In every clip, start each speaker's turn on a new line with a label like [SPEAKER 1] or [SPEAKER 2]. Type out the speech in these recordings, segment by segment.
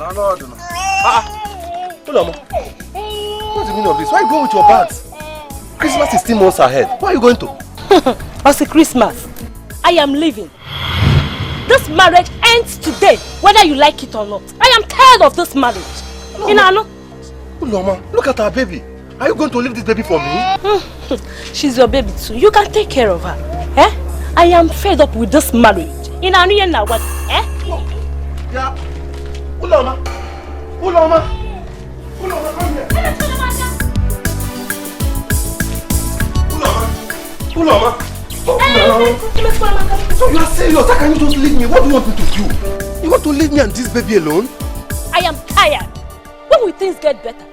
[SPEAKER 1] Uloma, what's the meaning of this? Why are you going with your bags? Christmas is 3 months ahead. Where are you going to?
[SPEAKER 2] What's Christmas? I am leaving. This marriage ends today, whether you like it or not. I am tired of this marriage.
[SPEAKER 1] Uloma, look at our baby. Are you going to leave this baby for me?
[SPEAKER 2] She's your baby too. You can take care of her. Eh? I am fed up with this marriage. What? Eh?
[SPEAKER 1] Yeah. Uloma, come here. Uloma. So you are serious? How can you just leave me? What do you want me to do? You want to leave me and this baby alone?
[SPEAKER 2] I am tired. When will things get better?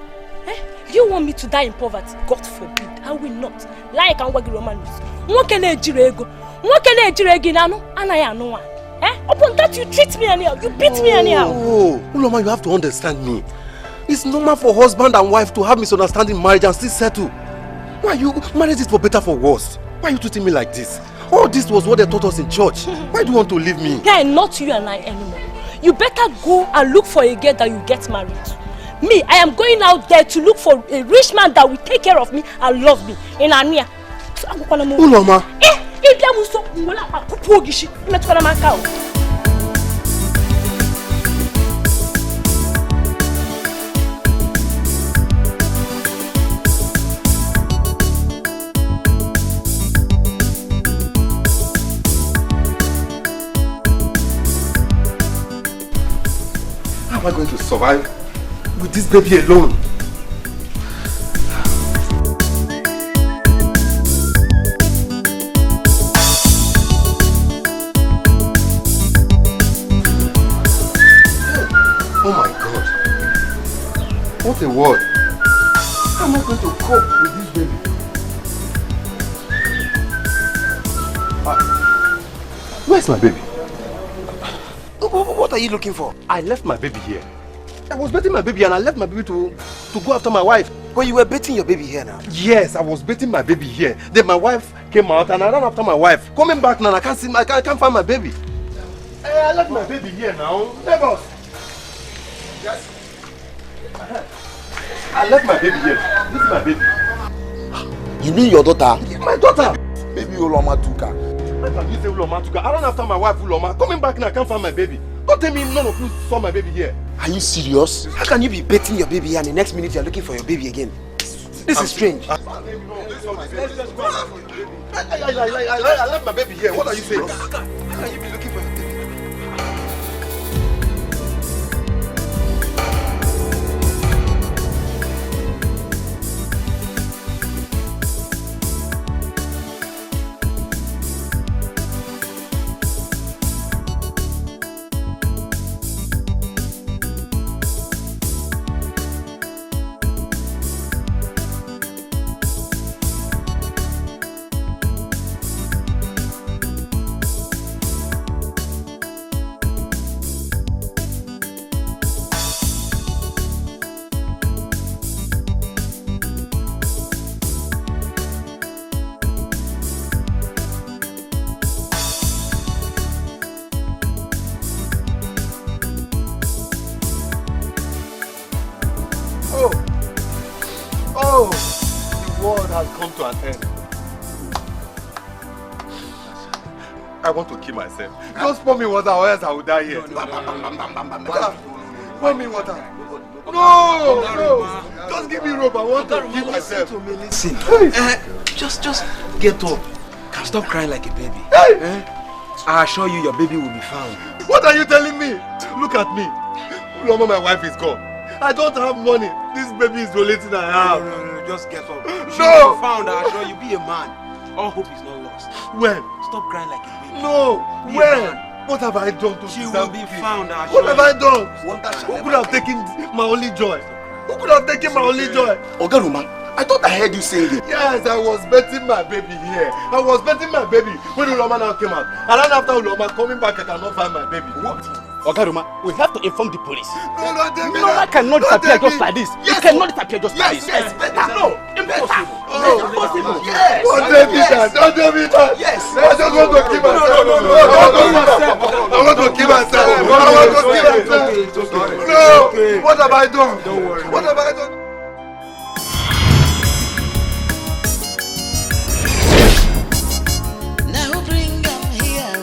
[SPEAKER 2] Eh? You want me to die in poverty? God forbid. I will not. Like and wagi Romanus. What can I do? What can I do again? And I am no one. Eh? Upon that you treat me anyhow. You beat me anyhow.
[SPEAKER 1] Oh, Uloma, you have to understand me. It's normal for husband and wife to have misunderstanding in marriage and still settle. Why you married it for better for worse? Why are you treating me like this? All this was what they taught us in church. Why do you want to leave me?
[SPEAKER 2] Yeah, not you and I anymore. You better go and look for a girl that you get married to. Me, I am going out there to look for a rich man that will take care of me and love me. In Ania.
[SPEAKER 1] Uloma. How am I going to survive with this baby alone? Oh my God. What a word. How am I going to cope with this baby? Where's my baby?
[SPEAKER 3] What are you looking for?
[SPEAKER 1] I left my baby here. I was bathing my baby and I left my baby to go after my wife.
[SPEAKER 3] But you were bathing your baby here now?
[SPEAKER 1] Yes, I was bathing my baby here. Then my wife came out and I ran after my wife. Coming back now, I can't find my baby. I left my baby here now. Lagos. Yes. I left my baby here. This is my baby.
[SPEAKER 3] You mean your daughter?
[SPEAKER 1] My daughter.
[SPEAKER 3] Baby Uloma Tuka.
[SPEAKER 1] How can you say Uloma Tuka? I ran after my wife Uloma. Coming back now, I can't find my baby. Don't tell me none of you saw my baby here.
[SPEAKER 3] Are you serious? How can you be bathing your baby here and the next minute you are looking for your baby again? This is strange.
[SPEAKER 1] I left my baby here. What are you saying?
[SPEAKER 3] How can you be looking for your baby?
[SPEAKER 1] I want to kill myself. Just pour me water or else I will die here. Pour me water. No! Just give me rope. I want to kill myself.
[SPEAKER 3] Listen. Just get up. Stop crying like a baby. I assure you your baby will be found.
[SPEAKER 1] What are you telling me? Look at me. Uloma, my wife is gone. I don't have money. This baby is the only thing I have.
[SPEAKER 3] No, just get up. She
[SPEAKER 1] No!
[SPEAKER 3] will be found. I assure you, be a man. All hope is not lost.
[SPEAKER 1] When?
[SPEAKER 3] Stop crying like a baby.
[SPEAKER 1] No! When? What have I done to
[SPEAKER 3] She
[SPEAKER 1] deserve
[SPEAKER 3] will be
[SPEAKER 1] this?
[SPEAKER 3] found. I assure
[SPEAKER 1] What have I done?
[SPEAKER 3] Who
[SPEAKER 1] Who could have taken my only joy? Who could have taken my only joy?
[SPEAKER 3] Ogaruma, I thought I heard you saying it.
[SPEAKER 1] Yes, I was betting my baby here. I was betting my baby when Uloma now came out. And then after Uloma coming back, I cannot find my baby. What?
[SPEAKER 4] Ogaruma, we have to inform the police.
[SPEAKER 1] No, David.
[SPEAKER 4] Uloma cannot disappear just like this.
[SPEAKER 1] Yes.
[SPEAKER 4] It cannot disappear just like this.
[SPEAKER 1] Yes, better.
[SPEAKER 4] No, impossible.
[SPEAKER 1] Oh,
[SPEAKER 4] Impossible.
[SPEAKER 3] Yes.
[SPEAKER 1] Don't tell me that. Don't tell me that.
[SPEAKER 3] Yes.
[SPEAKER 1] I just want to kill myself. I want to kill myself. I want to kill myself.
[SPEAKER 3] It's okay.
[SPEAKER 1] No. What have I done?
[SPEAKER 3] Don't worry.
[SPEAKER 1] What have I done?
[SPEAKER 5] Now bring them here.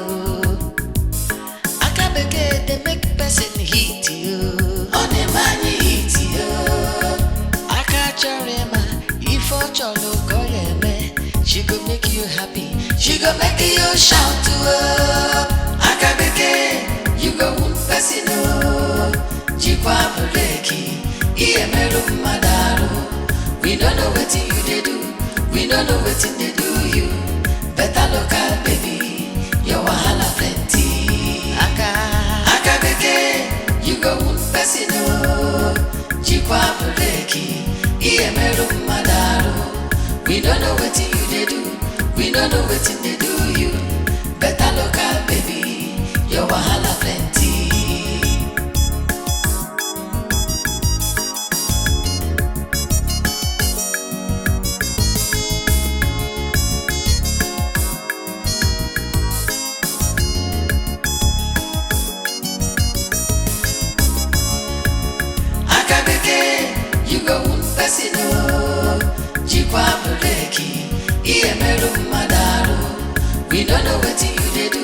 [SPEAKER 5] I can't begin to make person hit you. On the money hit you. I can't remember if I cholo go she go make you happy. She go make you shout to her. I can't begin. You go one person. Jikwa breki. Iemero madaro. We don't know what you they do. We don't know what they do you. Better local baby. Your wahala plenty. Aka beke. You go one person. Jikwa breki. Iemero madaro. We don't know what you they do. We don't know what they do you. Better local baby. Your wahala plenty. You go one person, Jikwa breki, Iemero madaro. We don't know what you they do.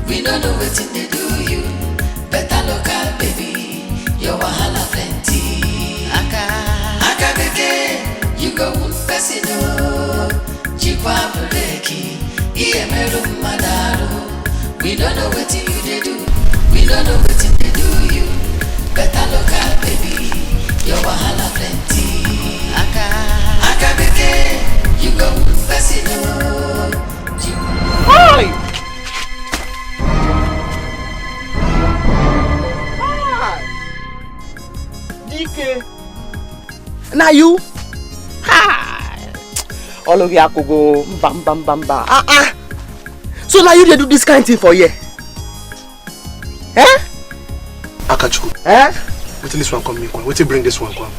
[SPEAKER 5] We don't know what they do you. Better local baby, your wahala plenty. Aka beke, you go one person, Jikwa breki, Iemero madaro. We don't know what you they do. We don't know what they do you. Better local baby. Your wahala plenty. Aka beke, you go person.
[SPEAKER 4] Hi! DK.
[SPEAKER 6] Now you? Hi! All of you could go bam bam bam bam. So now you they do this kind of thing for you? Eh?
[SPEAKER 1] Akachuku.
[SPEAKER 6] Eh?
[SPEAKER 1] Wait till this one come, wait till bring this one come.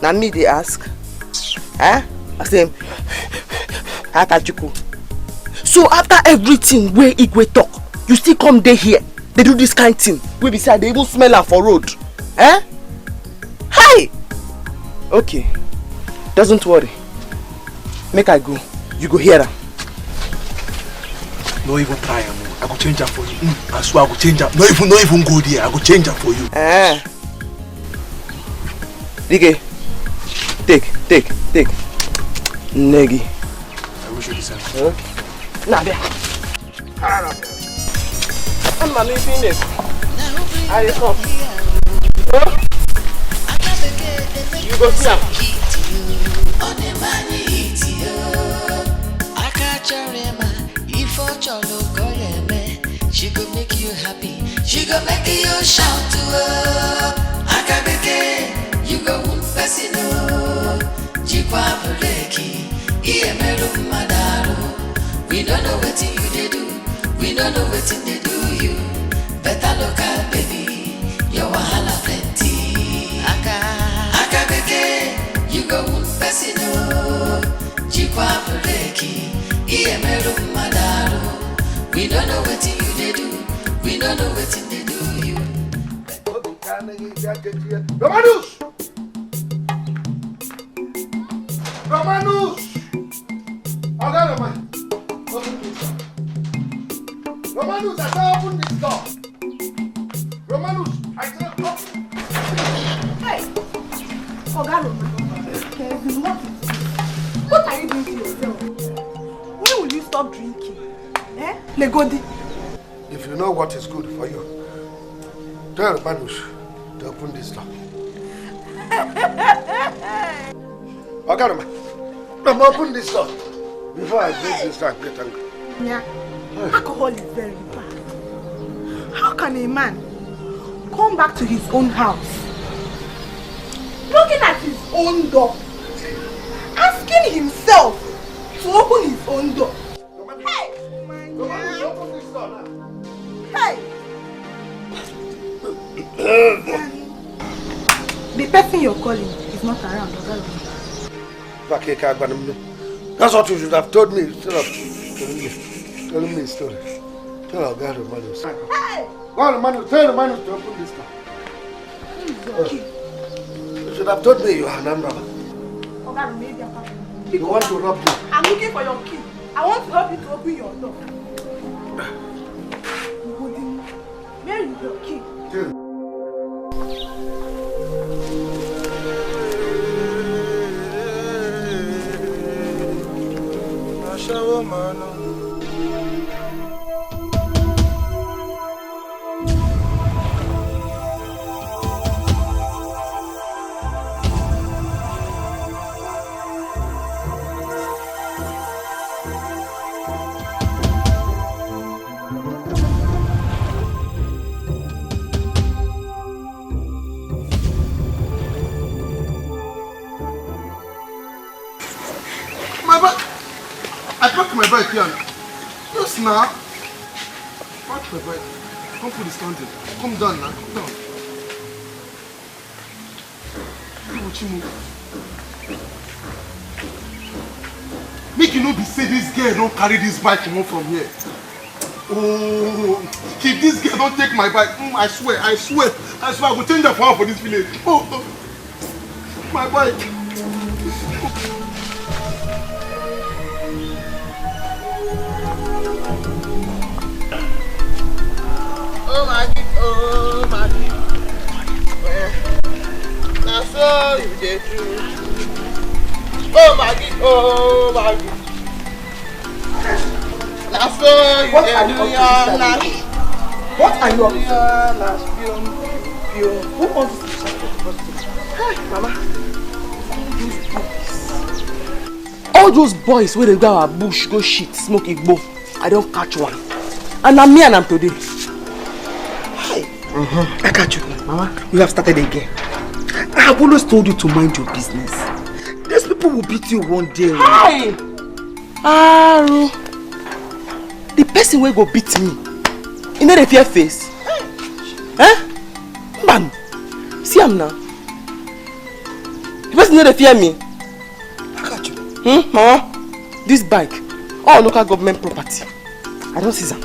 [SPEAKER 6] Now me they ask. I say, Akachuku. So after everything where Igwe talk, you still come there here. They do this kind of thing. We beside they even smell her for road. Hi! Okay. Doesn't worry. Make I go. You go here.
[SPEAKER 1] No even try, I go change her for you. I swear I go change her. No even go there. I go change her for you.
[SPEAKER 6] Dike, take. Negi.
[SPEAKER 1] I wish you the same.
[SPEAKER 6] Okay. Now there. I'm not leaving it. I come. You go see her.
[SPEAKER 5] On the money hit you. Aka chorema. If I cholo go she go make you happy. She go make you shout to her. Aka beke. You go one person. Jikwa breki. Iemero madaro. We don't know what you they do. We don't know what they do you. Better local baby. Your wahala plenty. Aka beke. You go one person. Jikwa breki. Iemero madaro. We don't know what you they do. We don't know what they do you.
[SPEAKER 1] Romanus! Romanus! Okay, open this door. Romanus, I said open this door. Romanus, I said open.
[SPEAKER 2] Hey! What are you doing to yourself? When will you stop drinking? Legodi.
[SPEAKER 1] If you know what is good for you, tell Romanus to open this door. Okay, Roman, open this door before I break this door and get angry.
[SPEAKER 2] Yeah. Alcohol is very bad. How can a man come back to his own house, knocking at his own door, asking himself to open his own door? Hey!
[SPEAKER 1] Romanus, open this door now.
[SPEAKER 2] Hey! The person you're calling is not around.
[SPEAKER 1] That's what you should have told me instead of telling me a story. Tell our guy Romanus.
[SPEAKER 2] Hey!
[SPEAKER 1] Well, Romanus, tell Romanus to open this door.
[SPEAKER 2] your key.
[SPEAKER 1] You should have told me you are an umbrella.
[SPEAKER 2] Okay, maybe I'm coming.
[SPEAKER 1] You want to rob me?
[SPEAKER 2] I'm looking for your key. I want to help you to open your door. Where is your key?
[SPEAKER 1] My bike here. Yes, now. Park my bike. Come put the standing. Come down now. Come down. Make you no be say this girl don't carry this bike from here. Oh, if this girl don't take my bike, I swear, I will change the power for this village. Oh, my bike.
[SPEAKER 6] Oh my God. That's all you did do. Oh my God. That's all you did do. What are you up to? Who wants to shut the prostitute? Hey, Mama. All those boys where they go our bush, go shit, smoke igbo. I don't catch one. And I'm me and I'm today. I catch you. Mama, you have started again. I have always told you to mind your business. These people will beat you one day. Hi! Aru. The person will go beat me. You know the fear face? Eh? Man, see him now. The person know the fear me. I got you. Mama, this bike, all local government property. I don't see them.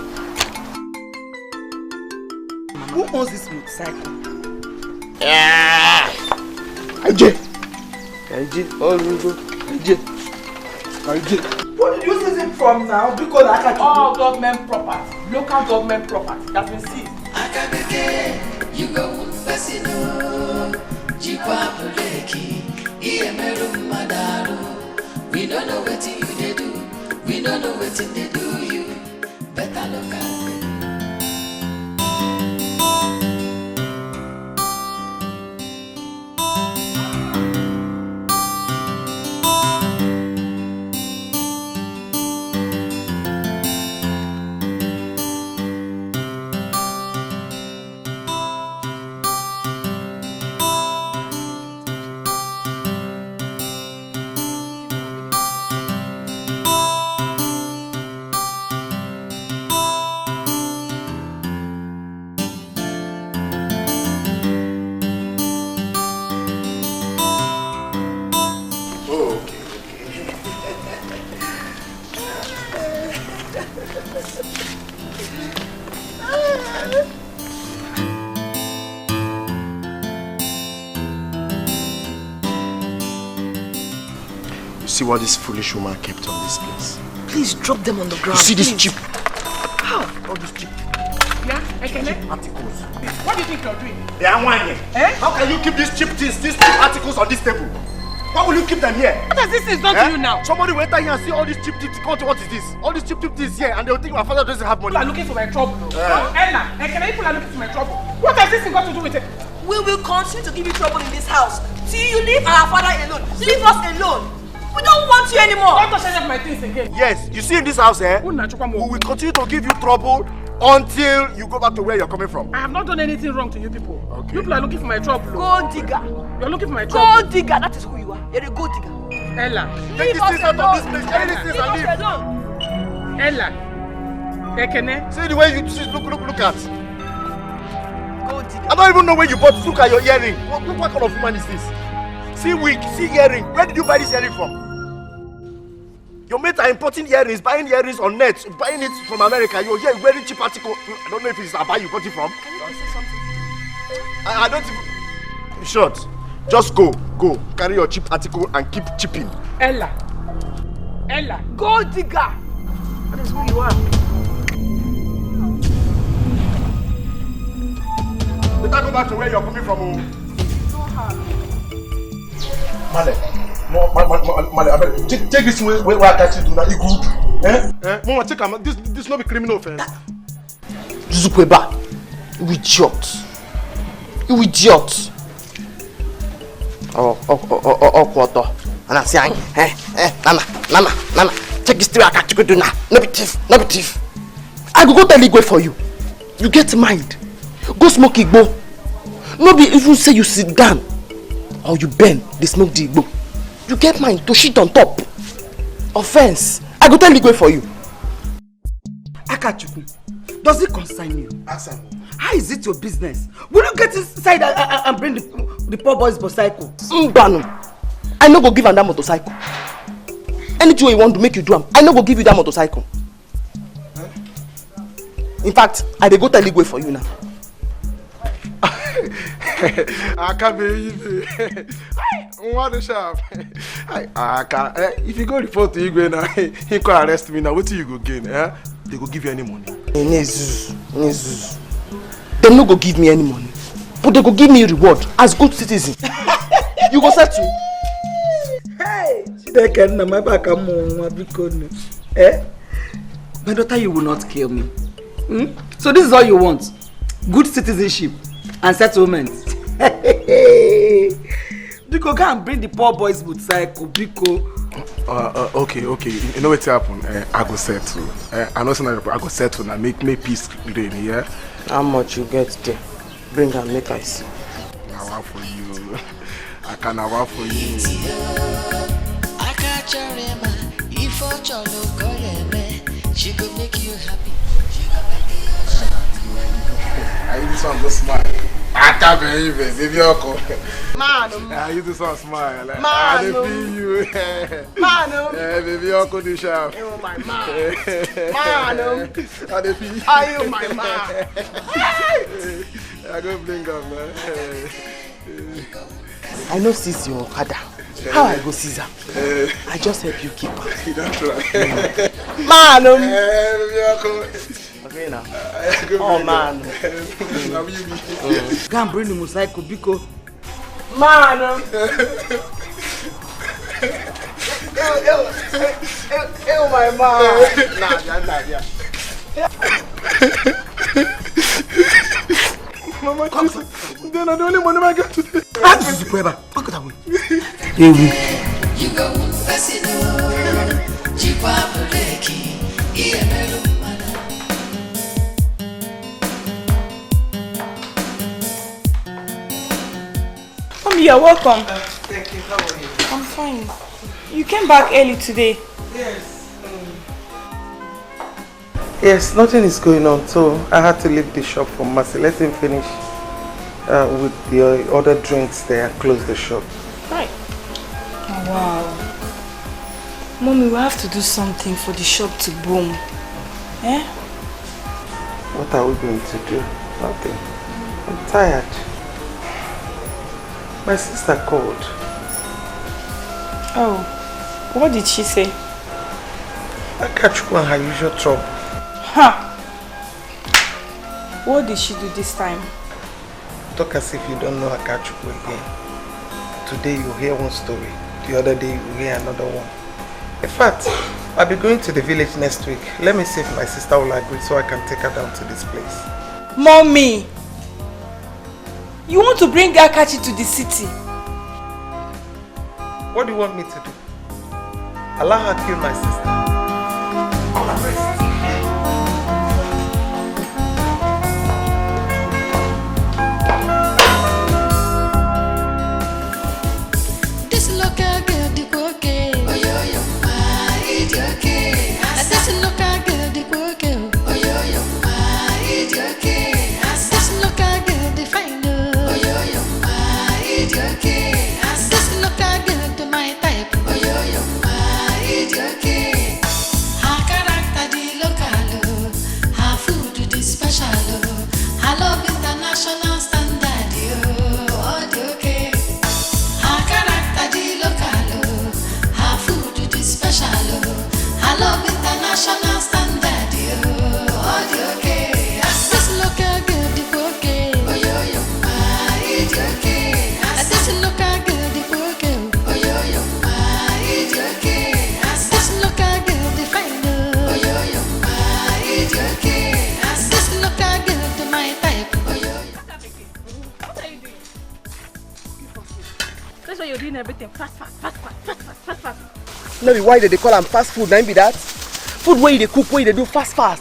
[SPEAKER 6] Who owns this motorcycle? IJ. Oh, IJ. What did you seize it from now? Because I can't. All government property, local government property, that's been seized.
[SPEAKER 5] You go Fasino, Jikwa Puleki, Iemeru Madaru. We don't know what you do, we don't know what they do you. Better look at it.
[SPEAKER 1] See what this foolish woman kept on this place.
[SPEAKER 6] Please drop them on the ground.
[SPEAKER 1] You see this
[SPEAKER 6] please.
[SPEAKER 1] cheap?
[SPEAKER 6] How? All this cheap.
[SPEAKER 2] Yeah, I can
[SPEAKER 1] cheap articles.
[SPEAKER 2] What do you think you're doing?
[SPEAKER 1] They are whining. How can you keep these cheap things, these cheap articles on this table? Why will you keep them here?
[SPEAKER 2] What has this thing done to you now?
[SPEAKER 1] Somebody will enter here and see all these cheap things. What is this? All these cheap things here, and they will think my father doesn't have money.
[SPEAKER 2] People are looking for my trouble. Ella, people are looking for my trouble. What has this thing got to do with it?
[SPEAKER 7] We will continue to give you trouble in this house till you leave our father alone. Leave us alone. We don't want you anymore.
[SPEAKER 2] Don't touch any of my things again.
[SPEAKER 1] Yes, you see in this house, we will continue to give you trouble until you go back to where you're coming from.
[SPEAKER 2] I have not done anything wrong to you people.
[SPEAKER 1] Okay.
[SPEAKER 2] People are looking for my trouble.
[SPEAKER 7] Gold digger.
[SPEAKER 2] You're looking for my trouble.
[SPEAKER 7] Gold digger, that is who you are. You're a gold digger.
[SPEAKER 2] Ella.
[SPEAKER 1] Take these things out of this place. Carry these things and leave.
[SPEAKER 2] Ella. Ekene.
[SPEAKER 1] See the way you look at.
[SPEAKER 7] Gold digger.
[SPEAKER 1] I don't even know where you bought. Look at your earring. What kind of woman is this? See wig, see earring. Where did you buy this earring from? Your mates are importing earrings, buying earrings on net, buying it from America. You're here wearing cheap article. I don't know if it's Abba you got it from.
[SPEAKER 7] Can you say something?
[SPEAKER 1] I don't even...
[SPEAKER 8] short. Just go. Carry your cheap article and keep chipping.
[SPEAKER 6] Ella, gold digger. That is who you are.
[SPEAKER 8] Better go back to where you're coming from. Male, take this way where I catch you do now. You good? Mama, check him. This not be criminal offense.
[SPEAKER 6] Zukweba, you idiot. Oh, quarter. And I say, Nana, check this way I catch you do now. No be thief. I go tell Igwe for you. You get mind. Go smoke Igbo. No be even say you sit down or you bend, they smoke the Igbo. You get mind to shit on top. Offense. I go tell Igwe for you. Akachukwu, does it concern you? How is it your business? Will you get inside and bring the poor boy's motorcycle? Mbano. I no go give him that motorcycle. Anything you want to make you do, I no go give you that motorcycle. In fact, I dey go tell Igwe for you now.
[SPEAKER 8] I can't believe it. What a sharp. If you go report to Igwe now, he can arrest me now. What do you go gain? They go give you any money.
[SPEAKER 6] Nezus. They no go give me any money, but they go give me a reward as good citizen. You go settle. Hey, my back my daughter, you will not kill me. So this is all you want? Good citizenship and settlement. Biko, go and bring the poor boy's motorcycle, Biko.
[SPEAKER 8] Okay. You know what's happen? I go settle. I know something. I go settle and make peace reign. Yeah.
[SPEAKER 6] How much you get there? Bring and make I see.
[SPEAKER 8] I want for you. I can work for you.
[SPEAKER 5] She could make you happy.
[SPEAKER 8] I use some to smile. I can't believe it. If you're cool. I use this one smile. I feel you. Baby, you're cool to shop.
[SPEAKER 6] Oh my man.
[SPEAKER 8] I feel you.
[SPEAKER 6] Are you my man?
[SPEAKER 8] I go bring up, man.
[SPEAKER 6] I know seize your father. How I go seize her? I just help you keep her.
[SPEAKER 8] You don't try.
[SPEAKER 6] Man,
[SPEAKER 8] baby, you're cool.
[SPEAKER 6] okay now. Oh man. Go and bring the motorcycle, Biko. Man. Oh my man. Nah.
[SPEAKER 8] Mama, then I don't want to make it today.
[SPEAKER 6] This is Zukweba. Look at that way.
[SPEAKER 5] You go fascino. Jipa Bleki.
[SPEAKER 9] Mommy, you're welcome.
[SPEAKER 6] Thank you. How are you?
[SPEAKER 9] I'm fine. You came back early today.
[SPEAKER 6] Yes. Yes, nothing is going on, so I had to leave the shop for Mercy. Let him finish with the other drinks there and close the shop.
[SPEAKER 9] Right. Oh, wow. Mommy, we have to do something for the shop to boom. Eh?
[SPEAKER 6] What are we going to do? Nothing. I'm tired. My sister called.
[SPEAKER 9] Oh, what did she say?
[SPEAKER 6] I catch you on her usual trouble.
[SPEAKER 9] Huh. What did she do this time?
[SPEAKER 6] Talk as if you don't know Akachuku again. Today you hear one story, the other day you hear another one. In fact, I'll be going to the village next week. Let me see if my sister will agree so I can take her down to this place.
[SPEAKER 9] Mommy! You want to bring Akachi to the city?
[SPEAKER 6] What do you want me to do? Allow her kill my sister.
[SPEAKER 5] This local girl, the okay. Oh, yo, ma, it's okay. This local girl, the okay. Oh, yo, ma, it's okay. This local girl, the fine. Oh, yo, ma, it's okay. This local girl, the my type. Oh, yo, ma, it's okay.
[SPEAKER 2] say you're doing everything fast.
[SPEAKER 6] No be why they call them fast food, na be that? Food where they cook, where they do fast. Huh?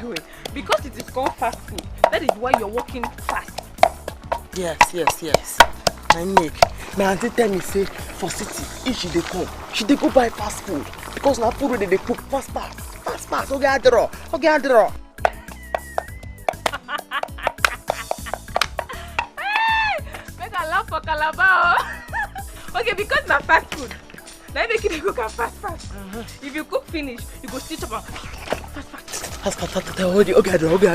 [SPEAKER 2] Wait. Because it is called fast food, that is why you're working fast.
[SPEAKER 6] Yes. My neck. My auntie tell me say for city, if she dey come, she dey go buy fast food. Because na food where they cook fast. Okay, draw.
[SPEAKER 2] Make a laugh for Calabar. Okay, because na fast food. Now make it cook and fast. If you cook finish, you go stitch up and fast.
[SPEAKER 6] Okay, I draw.
[SPEAKER 2] Come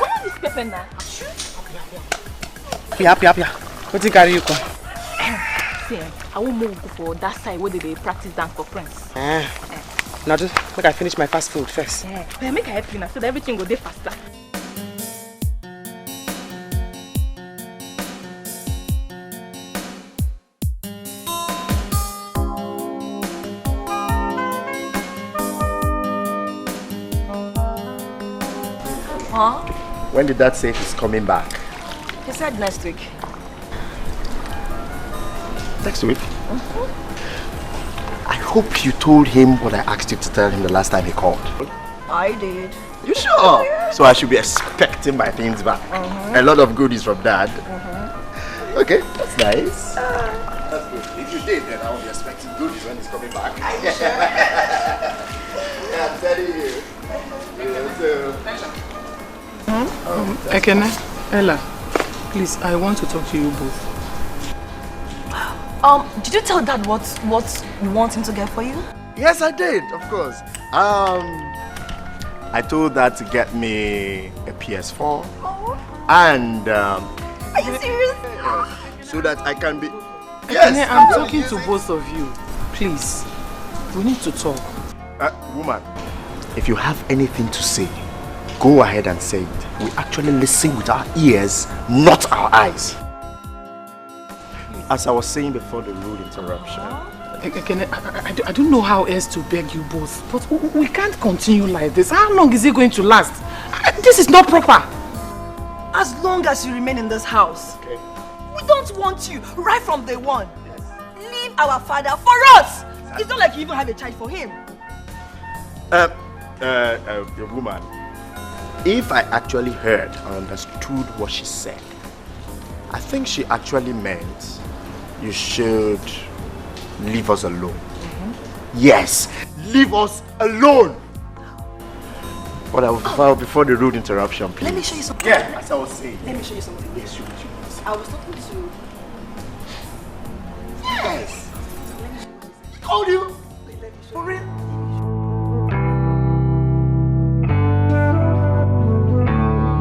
[SPEAKER 2] on, this pepper now.
[SPEAKER 6] Pia. What you carry you come?
[SPEAKER 2] See, I won't move for that side where they practice dance for friends.
[SPEAKER 6] Now just make I finish my fast food first.
[SPEAKER 2] Yeah, make a help you now so that everything will go faster. Huh?
[SPEAKER 1] When did Dad say he's coming back?
[SPEAKER 2] He said next week.
[SPEAKER 1] Next week? I hope you told him what I asked you to tell him the last time he called.
[SPEAKER 2] I did.
[SPEAKER 1] You sure? Yeah. So I should be expecting my things back. A lot of goodies from Dad. Okay, that's nice. That's good. If you did, then I will be expecting goodies when he's coming back. Yeah, I'm telling you.
[SPEAKER 10] Ekene, Ella, please, I want to talk to you both.
[SPEAKER 7] Did you tell Dad what you want him to get for you?
[SPEAKER 1] Yes, I did, of course. I told Dad to get me a PS4 and
[SPEAKER 7] Are you serious?
[SPEAKER 1] so that I can be.
[SPEAKER 10] Ekene, I'm talking to both of you. Please, we need to talk.
[SPEAKER 1] Woman, if you have anything to say, go ahead and say it. We actually listen with our ears, not our eyes. As I was saying before the rude interruption.
[SPEAKER 10] Ekene, I don't know how else to beg you both, but we can't continue like this. How long is it going to last? This is not proper.
[SPEAKER 7] As long as you remain in this house.
[SPEAKER 1] Okay.
[SPEAKER 7] We don't want you right from day one. Yes. Leave our father for us. Exactly. It's not like you even have a child for him.
[SPEAKER 1] Woman, if I actually heard or understood what she said, I think she actually meant you should leave us alone. Yes, leave us alone. But I will before the rude interruption, please.
[SPEAKER 7] Let me show you something.
[SPEAKER 1] Yeah, as I was saying.
[SPEAKER 7] Let me show you something.
[SPEAKER 1] Yes, you.
[SPEAKER 7] I was talking to...
[SPEAKER 1] Yes. Called you. For real.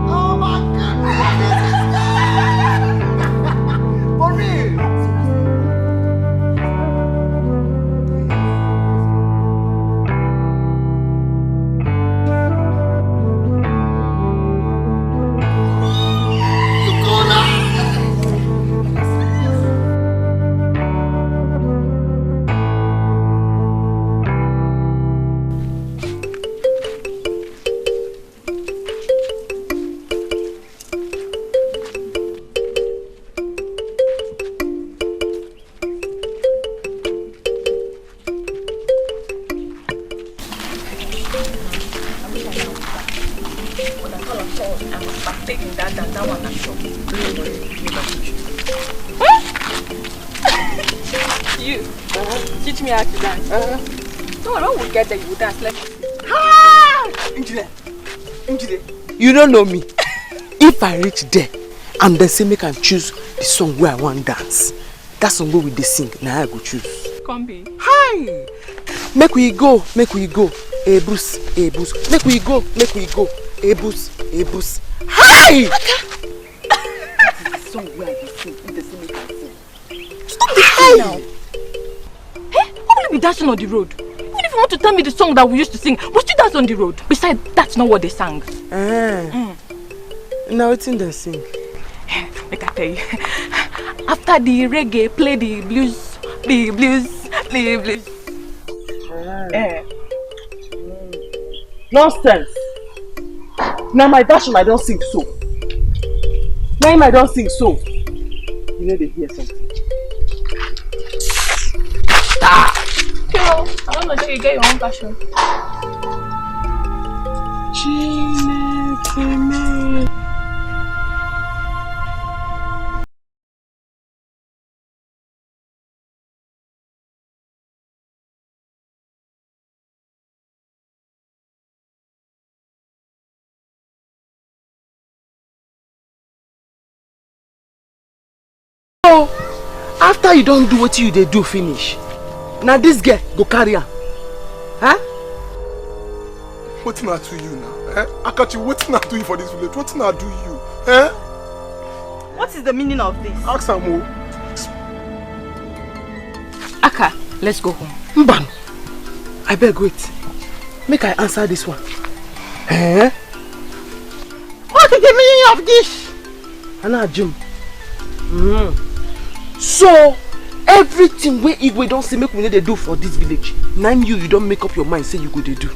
[SPEAKER 1] Oh my goodness. For real.
[SPEAKER 2] You teach me how to dance. No, when we get there, you will dance like.
[SPEAKER 6] You don't know me. If I reach there and then say make I choose the song where I want dance, that song where we dey sing, now I go choose.
[SPEAKER 2] Come be.
[SPEAKER 6] Hi! Make we go. Hey Bruce. Make we go. Hey Bruce. Hi! The song where I dey sing, if they say make I sing.
[SPEAKER 2] Stop this thing now. Hey, how will you be dancing on the road? Even if you want to tell me the song that we used to sing, we still dance on the road. Besides, that's not what they sang.
[SPEAKER 6] Now it's in the sing.
[SPEAKER 2] Make I tell you. After the reggae, play the blues.
[SPEAKER 6] Nonsense. Now my version I don't sing so. we need to hear something.
[SPEAKER 9] Yo, I want to show you get your own passion.
[SPEAKER 6] So, after you don't do what you they do finish, now this girl go carry her. Huh?
[SPEAKER 8] What can I do you now? Eh? Akachi, what can I do you for this village? What can I do you? Eh?
[SPEAKER 7] What is the meaning of this?
[SPEAKER 8] Ask her more.
[SPEAKER 9] Aka, let's go home.
[SPEAKER 6] Mban, I beg wait. Make I answer this one. Eh? What is the meaning of this? Anna Jim. So everything where Igwe don't say make we need to do for this village. Now you don't make up your mind say you go to do.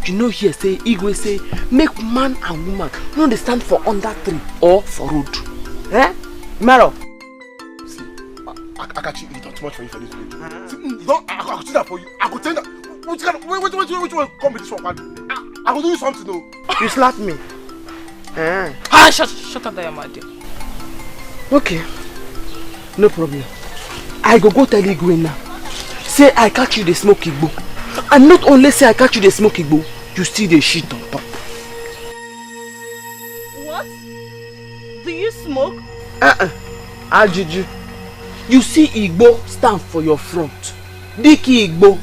[SPEAKER 6] You know here say Igwe say make man and woman no they stand for under tree or for road. Eh? Maro.
[SPEAKER 8] See, Akachi, it's not too much for you for this village. See, no, I could do that for you. I could tell that. Which one come with this one? I will do you something though.
[SPEAKER 6] You slap me. Eh?
[SPEAKER 9] Ah, shut up there, my dear.
[SPEAKER 6] Okay. No problem. I go tell Igwe now. Say I catch you the smoke Igbo. And not only say I catch you the smoke Igbo, you still the shit on top.
[SPEAKER 7] What? Do you smoke?
[SPEAKER 6] Ajiju. You see Igbo stand for your front. Diki Igbo.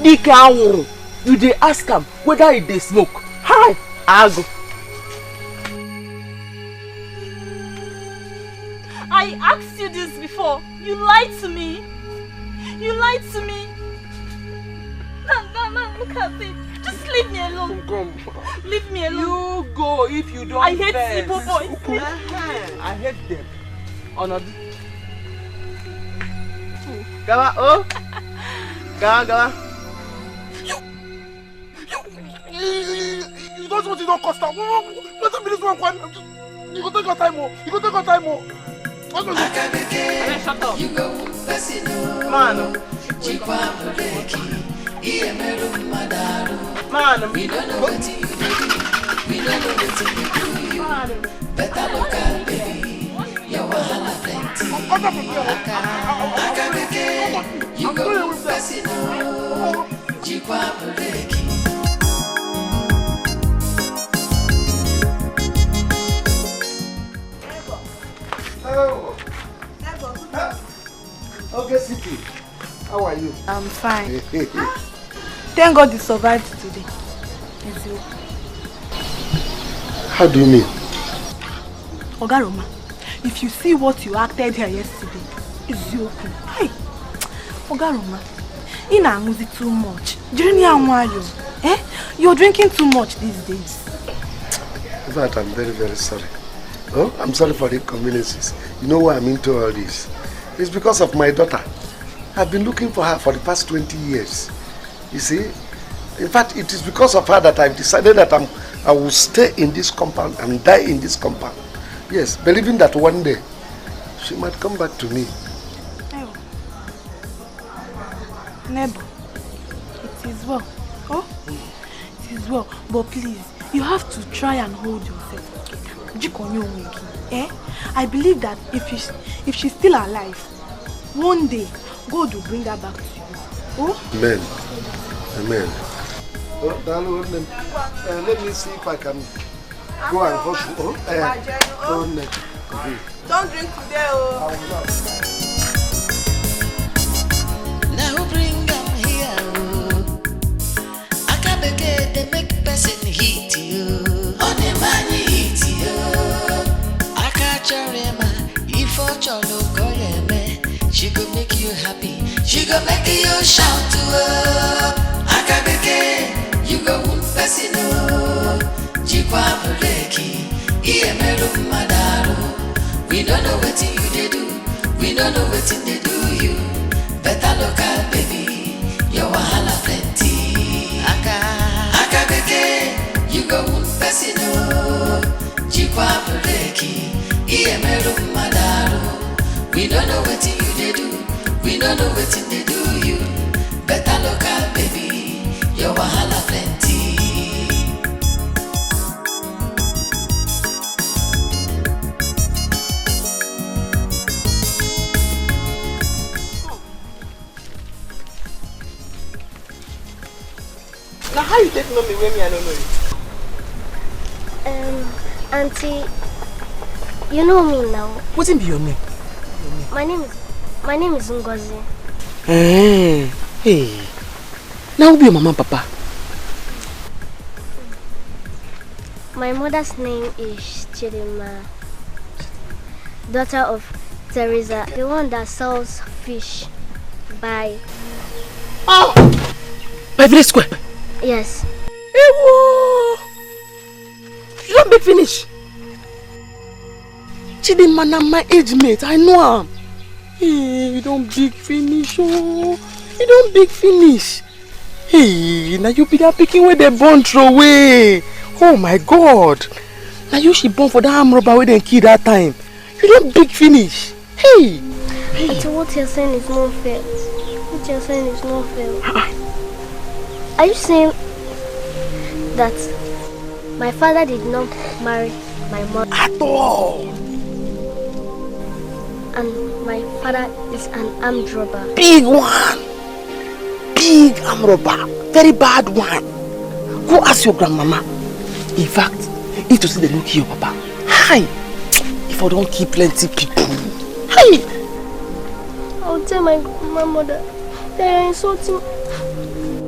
[SPEAKER 6] Diki Awuru. You dey ask him whether he dey smoke. Hi, Ago.
[SPEAKER 7] I asked you this before. You lied to me. You lied to me. No, look at it. Just leave me alone.
[SPEAKER 8] Come.
[SPEAKER 7] Leave me alone.
[SPEAKER 6] You go if you don't.
[SPEAKER 7] I hate Igbo boys.
[SPEAKER 6] I hate them. Honor. Gawa, oh. Gawa.
[SPEAKER 8] You don't want to don't cost out. Let me this one. You go take your time more. You go take your time more. Shut up.
[SPEAKER 5] You go
[SPEAKER 6] Man. Man.
[SPEAKER 5] We don't know what you do. We don't know what you do. Better look at baby. Your wahala plenty. You go Pesino. Jikwa Bureki.
[SPEAKER 1] Okay, Siki. How are you?
[SPEAKER 9] I'm fine. Thank God you survived today.
[SPEAKER 1] How do you mean?
[SPEAKER 2] Oga Roma, if you see what you acted here yesterday, it's you. Hey, Oga Roma, you're not too much. You're drinking too much these days.
[SPEAKER 1] In fact, I'm very, very sorry. Oh, I'm sorry for the inconveniences. You know why I'm into all this? It's because of my daughter. I've been looking for her for the past 20 years. You see? In fact, it is because of her that I've decided that I will stay in this compound and die in this compound. Yes, believing that one day she might come back to me.
[SPEAKER 2] Nebo, it is well. Oh, it is well. But please, you have to try and hold yourself. I believe that if she's still alive, one day God will bring her back to you. Oh?
[SPEAKER 1] Amen. Amen. Oh, darling, let me see if I can go and hustle.
[SPEAKER 7] Don't drink today, oh.
[SPEAKER 1] I will not.
[SPEAKER 5] Now bring them here. I can't begin to make person hit you. On the money hit you. I can't remember if I look she go make you happy. She go make you shout to her. I can't begin. You go person. Jikwa Bureki. We don't know what you do. We don't know what they do you. Better look at baby. Your wahala plenty. Aka beke. You go Pesino. Jikwa Bureki. wetin they do you. Better look out, baby. Your wahala plenty.
[SPEAKER 6] Now how you take know me when me I don't know you?
[SPEAKER 11] Auntie, you know me now.
[SPEAKER 6] What's be your name?
[SPEAKER 11] My name is Ngozi.
[SPEAKER 6] Hey. Now who be your mama and papa?
[SPEAKER 11] My mother's name is Chidima, daughter of Teresa, the one that sells fish by
[SPEAKER 6] Village Square.
[SPEAKER 11] Yes.
[SPEAKER 6] Ewo! You don't big finish. Chidima na my age mate, I know him. Hey, you don't big finish, oh. You don't big finish. Hey, now you be that picking where they born throw away. Oh my God. Now you she born for that arm robber where they kill that time. You don't big finish. Hey.
[SPEAKER 11] But what you're saying is not fair. What you're saying is not fair. Are you saying that my father did not marry my mother?
[SPEAKER 6] At all.
[SPEAKER 11] And my father is an armed robber.
[SPEAKER 6] Big one. Big armed robber. Very bad one. Go ask your grandmama. In fact, if you see the look here, papa. Hi. If I don't keep plenty people. Hi.
[SPEAKER 11] I'll tell my mother. They are insulting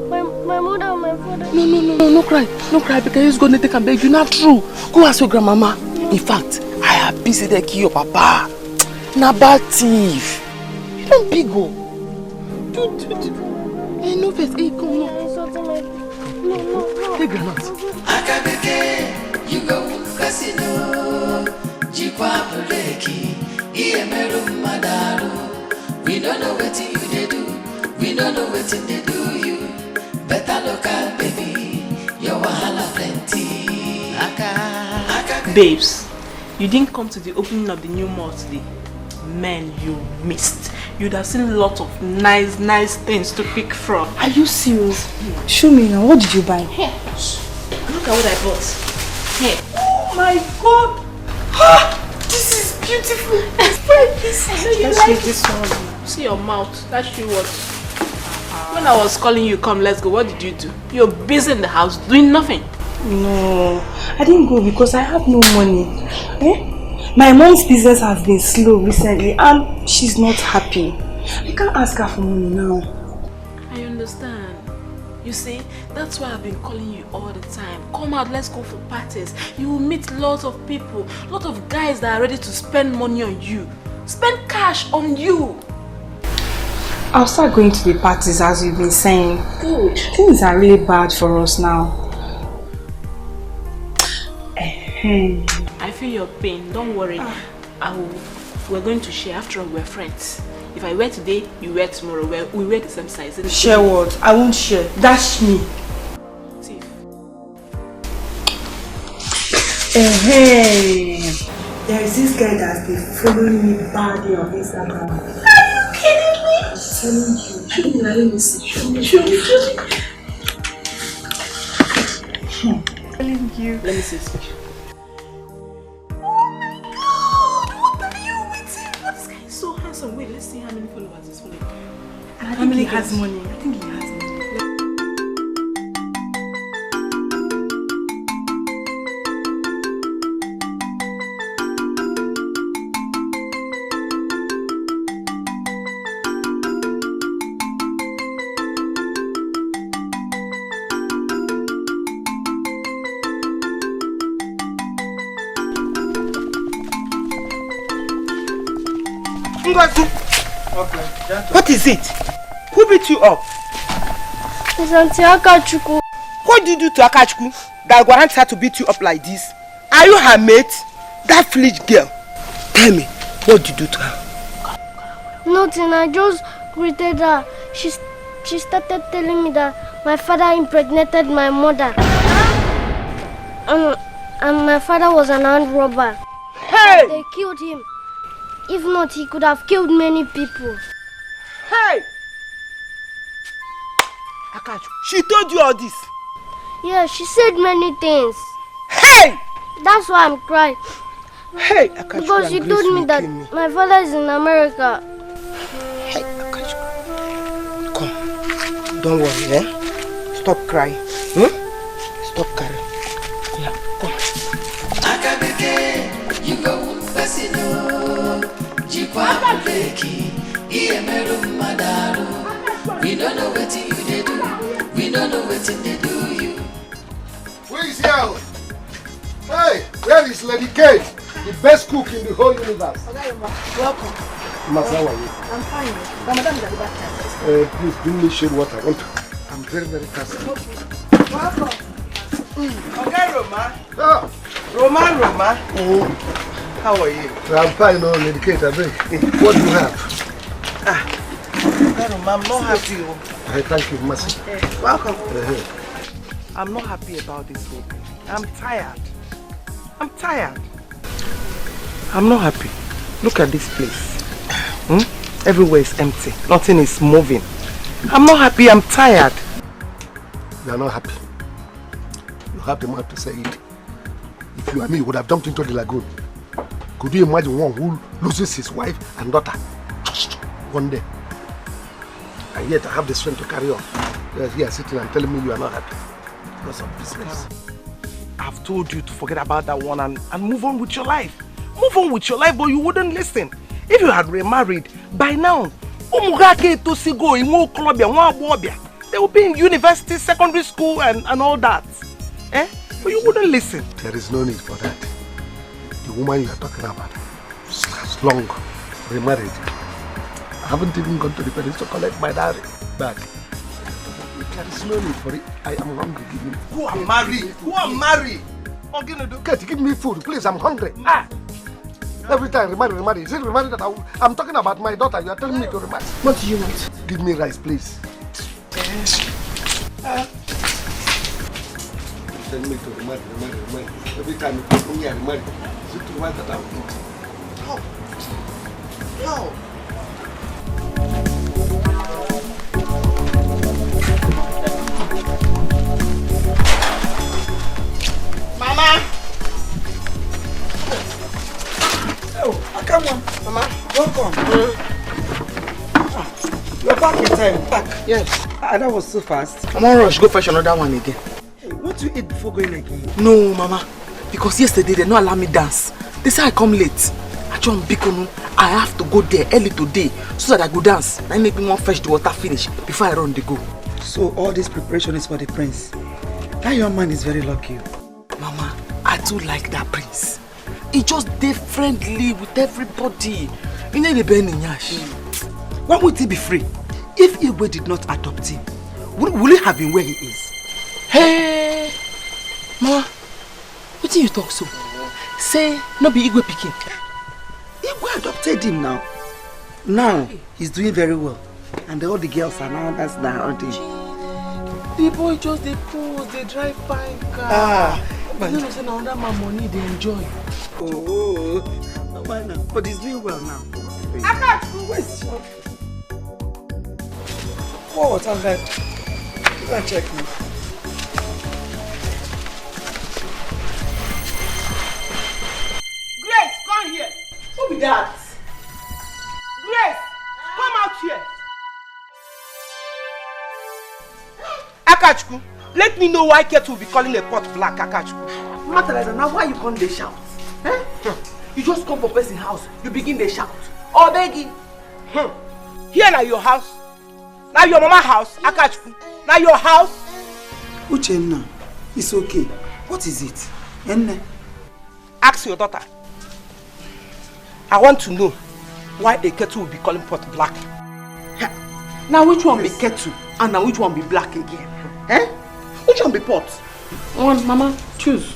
[SPEAKER 11] my mother and my father.
[SPEAKER 6] No cry. No cry because he's going to take and beg you. Not true. Go ask your grandmama. In fact, I have busy the key your papa. Na bad thief. You don't big go. Hey, no face. Hey, come on.
[SPEAKER 11] No.
[SPEAKER 6] Hey, granite.
[SPEAKER 5] Akabeke, you go casino. Jikwa Buleki, Iemeru Madaru. We don't know what you they do. We don't know what they do you. Better look out, baby. Your wahala plenty.
[SPEAKER 2] Babes, you didn't come to the opening of the new mall today. Man, you missed. You'd have seen lots of nice things to pick from.
[SPEAKER 9] Are you serious? Show me now. What did you buy?
[SPEAKER 2] Here. Look at what I bought. Here. Oh my God! This is beautiful. It's very beautiful. Let's take this one. See your mouth. That's you what. When I was calling you, come, let's go. What did you do? You're busy in the house doing nothing.
[SPEAKER 9] No, I didn't go because I have no money. My mom's business has been slow recently and she's not happy. I can't ask her for money now.
[SPEAKER 2] I understand. You see, that's why I've been calling you all the time. Come out, let's go for parties. You will meet lots of people, lots of guys that are ready to spend money on you. Spend cash on you.
[SPEAKER 9] I'll start going to the parties as you've been saying.
[SPEAKER 2] Good.
[SPEAKER 9] Things are really bad for us now.
[SPEAKER 2] I feel your pain. Don't worry. We're going to share. After all, we're friends. If I wear today, you wear tomorrow. We wear the same size.
[SPEAKER 9] Share what? I won't share. Dash me.
[SPEAKER 2] Thief.
[SPEAKER 9] There is this guy that's been following me badly on Instagram.
[SPEAKER 2] Are you kidding me?
[SPEAKER 9] I'm telling you. Let me see. Show me.
[SPEAKER 2] Telling you. Let me see this picture. Oh my God! What are you waiting for? This guy is so handsome. Wait, let's see how many followers he's following.
[SPEAKER 9] I think he has money. I think he has money.
[SPEAKER 6] What is it? Who beat you up?
[SPEAKER 11] It's Auntie Akachukwu.
[SPEAKER 6] What did you do to Akachukwu that warrants her to beat you up like this? Are you her mate? That foolish girl. Tell me, what did you do to her?
[SPEAKER 11] Nothing, I just greeted her. She started telling me that my father impregnated my mother. And my father was an armed robber.
[SPEAKER 6] Hey!
[SPEAKER 11] They killed him. If not, he could have killed many people.
[SPEAKER 6] Hey! Akachu, she told you all this?
[SPEAKER 11] Yeah, she said many things.
[SPEAKER 6] Hey!
[SPEAKER 11] That's why I'm crying.
[SPEAKER 6] Hey, Akachu,
[SPEAKER 11] because she told me that my father is in America.
[SPEAKER 6] Hey, Akachu. Come. Don't worry, eh? Stop crying. Stop crying. Yeah, come.
[SPEAKER 5] Akabeke, you go fasino. Jikwa Beki, Iemeru Madaru. We don't know what you they do. We don't know what they do you.
[SPEAKER 8] Where is here? Hey, where is Lady Kate? The best cook in the whole universe.
[SPEAKER 9] Welcome.
[SPEAKER 8] Masa, how are you?
[SPEAKER 9] I'm fine. Madam is at the back.
[SPEAKER 8] Please bring me shade water. I'm very, very thirsty.
[SPEAKER 9] Welcome.
[SPEAKER 6] Okay, Roma.
[SPEAKER 8] Ah.
[SPEAKER 6] Roma. How are you?
[SPEAKER 8] I'm fine, no, Lady Kate, I beg. What do you have?
[SPEAKER 6] I'm not happy.
[SPEAKER 8] Thank you, Mercy.
[SPEAKER 6] Welcome. I'm not happy about this whole thing. I'm tired. I'm not happy. Look at this place. Everywhere is empty. Nothing is moving. I'm not happy. I'm tired.
[SPEAKER 8] You are not happy. You have the mouth to say it. If you and me would have jumped into the lagoon, could you imagine one who loses his wife and daughter just one day? And yet I have the strength to carry on. You are here sitting and telling me you are not happy because of business.
[SPEAKER 6] I've told you to forget about that one and move on with your life. Move on with your life, but you wouldn't listen. If you had remarried, by now, they will be in university, secondary school and all that. But you wouldn't listen.
[SPEAKER 8] There is no need for that. The woman you are talking about has long remarried. I haven't even gone to the parents to collect my dowry back. There is no need for it. I am hungry. Give me.
[SPEAKER 6] Who are married?
[SPEAKER 8] Kate, give me food, please. I'm hungry. Every time remarry. Is it remarry that I'm talking about my daughter? You are telling me to remarry.
[SPEAKER 6] What do you want?
[SPEAKER 8] Give me rice, please. Tell me to remarry. Every time you come here and remarry, is it to want that I will eat?
[SPEAKER 6] No. Mama! Oh, come on. Mama, welcome. You're back in time. Back. Yes. That was so fast. I'm on rush. Go fetch another one again. Hey, what do you eat before going again? No, Mama. Because yesterday they don't allow me dance. They say I come late. I have to go there early today so that I go dance. I make me fetch the water finish before I run the go. So all this preparation is for the prince. That young man is very lucky. Mama, I do like that prince. He just stay friendly with everybody. You know the Ben Nyash. Why would he be free? If Igwe did not adopt him, will he have been where he is? Hey, Mama, what do you talk so? Say, no be Igwe picking. Igwe adopted him now. Now, he's doing very well. And all the girls are now, that's now, aren't they? The boy just they pose, they drive by car. But you know, say now that my money they enjoy. Oh, no why now? But he's doing well now. I can't. Where's your? What? I'm like, you can check me. Grace, come here. Who be that? Grace, come out here. Akachku, let me know why Ketu will be calling a pot black, Akachku. Matter like that, now why you can't they shout? Eh? You just come for person's house, you begin they shout. Oh, begging. Here now your house. Now your mama house, Akachku. Now your house. Uchenna, it's okay. What is it? Enne? Ask your daughter. I want to know why a Ketu will be calling pot black. Now which one be Ketu and now which one be black again? Eh? Which one be pot? One, Mama, choose.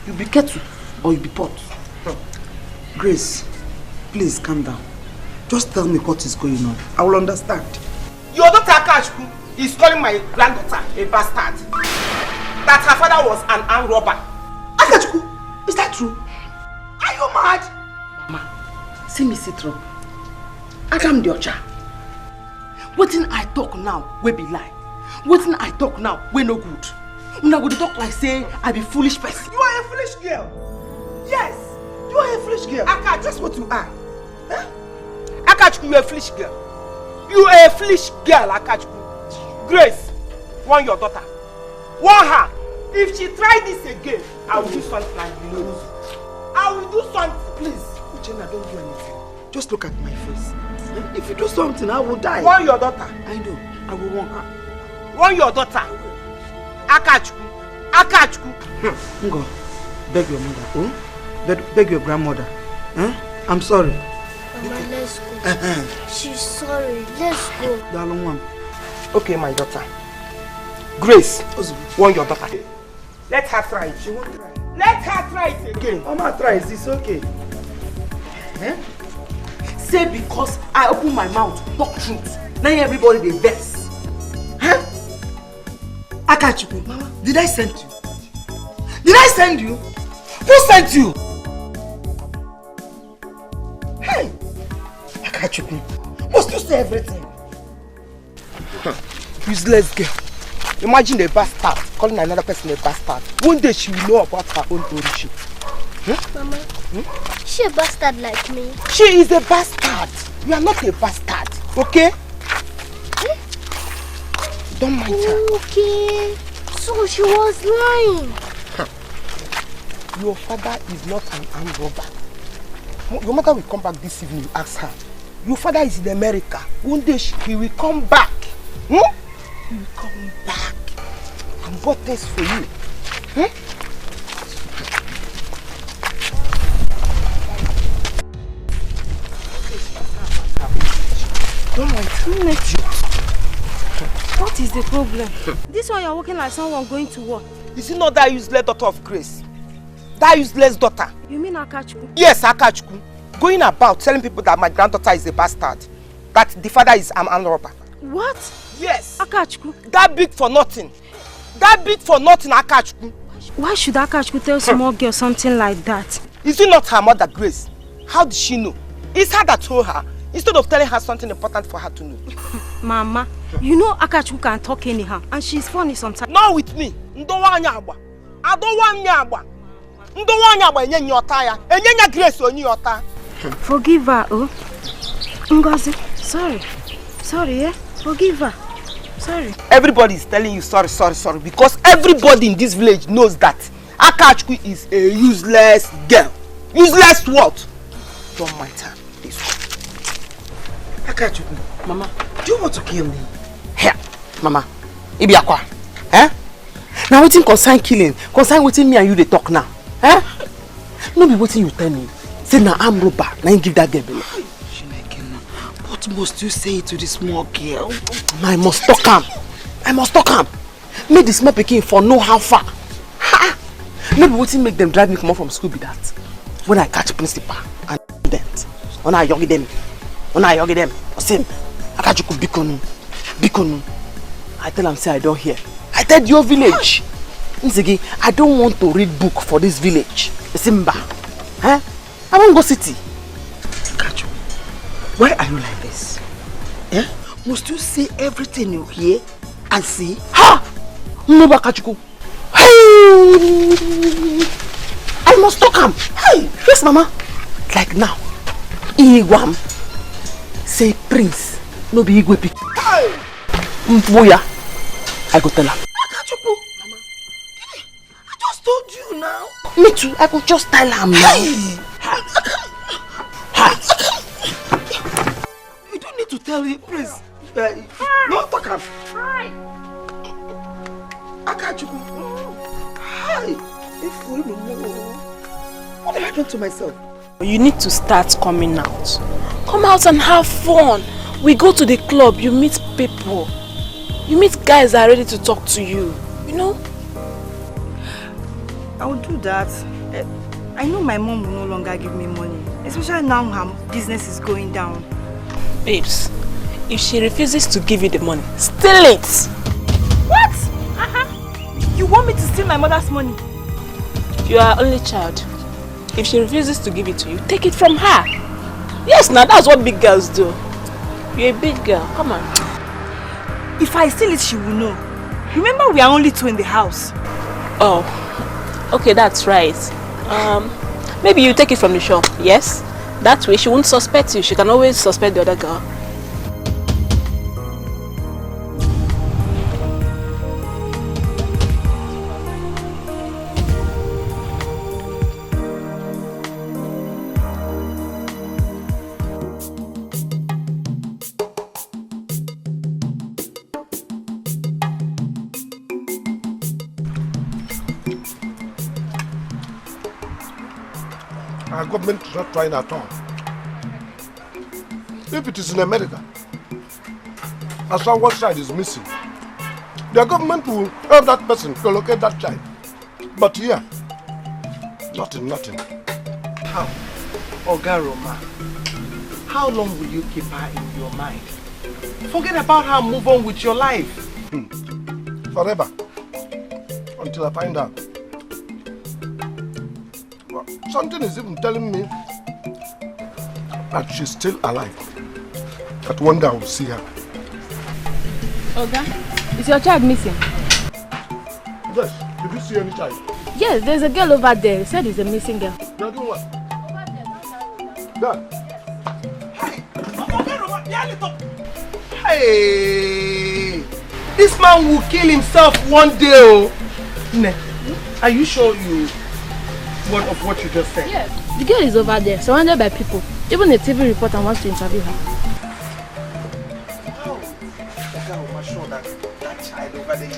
[SPEAKER 6] You be Ketu or you be pot. Grace, please calm down. Just tell me what is going on. I will understand. Your daughter Akachku is calling my granddaughter a bastard. That her father was an armed robber. Akachku, is that true? Are you mad? Mama, see me sit up. Adam Diocha. What did I talk now? We be lie. Wetin I talk now, we no good. Una go talk like say I be foolish person.
[SPEAKER 3] You are a foolish girl. Yes, you are a foolish girl. Aka, that's what you are. Huh? Akachukwu, you are a foolish girl. You are a foolish girl, Akachukwu. Grace, warn your daughter. Warn her. If she try this again, I will do something like this. I will do something. Please,
[SPEAKER 6] Uchenna, don't do anything. Just look at my face. If you do something, I will die.
[SPEAKER 3] Warn your daughter.
[SPEAKER 6] I know. I will warn her.
[SPEAKER 3] Warn your daughter. Akachukwu. Akachukwu.
[SPEAKER 6] Ngo, beg your mother. Oh? Beg your grandmother. Huh? I'm sorry.
[SPEAKER 11] Mama, let's go. She's sorry. Let's go.
[SPEAKER 3] Okay, my daughter. Grace, warn your daughter. Let her try it. She won't try. Let her try it again.
[SPEAKER 6] Mama tries. It's okay. Say because I open my mouth, talk truth. Now everybody they vex. Huh? Akachukwu, Mama, did I send you? Did I send you? Who sent you? Hey, Akachukwu, must you say everything?
[SPEAKER 3] Useless girl. Imagine a bastard calling another person a bastard. One day she will know about her own origin.
[SPEAKER 11] Mama, she a bastard like me?
[SPEAKER 3] She is a bastard. You are not a bastard, okay? Don't mind her.
[SPEAKER 11] Okay, so she was lying.
[SPEAKER 3] Your father is not an armed robber. Your mother will come back this evening, you ask her. Your father is in America. One day he will come back. He will come back and bought things for you. Don't mind her.
[SPEAKER 9] What is the problem? This one you're walking like someone going to war.
[SPEAKER 3] Is it not that useless daughter of Grace? That useless daughter?
[SPEAKER 9] You mean Akachukwu?
[SPEAKER 3] Yes, Akachukwu. Going about telling people that my granddaughter is a bastard. That the father is an armed robber.
[SPEAKER 9] What?
[SPEAKER 3] Yes.
[SPEAKER 9] Akachukwu?
[SPEAKER 3] That big for nothing. That big for nothing, Akachukwu.
[SPEAKER 9] Why should Akachukwu tell small girl something like that?
[SPEAKER 3] Is it not her mother, Grace? How did she know? It's her that told her, instead of telling her something important for her to know.
[SPEAKER 9] Mama, you know Akachukwu can talk anyhow, and she's funny sometimes.
[SPEAKER 3] Not with me. I don't want nyagba. Grace on your time.
[SPEAKER 9] Forgive her, oh. Ngozi, sorry. Sorry, eh? Forgive her. Sorry.
[SPEAKER 3] Everybody is telling you sorry, because everybody in this village knows that Akachukwu is a useless girl. Useless what? Don't mind her. This one.
[SPEAKER 6] Akachukwu, Mama, do you want to kill me?
[SPEAKER 3] Here, Mama. Ibiakwa. Now waiting concern killing. Concern waiting me and you they talk now. No be waiting you tell me. Say na I'm robber. Now you give that girl belly.
[SPEAKER 6] What must you say to the small girl?
[SPEAKER 3] I must talk him. Make the small pikin for know how far. No be waiting make them drive me come out from school be that. When I catch principal and student. When I yogi them. I say Akachukwu bikonu. I tell him say I don't hear. I tell your village. Nzigi, I don't want to read book for this village. Simba. I won't go city.
[SPEAKER 6] Akachukwu, why are you like this? Must you say everything you hear and see?
[SPEAKER 3] Ha! No, Akachukwu. I must talk him. Hey, yes, Mama. Like now, Igwam say Prince, no be Igwe pick. Mvoya, I go tell her.
[SPEAKER 6] Akachukwu, Mama, I just told you now.
[SPEAKER 3] Me too, I could just tell her now.
[SPEAKER 6] You don't need to tell him, please. No, talk him. Akachukwu. Hi. What happened to myself?
[SPEAKER 2] You need to start coming out. Come out and have fun. We go to the club, you meet people. You meet guys that are ready to talk to you. You know?
[SPEAKER 9] I will do that. I know my mom will no longer give me money. Especially now her business is going down.
[SPEAKER 2] Babes, if she refuses to give you the money, steal it!
[SPEAKER 9] What? You want me to steal my mother's money?
[SPEAKER 2] You are only child. If she refuses to give it to you, take it from her. Yes, now that's what big girls do. You're a big girl. Come on.
[SPEAKER 9] If I steal it, she will know. Remember, we are only 2 in the house.
[SPEAKER 2] Oh, okay, that's right. Maybe you take it from the shop, yes? That way she won't suspect you. She can always suspect the other girl.
[SPEAKER 8] Our government is not trying at all. If it is in America, as far what child is missing, the government will help that person to locate that child. But here, nothing.
[SPEAKER 3] How? Oga Roma, how long will you keep her in your mind? Forget about her, move on with your life.
[SPEAKER 8] Forever. Until I find out. Well, something is even telling me that she's still alive. That one day I will see her.
[SPEAKER 12] Oga, is your child missing?
[SPEAKER 8] Yes. Did you see any child?
[SPEAKER 12] Yes, there's a girl over there. You said it's a missing girl.
[SPEAKER 8] You're doing what? There.
[SPEAKER 3] Hey! This man will kill himself one day. Oh. Ne, are you sure you one of what you just said?
[SPEAKER 12] Yes. The girl is over there, surrounded by people. Even a TV reporter wants to interview her.
[SPEAKER 3] How? I'm sure that child over there is.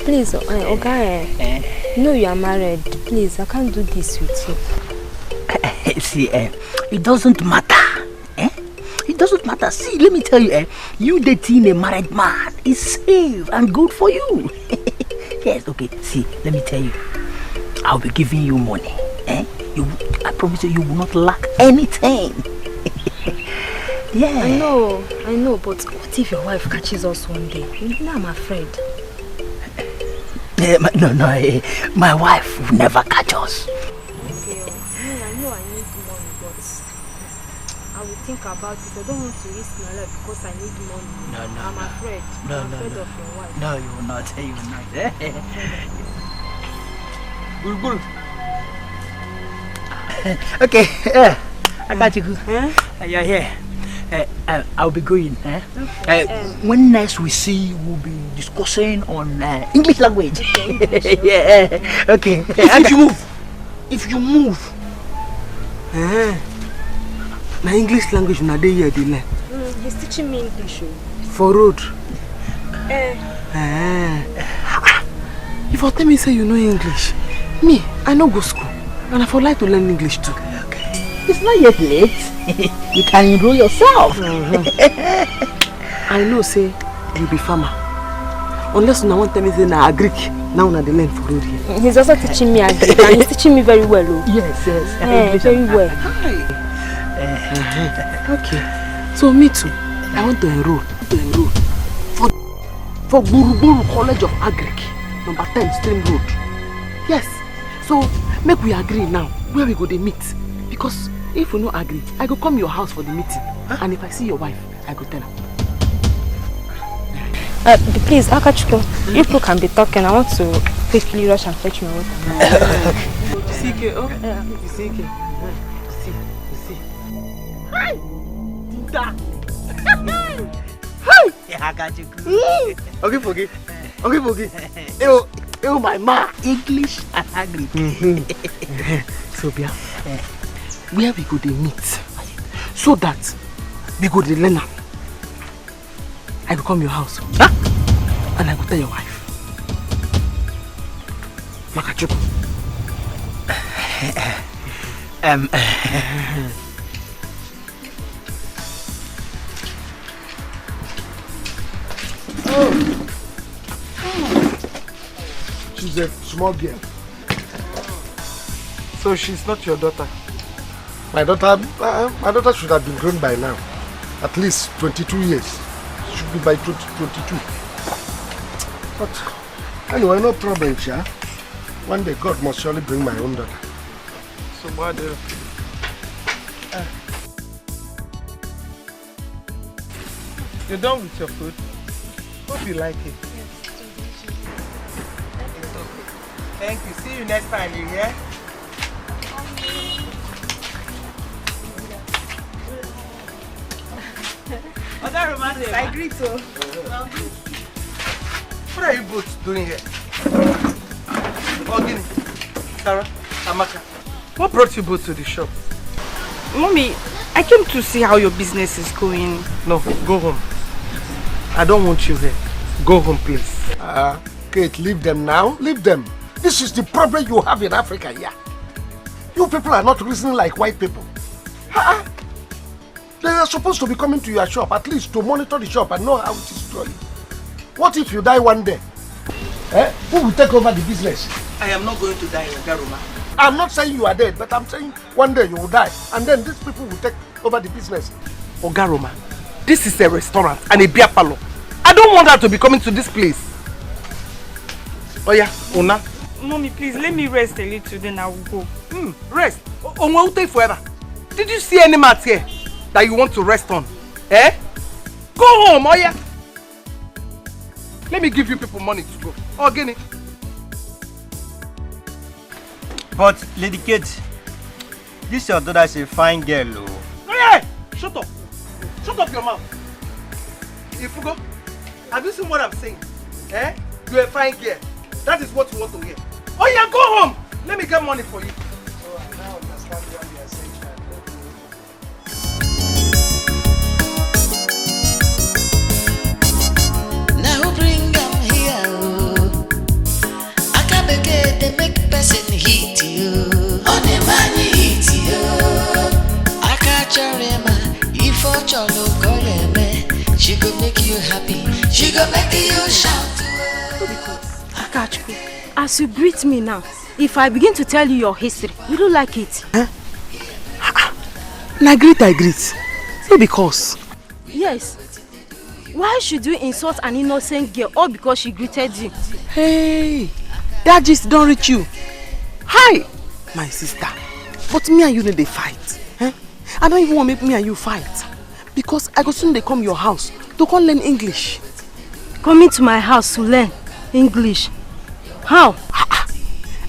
[SPEAKER 13] Please, Oga, no, you are married. Please, I can't do this with you.
[SPEAKER 14] See, it doesn't matter. It doesn't matter. See, let me tell you, you dating a married man is safe and good for you. Yes, okay. See, let me tell you, I'll be giving you money. I promise you will not lack anything. Yeah.
[SPEAKER 13] I know, but what if your wife catches us one day? Now I'm afraid.
[SPEAKER 14] No, my wife will never catch us.
[SPEAKER 13] Okay, I know I need money, but I will think about it. I don't want to risk my life because I need money.
[SPEAKER 14] No.
[SPEAKER 13] I'm afraid. I'm afraid of your wife.
[SPEAKER 14] No, you will not. You will not. Okay, I got you. You're here. I'll be going. Okay. When next we see, we'll be discussing on English language. Yeah. Okay.
[SPEAKER 3] If you move, na English language na dey here dey learn.
[SPEAKER 13] He's teaching me English.
[SPEAKER 3] For road. If you tell me say you know English, me I no go school, and I for like to learn English too.
[SPEAKER 14] Okay. It's not yet late. You can enroll yourself.
[SPEAKER 3] I know, say you be farmer. Unless you want to tell me say na agric, now na the learn for road here.
[SPEAKER 13] He's also teaching me agric, and he's teaching me very well.
[SPEAKER 14] Yes.
[SPEAKER 13] Very well.
[SPEAKER 3] Okay. So me too. I want to enroll for Buruburu College of Agric, number 10 Stream Road. Yes. So make we agree now where we go to meet, because if we no agree, I go come your house for the meeting. And if I see your wife, I go tell her.
[SPEAKER 13] Please, Akachuko, you people can be talking. I want to quickly rush and fetch my water.
[SPEAKER 3] CK, oh? CK. See. Hi! Duda! Hi!
[SPEAKER 14] Yeah, I got you.
[SPEAKER 3] Okay, forget. Oh, my ma.
[SPEAKER 14] English and Agric.
[SPEAKER 3] So, Bia, where we go to meet, so that we go to learn. I go come your house, and I go tell your wife. Makachuku.
[SPEAKER 8] She's a small girl.
[SPEAKER 3] So she's not your daughter?
[SPEAKER 8] My daughter should have been grown by now. At least 22 years. She should be by 22. But anyway, no problem, Chia. One day God must surely bring my own daughter.
[SPEAKER 3] So
[SPEAKER 6] What do? You're done with your food? Hope you like it. Thank you. See you next time, you hear? Other romantic, I agree so. What are you both doing here? Ogini, Sarah, Amaka, what brought you both to the shop?
[SPEAKER 9] Mommy, I came to see how your business is going.
[SPEAKER 6] No, go home. I don't want you here. Go home, please.
[SPEAKER 8] Kate, leave them now. Leave them. This is the problem you have in Africa, yeah. You people are not reasoning like white people. They are supposed to be coming to your shop, at least to monitor the shop and know how it is going. What if you die one day? Who will take over the business?
[SPEAKER 6] I am not going to die in Garuma.
[SPEAKER 8] I'm not saying you are dead, but I'm saying one day you will die. And then these people will take over the business.
[SPEAKER 6] Ogaroma, this is a restaurant and a beer parlor. I don't want her to be coming to this place. Oh yeah, Una.
[SPEAKER 9] Mommy, please, let me rest a little, then I will go.
[SPEAKER 6] Rest? Onwa Ute forever. Did you see any mat here that you want to rest on? Go home, oh yeah. Let me give you people money to go. Oh, get it.
[SPEAKER 15] But, Lady Kate, this your daughter is a fine girl, oh.
[SPEAKER 6] Hey! Shut up! Shut up your mouth! Ifugo, have you seen what I'm saying? You're a fine girl. That is what you want to hear. Oh yeah, go home! Let me get money for you.
[SPEAKER 8] So I now understand what you are saying.
[SPEAKER 5] Now bring them here. I can't begin to make person hit you. On the money hit you. I can't if I cholo call me, she go make you happy. She go make you shout.
[SPEAKER 13] Akachukwu, as you greet me now, if I begin to tell you your history, you don't like it.
[SPEAKER 3] I greet. No, because.
[SPEAKER 13] Yes. Why should you insult an innocent girl all because she greeted you?
[SPEAKER 3] Hey, that just don't reach you. Hi, my sister. But me and you need to fight. I don't even want to make me and you fight. Because I go soon they come your house to come learn English.
[SPEAKER 13] Coming to my house to learn English? How?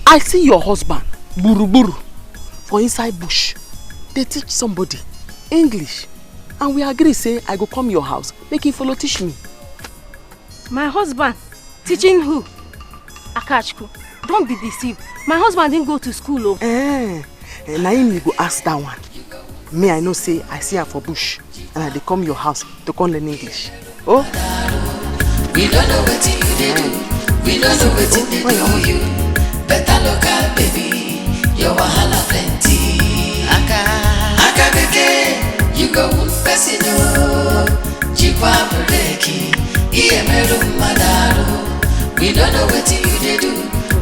[SPEAKER 3] I see your husband, Buru, for inside bush. They teach somebody English. And we agree say I go come your house, make him follow teach me.
[SPEAKER 13] My husband? Teaching who? Akachukwu, don't be deceived. My husband didn't go to school, oh.
[SPEAKER 3] Now you go ask that one. Me, I know say I see her for bush. And I dey come your house to come learn English. Oh?
[SPEAKER 5] We don't know what you do. We don't know what they do you. Better local baby, your wahala plenty. Aka beke, you go one person Chikwa breki, iye meru madaro. We don't know what you do.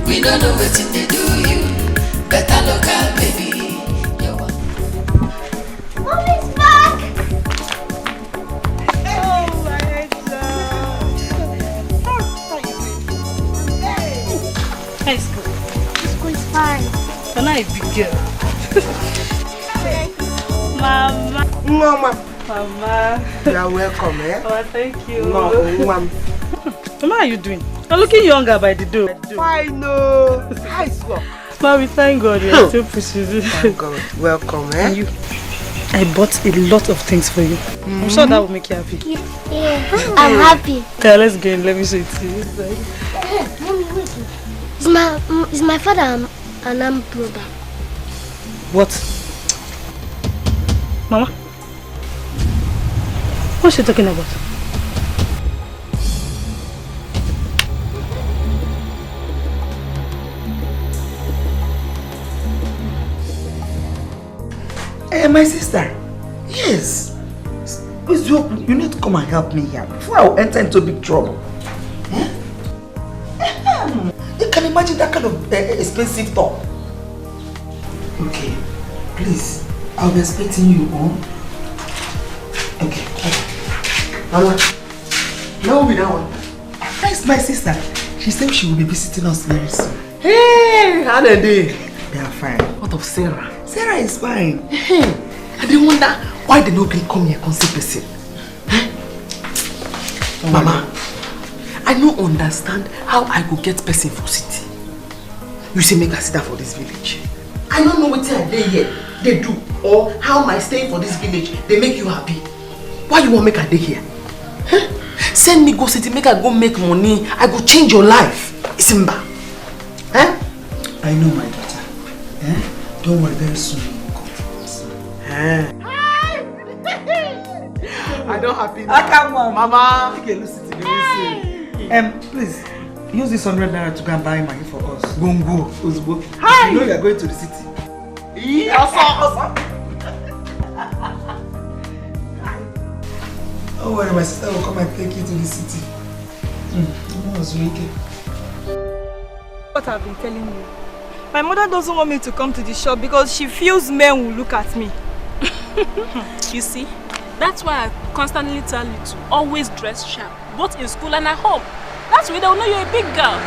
[SPEAKER 5] We don't know what they do you. Better local baby.
[SPEAKER 11] Mommy's back!
[SPEAKER 7] Oh, my
[SPEAKER 2] High school.
[SPEAKER 11] School is fine.
[SPEAKER 2] You're not a big girl. Mama.
[SPEAKER 6] Mama. You are welcome,
[SPEAKER 2] Oh, thank you.
[SPEAKER 6] Mama.
[SPEAKER 2] Mama, how are you doing? You're looking younger by the door.
[SPEAKER 6] I know. High school.
[SPEAKER 2] Mommy, thank God you're still pushing.
[SPEAKER 6] Thank God. Welcome,
[SPEAKER 2] And you, I bought a lot of things for you. I'm sure that will make you happy.
[SPEAKER 11] Yeah, I'm happy.
[SPEAKER 2] Okay, let's go in. Let me show it to you.
[SPEAKER 11] Mommy, wait. Is my father an armed robber?
[SPEAKER 2] What? Mama? What's she talking about?
[SPEAKER 6] My sister. Yes. Please, you need to come and help me here before I will enter into big trouble. You can imagine that kind of expensive talk. Okay. Please, I'll be expecting you home. Okay. Mama, now will be that one. That's my sister. She said she will be visiting us very soon. Hey, how are they? They are fine. What of Sarah? Sarah is fine. Hey, I dey wonder why they no gree come here come see person. Mama, I no understand how I go get person for city. You say make I sit down for this village. I don't know what I dey here they do or how my staying for this village they make you happy. Why you want make I dey here? Huh? Send me go city, make I go make money. I go change your life. Isimba. Huh?
[SPEAKER 16] I know my daughter. Eh? Don't worry, very soon you will come.
[SPEAKER 6] I don't happy now.
[SPEAKER 16] I can't,
[SPEAKER 6] Mama.
[SPEAKER 16] Okay, listen to me. Please, use this 100 naira to go and buy money for us. Gongo, Uzbo.
[SPEAKER 6] Hi.
[SPEAKER 16] You know we are going to the city.
[SPEAKER 6] Yes,
[SPEAKER 16] Don't worry, my sister will come and take you to the city.
[SPEAKER 7] What I've been telling you. My mother doesn't want me to come to the shop because she feels men will look at me.
[SPEAKER 2] You see, that's why I constantly tell you to always dress sharp, both in school and at home. That's why they'll know you're a big girl.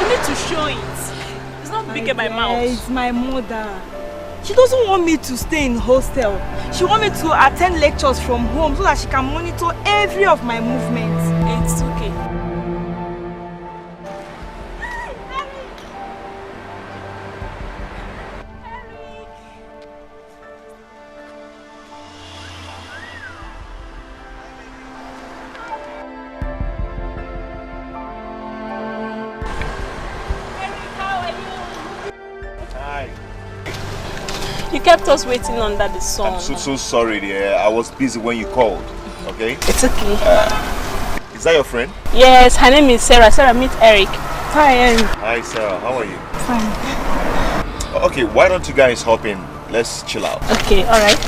[SPEAKER 2] You need to show it. It's not big in my mouth.
[SPEAKER 7] It's my mother. She doesn't want me to stay in hostel. She wants me to attend lectures from home so that she can monitor every of my movements.
[SPEAKER 2] It's okay. You kept us waiting under the sun.
[SPEAKER 17] I'm so sorry, dear. I was busy when you called. Okay?
[SPEAKER 2] It's okay.
[SPEAKER 17] Is that your friend?
[SPEAKER 2] Yes, her name is Sarah. Sarah, meet Eric. Hi, Eric.
[SPEAKER 17] Hi, Sarah. How are you?
[SPEAKER 2] Fine.
[SPEAKER 17] Okay, why don't you guys hop in? Let's chill out.
[SPEAKER 2] Okay, alright.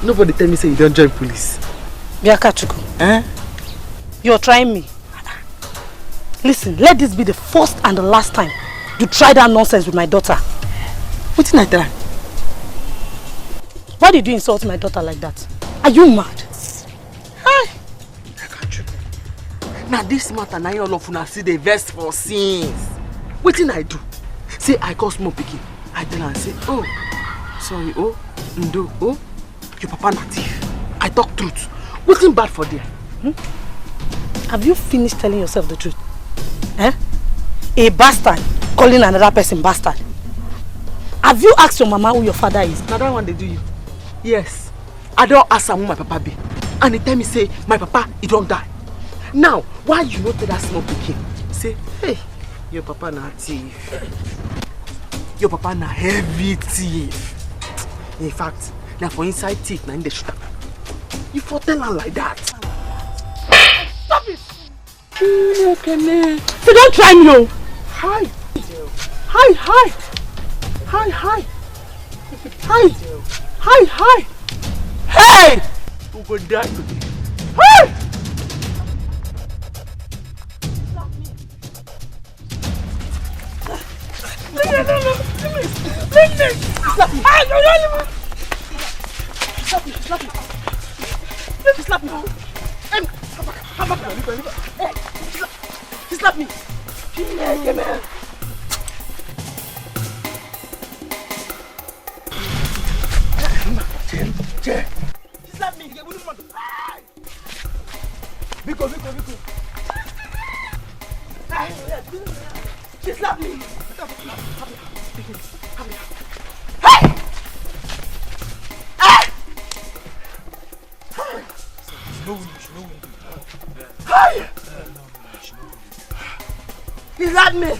[SPEAKER 6] Nobody tell me say you don't join police.
[SPEAKER 3] Biakachuku, you're trying me. Listen, let this be the first and the last time you try that nonsense with my daughter.
[SPEAKER 6] What did I try?
[SPEAKER 3] Why did you insult my daughter like that? Are you mad?
[SPEAKER 6] Hi. Now this matter, now all of una see the verse for sins. What did I do? Say I call small pikin. I tell her and say, oh, sorry, oh, Ndo, oh, your papa na thief. I talk truth. What's bad for there?
[SPEAKER 3] Have you finished telling yourself the truth? A bastard calling another person bastard. Have you asked your mama who your father is?
[SPEAKER 6] Now that one they do you. Yes. I don't ask her who my papa be. And they tell me say, my papa, he don't die. Now, why you not tell that small pikin? Say, hey, your papa na thief. Your papa na heavy thief. In fact, now for inside thief, now in the shooter. You for tell her like that. Stop it! Okay, man.
[SPEAKER 3] So don't try me, oh.
[SPEAKER 6] Hi. Hi, hi. Hi, hi. Hi. Hi, hi. Hey! Who go die today? Hey! Slap me. Come back. He slapped me.
[SPEAKER 3] She slapped me.
[SPEAKER 6] Hey! Hey! He slapped me.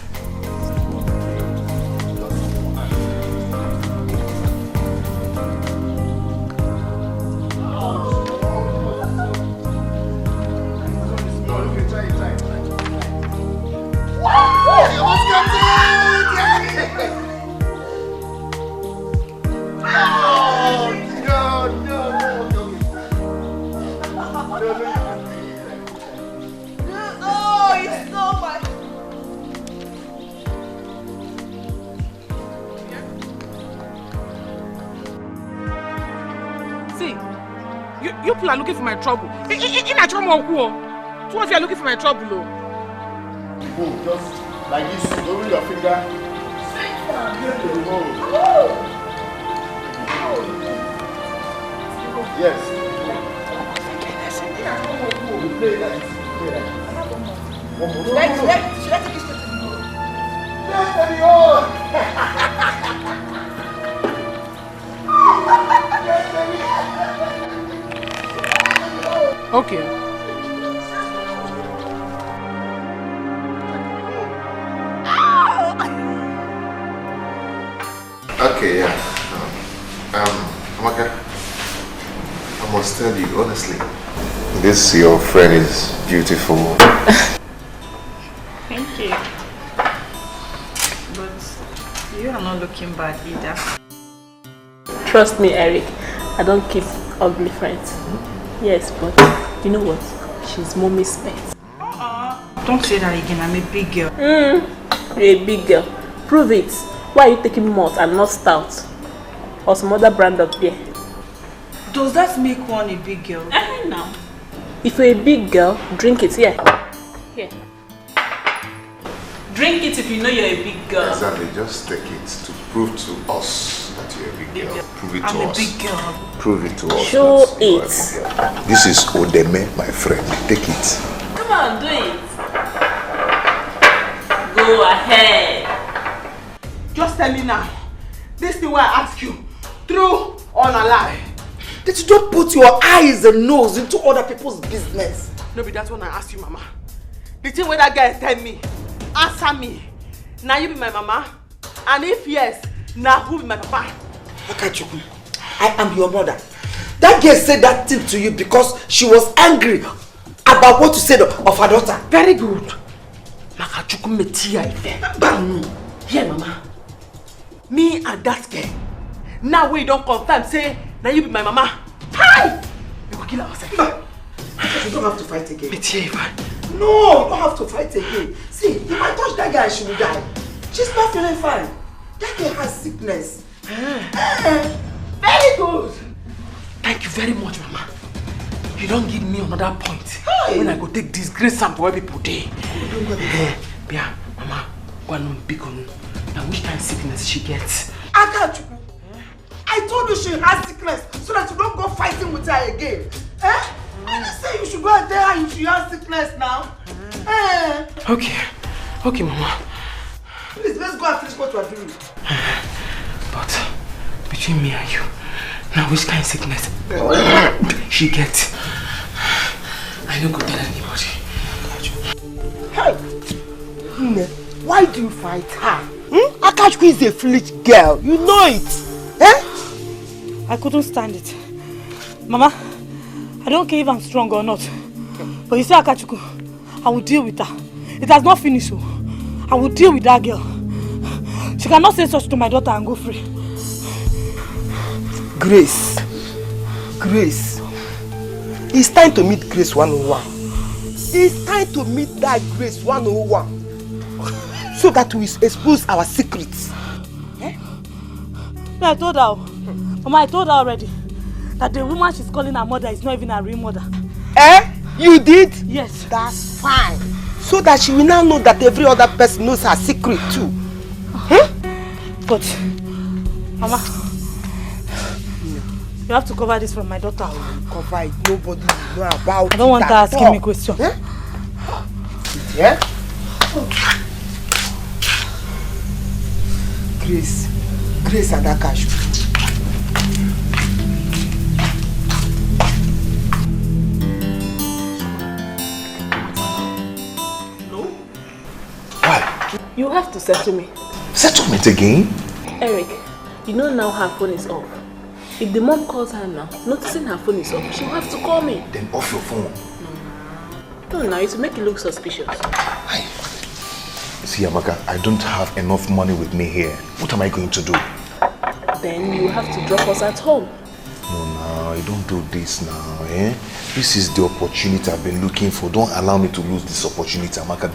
[SPEAKER 10] You people are looking for my trouble. In a trouble, two of you are looking for my trouble.
[SPEAKER 17] Oh, just like this, over your finger. Yes. You play like this. One more. Should I take this to you? Yes, baby, oh! Yes, baby.
[SPEAKER 10] Okay.
[SPEAKER 17] Okay, yeah. Amaka, I must tell you honestly, this your friend is beautiful.
[SPEAKER 7] Thank you. But you are not looking bad either.
[SPEAKER 2] Trust me, Eric. I don't keep ugly friends. Yes, but you know what? She's mommy's pet.
[SPEAKER 7] Don't say that again. I'm a big girl.
[SPEAKER 2] You're a big girl. Prove it. Why are you taking malt and not stout? Or some other brand of beer?
[SPEAKER 7] Does that make one a big girl?
[SPEAKER 2] No. If you're a big girl, drink it. Here. Here. Drink it if you know you're a big girl.
[SPEAKER 17] Exactly. Just take it to prove to us that you're a big girl. Prove it to us.
[SPEAKER 7] I'm a big girl.
[SPEAKER 17] Prove it to us.
[SPEAKER 2] Show it.
[SPEAKER 17] This is Odeme, my friend. Take it.
[SPEAKER 2] Come on, do it. Go ahead.
[SPEAKER 3] Just tell me now. This thing where I ask you, true or not lie? That you don't put your eyes and nose into other people's business. No, be that's when I ask you, Mama. The thing where that guy tell me, answer me. Now you be my mama? And if yes, now who be my papa? Akachuku, I am your mother. That girl said that thing to you because she was angry about what you said of her daughter. Very good. Akachuku metia ife. Here, Mama. Me and that girl. Now we don't confirm, say, now you be my mama. Hi! We will kill ourselves. You don't have to fight again. No, you don't have to fight again. See, if I touch that girl, she will die. She's not feeling fine. That girl has sickness. Very good. Thank you very much, Mama. You don't give me another point. When I go take this great sample where people dey. Bia, Mama, go and pick on. Now which kind of sickness she gets? I told you she has sickness so that you don't go fighting with her again. I didn't say you should go and tell her if she has sickness now. Okay, Mama. Please, let's go and finish what we are doing. But between me and you, now which kind of sickness she gets? I don't go tell anybody. Hey! Why do you fight her? Akachukwu is a foolish girl. You know it.
[SPEAKER 7] I couldn't stand it. Mama, I don't care if I'm strong or not. But you see Akachukwu, I will deal with her. It has not finished. So I will deal with that girl. She cannot say such to my daughter and go free.
[SPEAKER 3] Grace. It's time to meet Grace 101. It's time to meet that Grace 101. So that we expose our secrets.
[SPEAKER 7] I told her. Mama, I told her already that the woman she's calling her mother is not even her real mother.
[SPEAKER 3] You did?
[SPEAKER 7] Yes.
[SPEAKER 3] That's fine. So that she will now know that every other person knows her secret too.
[SPEAKER 7] But, Mama, You have to cover this from my daughter.
[SPEAKER 6] Cover it. Nobody will know about it.
[SPEAKER 7] I don't want her asking me questions.
[SPEAKER 6] Huh? Yeah? Grace Adakash.
[SPEAKER 3] You have to settle me.
[SPEAKER 18] Settlement again?
[SPEAKER 3] Eric, you know now her phone is off. If the mom calls her now, noticing her phone is off, she'll have to call me.
[SPEAKER 18] Then off your phone.
[SPEAKER 3] No, now it will make it look suspicious.
[SPEAKER 18] See, Amaka, I don't have enough money with me here. What am I going to do?
[SPEAKER 3] Then you have to drop us at home.
[SPEAKER 18] No, you don't do this now, eh? This is the opportunity I've been looking for. Don't allow me to lose this opportunity, Amaka.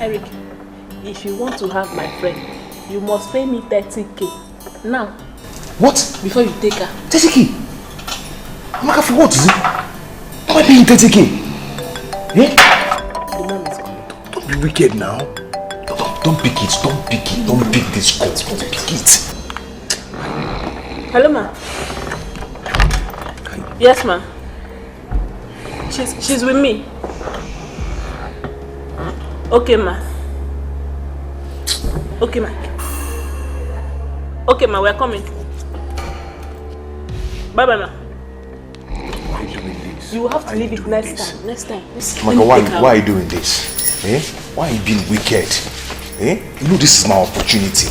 [SPEAKER 3] Eric, if you want to have my friend, you must pay me 30k. Now.
[SPEAKER 18] What?
[SPEAKER 3] Before you take her.
[SPEAKER 18] 30k? Amaka, for what is it? Am I paying 30k? Eh?
[SPEAKER 3] The mom is coming.
[SPEAKER 18] Don't be wicked now. Don't pick it. Don't pick it. Don't pick this call. Don't pick it.
[SPEAKER 3] Hello, ma. Yes, ma. She's with me. Okay, ma. Okay, ma. Okay, ma, we're coming. Bye-bye, ma.
[SPEAKER 18] Why are you doing this?
[SPEAKER 3] You have to leave it next time. Next time.
[SPEAKER 18] Amaka, why are you doing this? Eh? Why are you being wicked? Eh? You know this is my opportunity.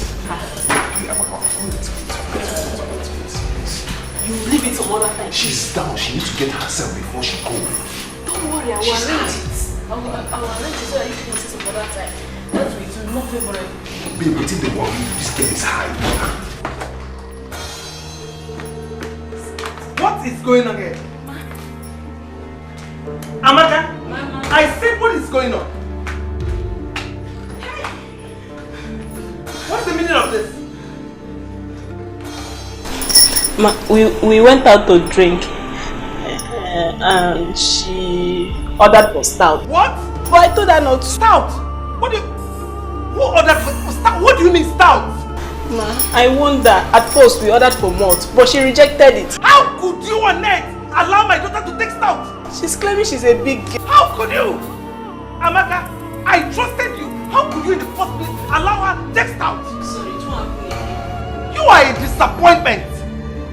[SPEAKER 3] You leave it some other time.
[SPEAKER 18] She's down. She needs to get herself before she goes.
[SPEAKER 3] Don't worry, I will arrange it. I will arrange it so that you can see some other time. That way it will not favorable.
[SPEAKER 18] Babe, within the world, this girl is high.
[SPEAKER 6] What is going on here? Amaka? Mama. I said what is going on? What's the meaning of this?
[SPEAKER 3] Ma, we went out to drink and she ordered for stout.
[SPEAKER 6] What?
[SPEAKER 3] But I told her not to.
[SPEAKER 6] Stout? What do you... Who ordered for stout? What do you mean stout?
[SPEAKER 3] Ma, I wonder. At first we ordered for malt, but she rejected it.
[SPEAKER 6] How could you, Annette, allow my daughter to take stout?
[SPEAKER 3] She's claiming she's a big girl.
[SPEAKER 6] How could you? Amaka, I trusted you. How could you in the first place allow her to take stout?
[SPEAKER 3] Sorry, it won't happen again.
[SPEAKER 6] You are a disappointment.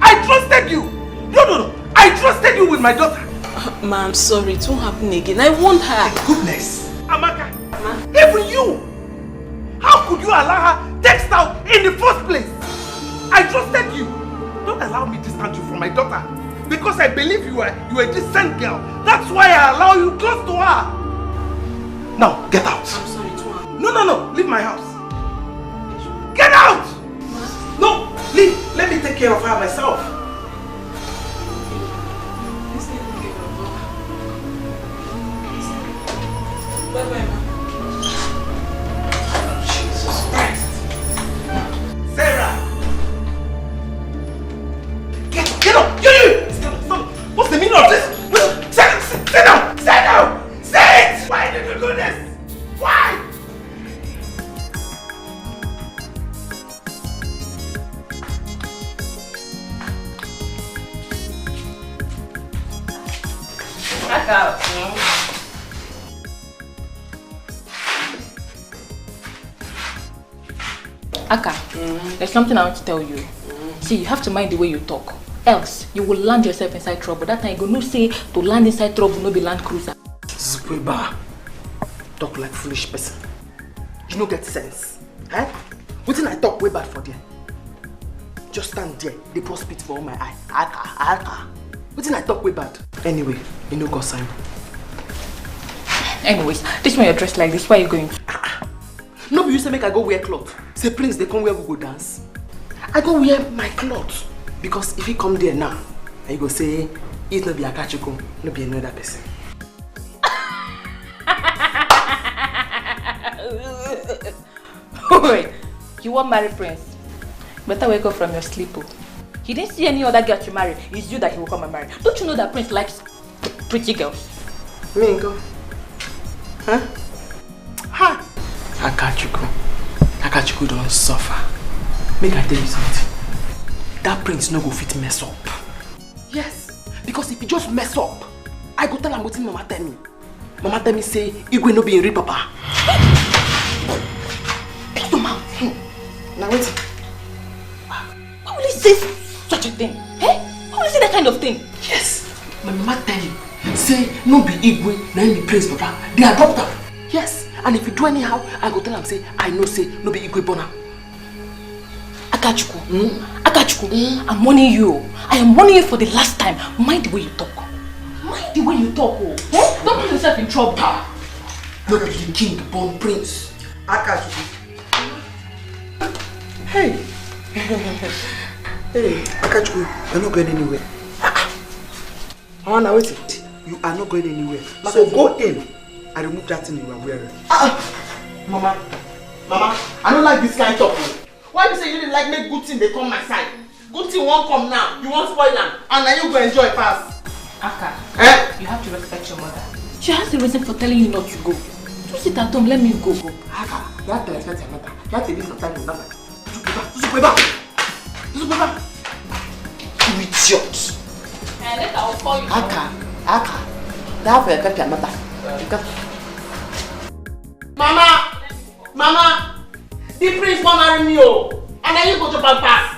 [SPEAKER 6] I trusted you. No. I trusted you with my daughter.
[SPEAKER 3] Ma, I'm sorry. It won't happen again. I want her.
[SPEAKER 6] Goodness. Amaka, even you. How could you allow her text out in the first place? I trusted you. Don't allow me to distance you from my daughter. Because I believe you are a decent girl. That's why I allow you close to her. Now, get out.
[SPEAKER 3] I'm sorry, it won't happen.
[SPEAKER 6] No. Leave my house. Get out! No, leave. Let me take care of her myself.
[SPEAKER 3] Bye-bye, ma.
[SPEAKER 6] Jesus Christ. Sarah! Get up! You! Stop! What's the meaning of this? Sit down! Sit! Why did you do this? Why?
[SPEAKER 3] Back out.
[SPEAKER 12] Aka, there's something I want to tell you. See, you have to mind the way you talk. Else, you will land yourself inside trouble. That time you go no say to land inside trouble, no be land cruiser.
[SPEAKER 6] Zukweba, talk like foolish person. You no get sense. Eh? What did I talk way bad for them? Just stand there, they pour spit for all my eye. Aka. What did I talk way bad? Anyway, you no go sign.
[SPEAKER 12] Anyways, this one you're dressed like this, where are you going?
[SPEAKER 6] No, but you say make I go wear clothes. Say prince, they come where we go dance. I go wear my clothes. Because if he come there now, I go say, it's not be Akachuku, not be another person.
[SPEAKER 12] Wait, you want marry prince? Better wake up from your sleep. He didn't see any other girl to marry. It's you that he will come and marry. Don't you know that prince likes pretty girls?
[SPEAKER 6] Me go. Huh? Ha! Akachuku don't suffer. Make I tell you something. That prince no go fit mess up.
[SPEAKER 3] Because if you just mess up, I go tell am wetin Mama tell me. Mama tell me say, Igwe no be in real papa. Close your mouth. Now wait.
[SPEAKER 12] Why will you say such a thing? Eh? Why will you say that kind of thing?
[SPEAKER 3] Yes. My mama tell you, say no be Igwe, na him be praise papa. They adopt her. Yes. And if you do anyhow, I go tell am say, I know say no be Igwe born am.
[SPEAKER 12] Akachuku, I'm warning you. I am warning you for the last time. Mind the way you talk. Mind the way you talk. Oh. Eh? Don't put yourself in trouble.
[SPEAKER 3] No be the king born prince.
[SPEAKER 6] Akachuku.
[SPEAKER 3] Hey.
[SPEAKER 6] Hey, Akachuku, you're not going anywhere. Now wait it. You are not going anywhere. So go in and remove that thing you are wearing.
[SPEAKER 3] Mama, I don't like this kind of talk. Why you say you didn't like make good thing they come my side? Good thing won't come now. You won't spoil them. And now you go enjoy fast.
[SPEAKER 12] Aka, you have to respect your mother. She has the reason for telling you not to go. Just sit at home, let me go.
[SPEAKER 3] Aka, you have to respect your mother. You have to live your time with mother. You idiot.
[SPEAKER 12] And later I'll call you.
[SPEAKER 3] Aka, you have to respect your mother. Mama, the prince won't marry me, oh. And then you go to pass.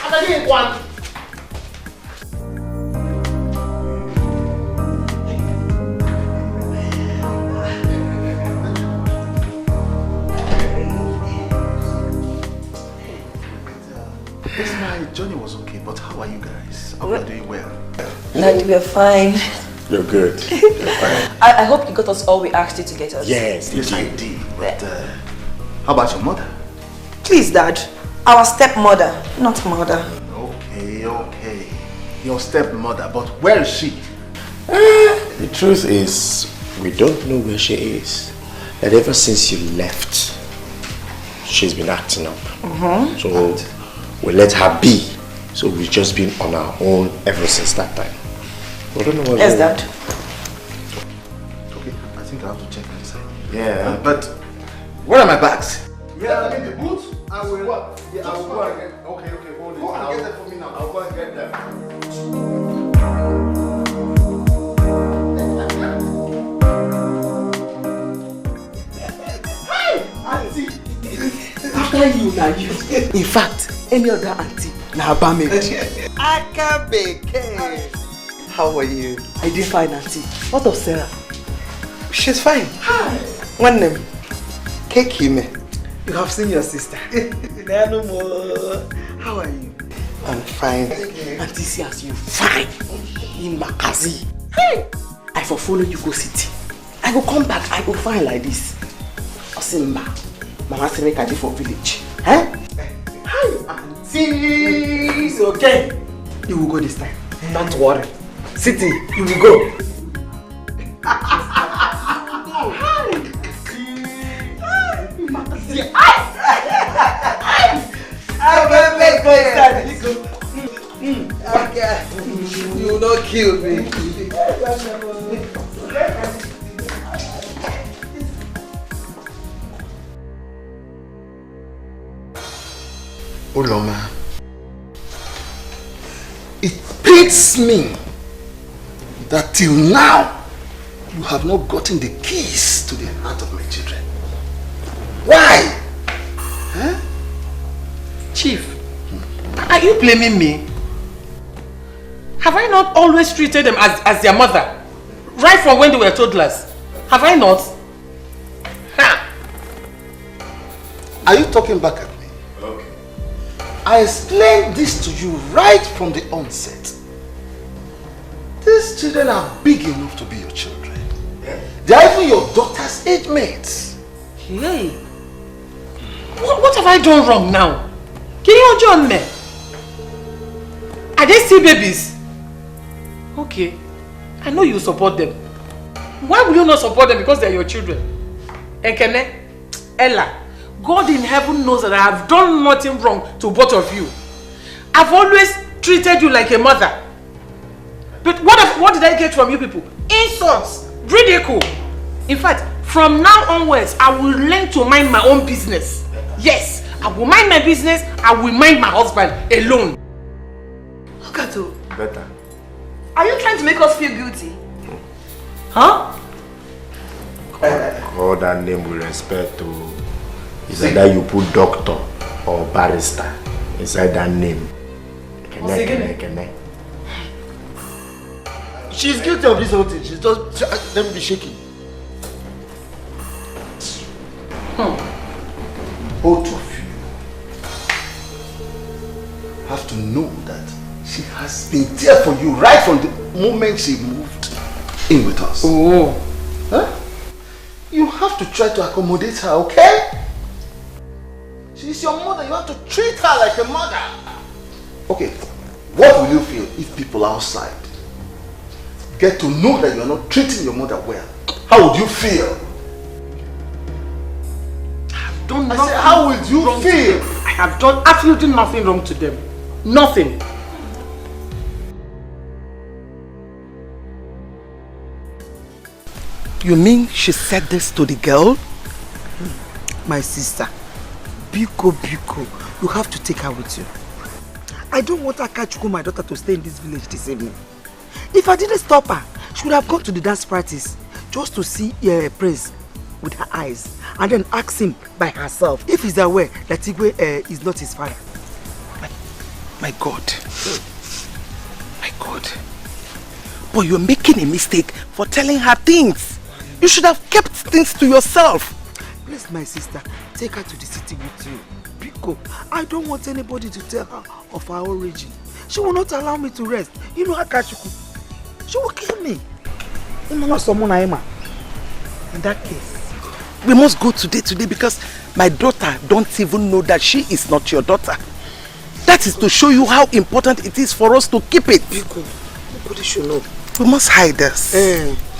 [SPEAKER 3] And then you one.
[SPEAKER 18] My journey was okay, but how are you guys? Are you doing well?
[SPEAKER 19] Dad, we're fine.
[SPEAKER 18] You're good. You're fine.
[SPEAKER 19] I hope you got us all we asked you to get us.
[SPEAKER 18] Yes, I did. But how about your mother?
[SPEAKER 19] Please, Dad. Our stepmother, not mother.
[SPEAKER 18] Okay. Your stepmother, but where is she?
[SPEAKER 20] The truth is, we don't know where she is. And ever since you left, she's been acting up. So we let her be. So we've just been on our own ever since that time. We don't know what's
[SPEAKER 19] Yes, Dad.
[SPEAKER 18] Okay, I think I have to check inside. Yeah, but where are my bags?
[SPEAKER 8] Yeah, I'm in the boot. I will. What? Yeah, I will go and get. Okay, hold it. Go and get them for me now. I'll go and get them.
[SPEAKER 3] Auntie, after you now you. In fact, any other auntie now Abame.
[SPEAKER 6] Akabeke. How are you?
[SPEAKER 3] I did fine, auntie. What of Sarah?
[SPEAKER 6] She's fine.
[SPEAKER 3] Hi.
[SPEAKER 6] One name. Kekime.
[SPEAKER 3] You have seen your sister.
[SPEAKER 6] No more. How are you? I'm fine.
[SPEAKER 3] Auntie see as you fine in Makazi. Hey! I for follow you go city. I go come back, I go fine like this. Osimba. Mama say make I dey for village. Hi, auntie. It's okay. You will go this time. Don't worry. City, you will go.
[SPEAKER 6] You will not kill me.
[SPEAKER 18] Uloma, it pains me that till now you have not gotten the keys to the heart of my children. Why? Huh?
[SPEAKER 10] Chief, are you blaming me? Have I not always treated them as their mother? Right from when they were toddlers? Have I not? Ha!
[SPEAKER 18] Are you talking back at me? Okay. I explained this to you right from the onset. These children are big enough to be your children. They are even your daughter's age mates.
[SPEAKER 10] Hey! What have I done wrong now? Can you join me? Are they still babies? Okay. I know you support them. Why will you not support them? Because they are your children. Ekene, Ella, God in heaven knows that I have done nothing wrong to both of you. I've always treated you like a mother. But what did I get from you people? Insults, ridicule. In fact, from now onwards, I will learn to mind my own business. Yes, I will mind my business. I will mind my husband alone.
[SPEAKER 3] Okato,
[SPEAKER 20] better.
[SPEAKER 19] Are you trying to make us feel guilty? Huh?
[SPEAKER 20] Call that name with respect to. Is either you put doctor or barrister inside that name.
[SPEAKER 8] She's guilty of this whole thing. She's just let me be shaking. Both of you have to know that she has been there for you right from the moment she moved in with us.
[SPEAKER 6] Oh.
[SPEAKER 8] Huh? You have to try to accommodate her, okay? She's your mother. You have to treat her like a mother. Okay, what will you feel if people outside get to know that you are not treating your mother well? How would you feel?
[SPEAKER 6] I
[SPEAKER 8] said, how would you feel?
[SPEAKER 6] I have done absolutely nothing wrong to them. Nothing.
[SPEAKER 3] You mean she said this to the girl? My sister, Biko, you have to take her with you. I don't want Akachuku, my daughter, to stay in this village this evening. If I didn't stop her, she would have gone to the dance practice just to see Prince with her eyes and then ask him by herself if he's aware that Igwe is not his father. My God. My God. But you're making a mistake for telling her things. You should have kept things to yourself. Please, my sister, take her to the city with you. Biko, I don't want anybody to tell her of our origin. She will not allow me to rest. You know Akachuku. She will kill me. In that case, we must go today because my daughter don't even know that she is not your daughter. That is to show you how important it is for us to keep it. Biko, nobody should know. We must hide this.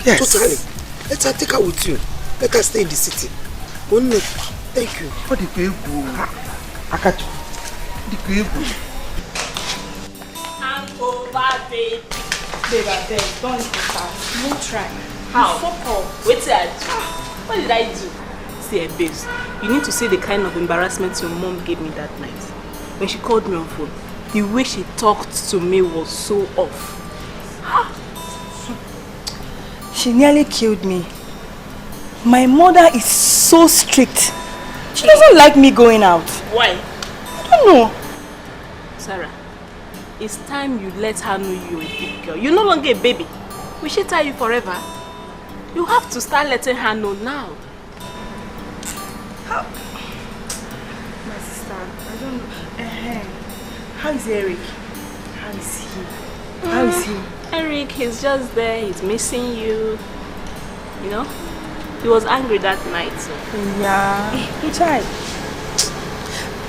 [SPEAKER 3] Yes. Totally. Let her take her with you. Let her stay in the city. Only. Thank you. What the people? Akachu. The people.
[SPEAKER 2] Hand over, babe.
[SPEAKER 9] Babe, I beg, don't start. No try.
[SPEAKER 2] How?
[SPEAKER 9] Fuck off.
[SPEAKER 2] Wait till I do. What did I do?
[SPEAKER 9] See, babes, you need to see the kind of embarrassment your mom gave me that night. When she called me on phone, the way she talked to me was so off. She nearly killed me. My mother is so strict. She doesn't like me going out.
[SPEAKER 2] Why?
[SPEAKER 9] I don't know.
[SPEAKER 2] Sarah, it's time you let her know you're a big girl. You're no longer a baby. Will she tell you forever? You have to start letting her know now.
[SPEAKER 9] How? My sister, I don't know. How is Eric? How is he? How is he?
[SPEAKER 2] Eric, he's just there. He's missing you. You know? He was angry that night. So.
[SPEAKER 9] Yeah. He tried.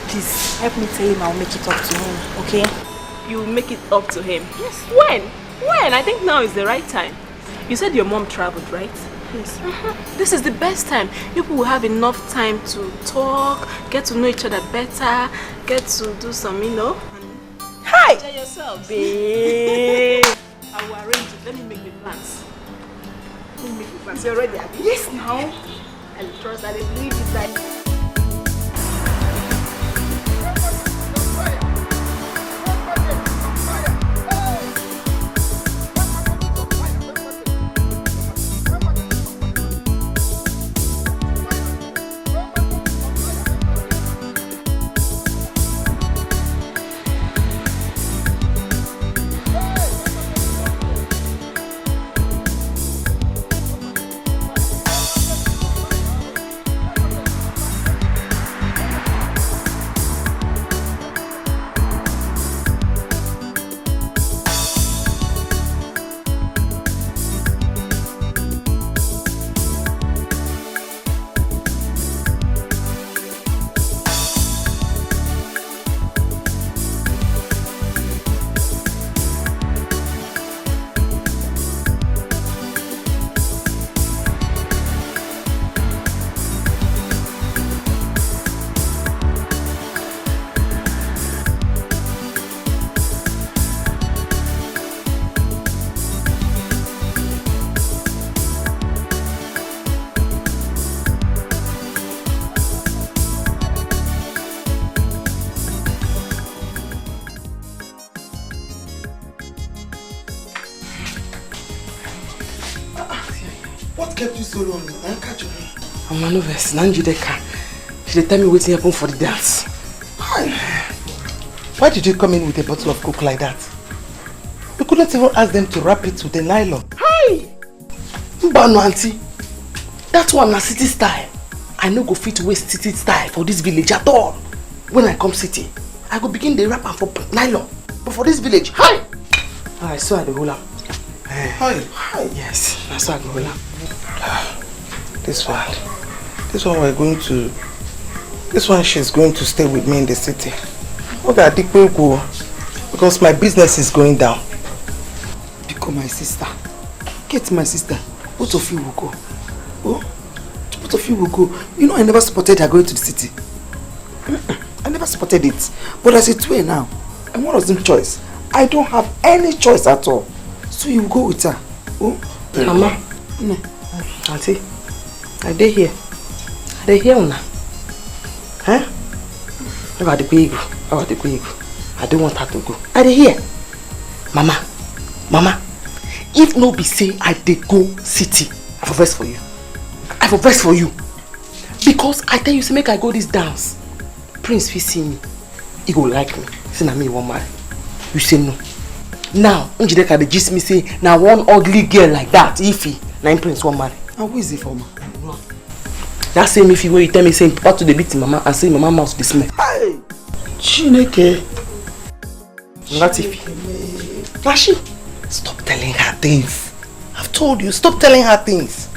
[SPEAKER 9] Please, help me tell him I'll make it up to him, okay?
[SPEAKER 2] You'll make it up to him? Yes. When? When? I think now is the right time. You said your mom traveled, right?
[SPEAKER 9] Yes.
[SPEAKER 2] This is the best time. People will have enough time to talk, get to know each other better, get to do some, you know.
[SPEAKER 9] Hi!
[SPEAKER 2] Enjoy yourself, babe. I will arrange it. Let me make the plans. Let me make the plans. You're ready, Abby?
[SPEAKER 9] Yes, now.
[SPEAKER 2] I trust that I believe it's that.
[SPEAKER 6] What kept you so long? I can't catch you.
[SPEAKER 3] I'm not nervous. Nanjideka. She tell me waiting happen for the dance.
[SPEAKER 6] Hi. Why did you come in with a bottle of Coke like that? You couldn't even ask them to wrap it with a nylon.
[SPEAKER 3] Hi! Mbano auntie. That one na city style. I no go fit waste city style for this village at all. When I come city, I go begin the wrap am for nylon. But for this village, hi! I saw the roller.
[SPEAKER 6] Hi. Hi.
[SPEAKER 3] Yes, I saw the roller.
[SPEAKER 6] This one we're going to. This one she's going to stay with me in the city. Okay, go because my business is going down. Because my sister. Get my sister. Both of you will go. Oh, both of you will go. You know I never supported her going to the city. I never supported it. But as it's way now, and what was the choice? I don't have any choice at all. So you will go with her. Oh,
[SPEAKER 3] Mama. No. Auntie, I dey here. I dey here now. Huh? I got the big. I don't want her to go. I dey here. Mama. If no be say I dey go city, I for vex for you. I for vex for you. Because I tell you, say make I go this dance. Prince fit see me. He go like me. Say na me he wan marry. You say no. Now, Njideka dey gist me say na one ugly girl like that, Ify, na him Prince wan marry.
[SPEAKER 6] And who is it for me?
[SPEAKER 3] That same Ify where you tell me say papa to dey beat mama and say mama mouth dey smell.
[SPEAKER 6] Hey! Chineke!
[SPEAKER 3] That Ify.
[SPEAKER 6] Rashi, stop telling her things. I've told you, stop telling her things.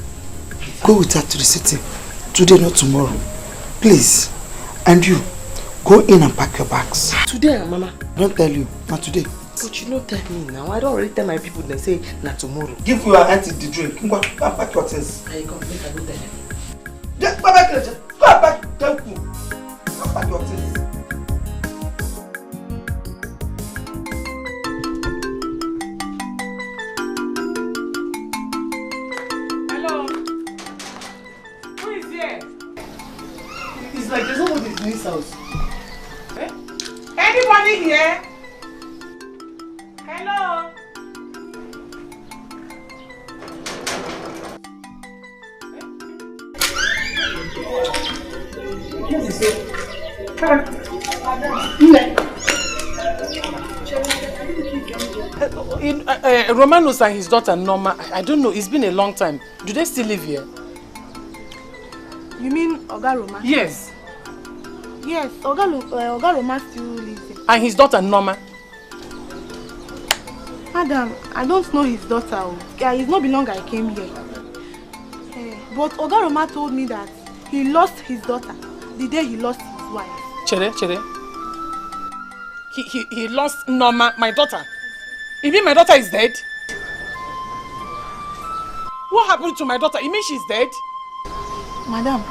[SPEAKER 6] Go with her to the city. Today, not tomorrow. Please. And you, go in and pack your bags.
[SPEAKER 3] Today, Mama.
[SPEAKER 6] I don't tell you, not today.
[SPEAKER 3] But you don't tell me now. I don't already tell my people, they say, not tomorrow.
[SPEAKER 6] Give your auntie the drink. Go and pack your things.
[SPEAKER 3] I come, make I go tell them.
[SPEAKER 6] Just go back, go back, tell me. Go and pack your things.
[SPEAKER 10] Hello? Who is here? It's like there's nobody in this house. Eh? Anybody here? Hello? Romanus and his daughter Norma, I don't know, it's been a long time. Do they still live here?
[SPEAKER 7] You mean Oga Roma?
[SPEAKER 10] Yes.
[SPEAKER 7] Yes, Oga Roma still lives here.
[SPEAKER 10] And his daughter Norma?
[SPEAKER 7] Madam, I don't know his daughter. Yeah, it's not been long I came here. But Oga Roma told me that he lost his daughter the day he lost his wife.
[SPEAKER 10] Chere. He lost Norma, my daughter. You mean my daughter is dead? What happened to my daughter? You mean she's dead?
[SPEAKER 7] Madam,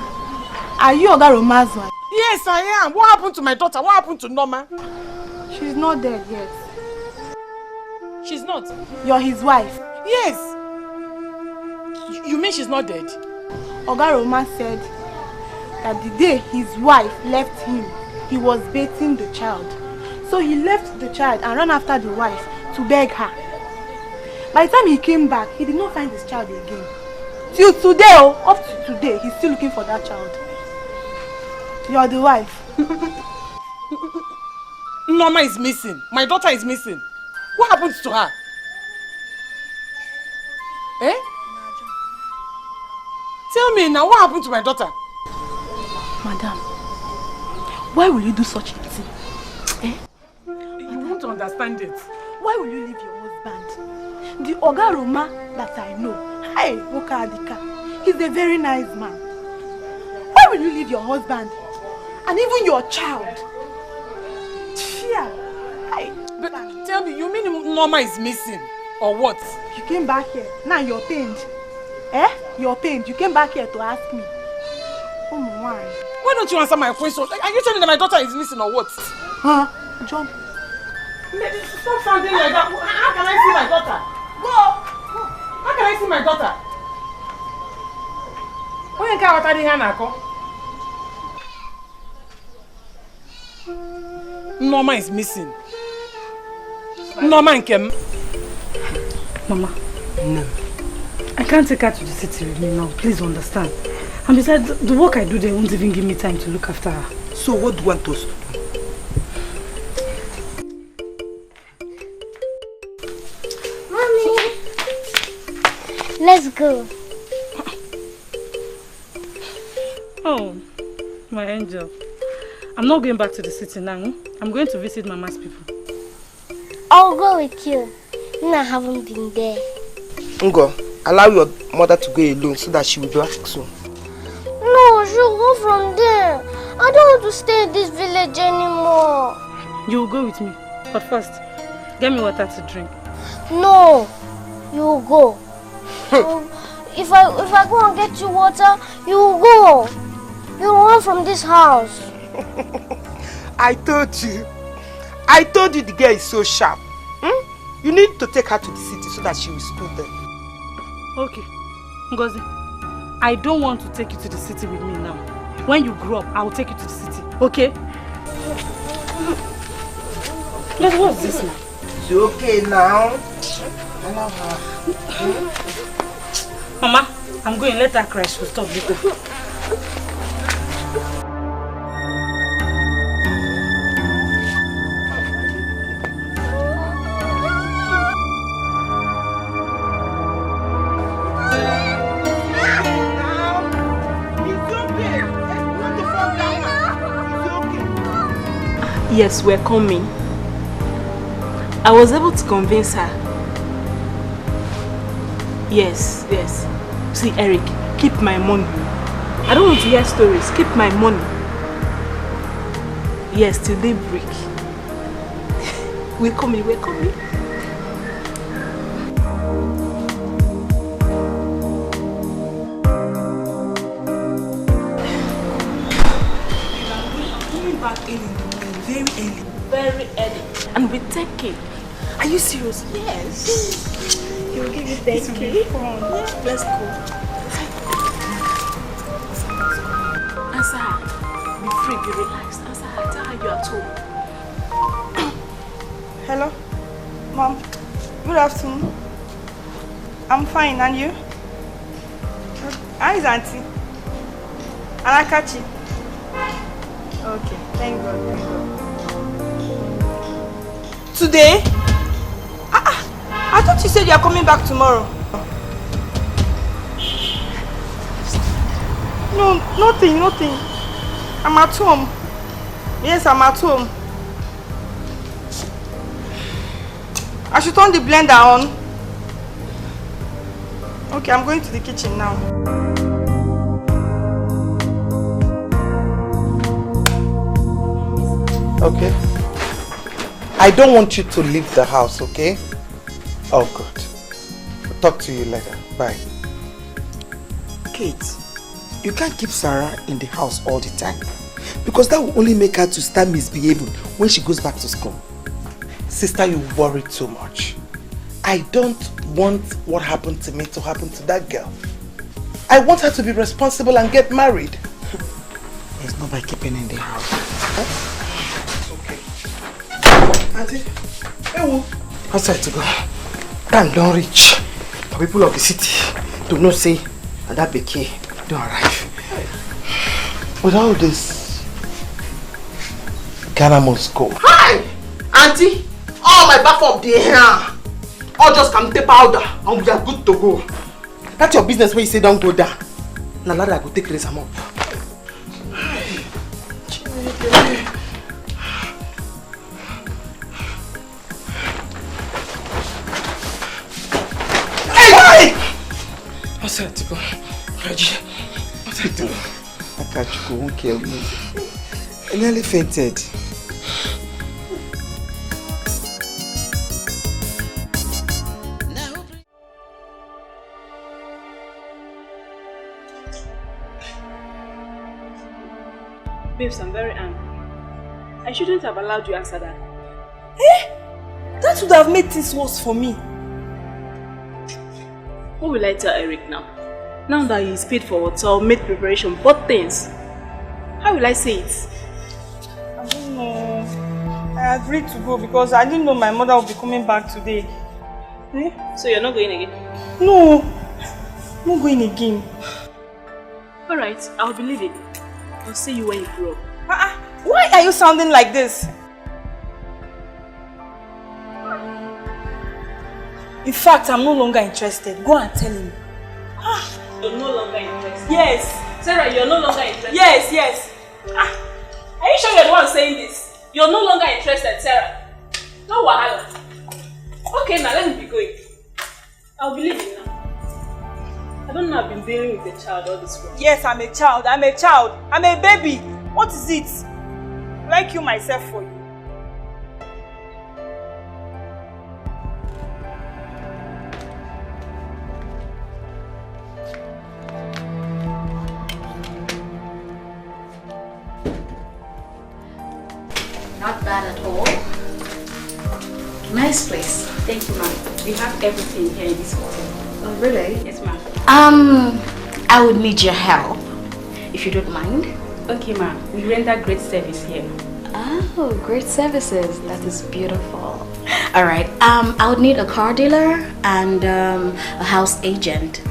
[SPEAKER 7] are you Oga Roma's wife?
[SPEAKER 10] Yes, I am. What happened to my daughter? What happened to Norma?
[SPEAKER 7] She's not dead yet.
[SPEAKER 10] She's not?
[SPEAKER 7] You're his wife?
[SPEAKER 10] Yes. You mean she's not dead?
[SPEAKER 7] Oga Roma said that the day his wife left him, he was bathing the child. So he left the child and ran after the wife to beg her. By the time he came back, he did not find his child again. Till today, up to today, he's still looking for that child. You're the wife.
[SPEAKER 10] Norma is missing. My daughter is missing. What happens to her? Eh? Tell me now, what happened to my daughter?
[SPEAKER 7] Madam, why will you do such a thing? Eh?
[SPEAKER 10] You won't understand it.
[SPEAKER 7] Why will you leave your husband? The Oga Roma that I know, hey, Woka Adika, he's a very nice man. Why will you leave your husband? And even your child? Chia, hey.
[SPEAKER 10] But tell me, you mean Norma is missing? Or what?
[SPEAKER 7] You came back here, now you're pained. Eh? You're pained. You came back here to ask me. Oh my.
[SPEAKER 10] Why don't you answer my question? Are you telling me that my daughter is missing or what?
[SPEAKER 7] Huh? John.
[SPEAKER 10] Stop sounding like that. How can I see my daughter? Go! How can I see my daughter? Why can't I tell you Norma is missing. Norma and Kem.
[SPEAKER 3] Mama. No.
[SPEAKER 7] I can't take her to the city with me now. Please understand. And besides, the work I do there won't even give me time to look after her.
[SPEAKER 6] So what do you want us to do?
[SPEAKER 11] Mommy! Let's go.
[SPEAKER 7] Oh, my angel. I'm not going back to the city now. I'm going to visit Mama's people.
[SPEAKER 11] I'll go with you. I haven't been there.
[SPEAKER 6] Ngo, allow your mother to go alone so that she will be back soon.
[SPEAKER 11] No, she'll go from there. I don't want to stay in this village anymore.
[SPEAKER 7] You will go with me. But first, get me water to drink.
[SPEAKER 11] No, you will go. If I go and get you water, you will go. You will run from this house.
[SPEAKER 6] I told you the girl is so sharp. You need to take her to the city so that she will school them.
[SPEAKER 7] Okay. Ngozi, I don't want to take you to the city with me now. When you grow up, I will take you to the city. Okay? But what's this now?
[SPEAKER 6] It's okay now.
[SPEAKER 7] Mama, I'm going. Let her cry. She'll stop later.
[SPEAKER 9] Yes, we're coming. I was able to convince her. Yes. See, Eric, keep my money. I don't want to hear stories. Keep my money. Yes, till daybreak. We're coming.
[SPEAKER 19] Back early in the morning, very early.
[SPEAKER 9] Very early. And with 10K. Are you serious? Yes.
[SPEAKER 19] He will give you 10K.
[SPEAKER 9] Let's go. Answer her. Be free, be relaxed. Answer her. Tell her you're at home.
[SPEAKER 19] Hello? Mom. Good afternoon. I'm fine, and you? How is Auntie? Alakachi? Okay, thank God. Today? I thought you said you are coming back tomorrow. No, nothing. I'm at home. Yes, I'm at home. I should turn the blender on. Okay, I'm going to the kitchen now.
[SPEAKER 6] Okay. I don't want you to leave the house, okay? Oh, good. I'll talk to you later. Bye. Kate, you can't keep Sarah in the house all the time because that will only make her to start misbehaving when she goes back to school. Sister, you worry too much. I don't want what happened to me to happen to that girl. I want her to be responsible and get married. It's not by keeping in the house. Huh? Auntie, outside to go. Time don't reach for people of the city to know say that Becky don't arrive. With all this, Ghana must go.
[SPEAKER 3] Hi! Auntie! All my bath up there. All just come take powder and we are good to go. That's your business when you say don't go down. Now that I go take raise them up. What's that to go? Reggie, what's that to go?
[SPEAKER 6] Akachuku won't kill me. I nearly fainted.
[SPEAKER 9] Babes, I'm very angry. I shouldn't have allowed you answer that.
[SPEAKER 19] That would have made things worse for me.
[SPEAKER 9] What will I tell Eric now? Now that he's paid for hotel, made preparation, bought things. How will I say it?
[SPEAKER 19] I don't know. I agreed to go because I didn't know my mother would be coming back today.
[SPEAKER 9] So you're not going again?
[SPEAKER 19] No. I'm not going again.
[SPEAKER 2] Alright, I'll believe it. I'll see you when you grow up.
[SPEAKER 19] Why are you sounding like this? In fact, I'm no longer interested. Go and tell him.
[SPEAKER 2] You're no longer interested?
[SPEAKER 19] Yes.
[SPEAKER 2] Sarah, you're no longer interested?
[SPEAKER 19] Yes.
[SPEAKER 2] Are you sure you're the one saying this? You're no longer interested, Sarah? No wahala. Okay, now let me be going. I'll believe you now. I don't know I've been dealing with a child all this while.
[SPEAKER 19] Yes, I'm a child. I'm a baby. What is it? Will I kill myself for you?
[SPEAKER 21] Not bad at all. Nice place.
[SPEAKER 22] Thank you, ma'am. We have everything here in this hotel.
[SPEAKER 21] Oh, really?
[SPEAKER 22] Yes, ma'am.
[SPEAKER 21] I would need your help, if you don't mind.
[SPEAKER 22] Okay, ma'am. We render great service here.
[SPEAKER 21] Oh, great services. That is beautiful. All right. I would need a car dealer and a house agent.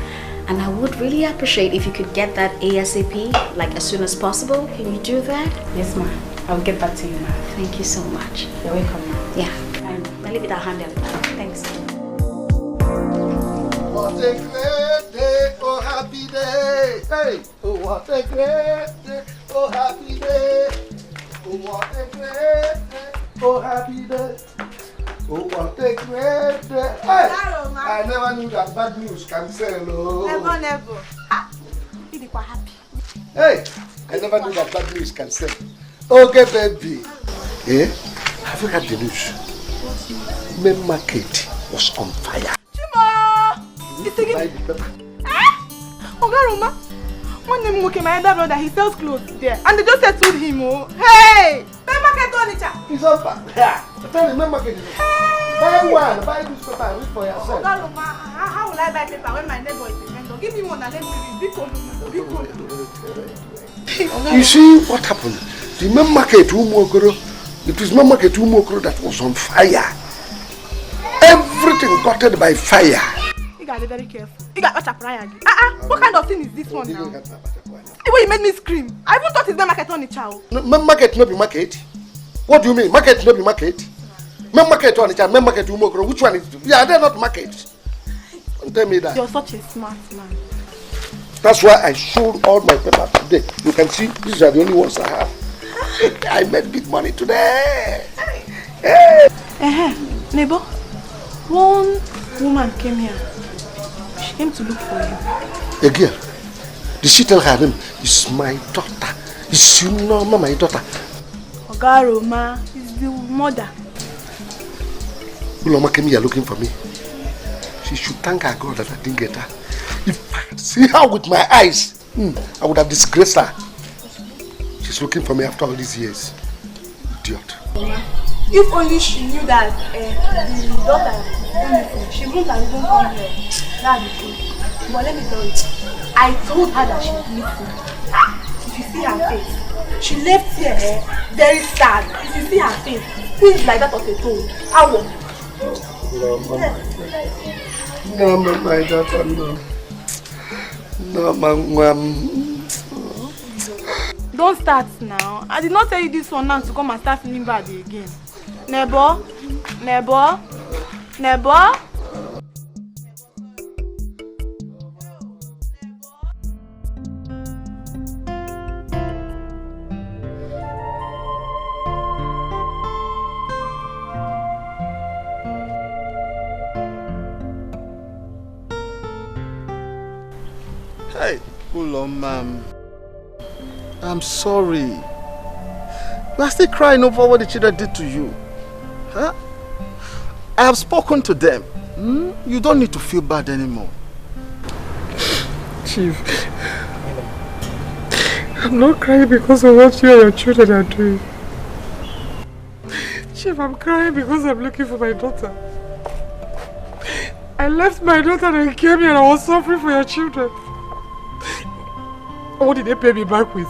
[SPEAKER 21] And I would really appreciate if you could get that ASAP, like as soon as possible. Can you do that?
[SPEAKER 22] Yes, ma'am. I'll get back to you, ma'am.
[SPEAKER 21] Thank you so much.
[SPEAKER 22] You're welcome, ma'am.
[SPEAKER 21] Yeah. I'll leave it at handle. Thanks.
[SPEAKER 8] What a great day, oh happy day. Hey, oh what a great day, oh happy day. Oh what a great day, oh happy day. Oh what a great day. Hey, I never knew that bad news can sell. Oh.
[SPEAKER 19] Never. You are happy.
[SPEAKER 8] Hey, I never knew that bad news can sell. Okay, baby. Eh? Have you heard the news? Main market was on fire.
[SPEAKER 19] Ogaroma, one name okay, my elder brother, he sells clothes there. And they just settled him, oh. Hey! Main market Onitsha!
[SPEAKER 8] He's on fire. Yeah. Tell the main market is on fire. Buy one, buy newspaper and read for yourself.
[SPEAKER 19] Ogaroma, how will I buy paper when my neighbor is a vendor? Give me one and let me read.
[SPEAKER 8] You see what happened? The main market Umokoro, it is main market Umokoro that was on fire. Everything gutted by fire.
[SPEAKER 19] You gotta be very careful. You got watch a prayer again. What kind of thing is this one now? The way you made me scream. I even thought it's main market on the child.
[SPEAKER 8] Main market no be market. What do you mean? Market no be market. Main market on the child, main market Umokoro. Which one is it? Yeah, they're not market. Don't tell me that.
[SPEAKER 19] You're such a smart man.
[SPEAKER 8] That's why I showed all my papers today. You can see these are the only ones I have. I made big money today. Hey.
[SPEAKER 19] Neighbor, one woman came here. She came to look for you.
[SPEAKER 8] A girl. Did she tell her name? It's my daughter. It's you know, my daughter.
[SPEAKER 19] Ogaroma is the mother.
[SPEAKER 8] Uloma came here looking for me. She should thank her God that I didn't get her. If I could see her with my eyes, I would have disgraced her. She's looking for me after all these years. Idiot.
[SPEAKER 19] If only she knew that the daughter, she wouldn't have even come here. That's the truth. But let me tell you, I told her that she's missing. If you see her face, she left here very sad. If you see her face, things like that of a toad. How will
[SPEAKER 8] No, my daughter, no. No, ma'am.
[SPEAKER 19] Don't start now. I did not tell you this one now to come and start feeling bad again. Neighbor.
[SPEAKER 1] Hey, Uloma. I'm sorry. You are still crying over what the children did to you. Huh? I have spoken to them. You don't need to feel bad anymore.
[SPEAKER 23] Chief, I'm not crying because of what you and your children are doing. Chief, I'm crying because I'm looking for my daughter. I left my daughter and I came here and I was suffering for your children. What did they pay me back with?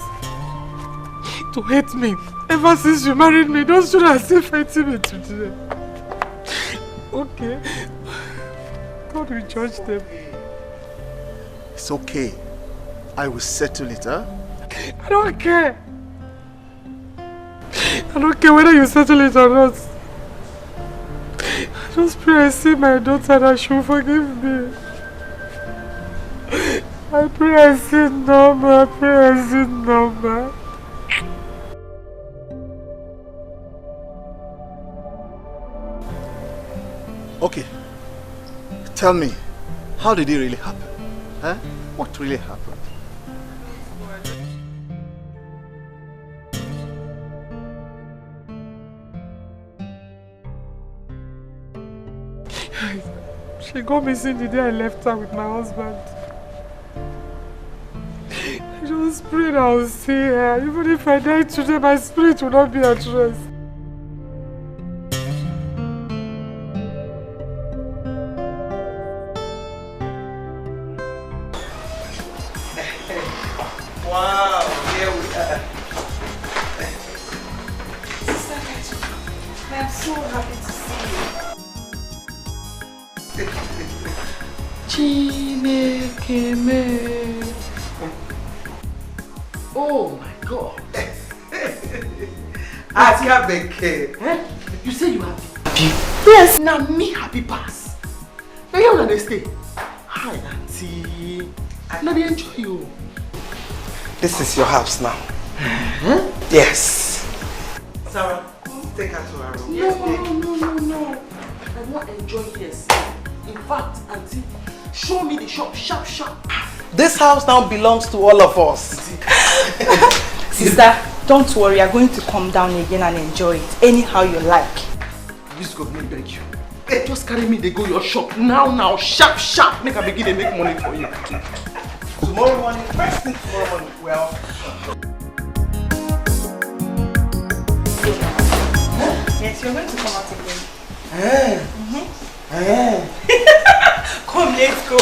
[SPEAKER 23] To hate me. Ever since you married me, those children are still fighting me today. Okay. God will judge them.
[SPEAKER 18] It's okay. I will settle it, huh?
[SPEAKER 23] I don't care. I don't care whether you settle it or not. I just pray I see my daughter that she will forgive me. I pray I see Norma. I pray I see Norma.
[SPEAKER 18] Okay. Tell me, how did it really happen? Huh? What really happened?
[SPEAKER 23] She got missing the day I left her with my husband. I just prayed I will see her. Even if I die today, my spirit will not be at rest.
[SPEAKER 6] Wow, here we are. I'm so happy to see you.
[SPEAKER 10] Chineke. Oh my God.
[SPEAKER 6] Akabeke.
[SPEAKER 10] You say you happy? Yes. Now me happy pass. Now you understand? Hi, auntie. Now they enjoy you.
[SPEAKER 6] This is your house now. Yes. Sarah, take her to her room.
[SPEAKER 10] No. I won't enjoy this. In fact, auntie, show me the shop, sharp.
[SPEAKER 6] This house now belongs to all of us.
[SPEAKER 9] Sister, don't worry, you're going to come down again and enjoy it anyhow you like.
[SPEAKER 10] Please God, me beg you. Hey, just carry me, they go your shop. Now, sharp. Make a begin to make money for you.
[SPEAKER 6] Tomorrow morning, first thing tomorrow morning, well.
[SPEAKER 9] Yes, you're going to come out again. Come, let's go.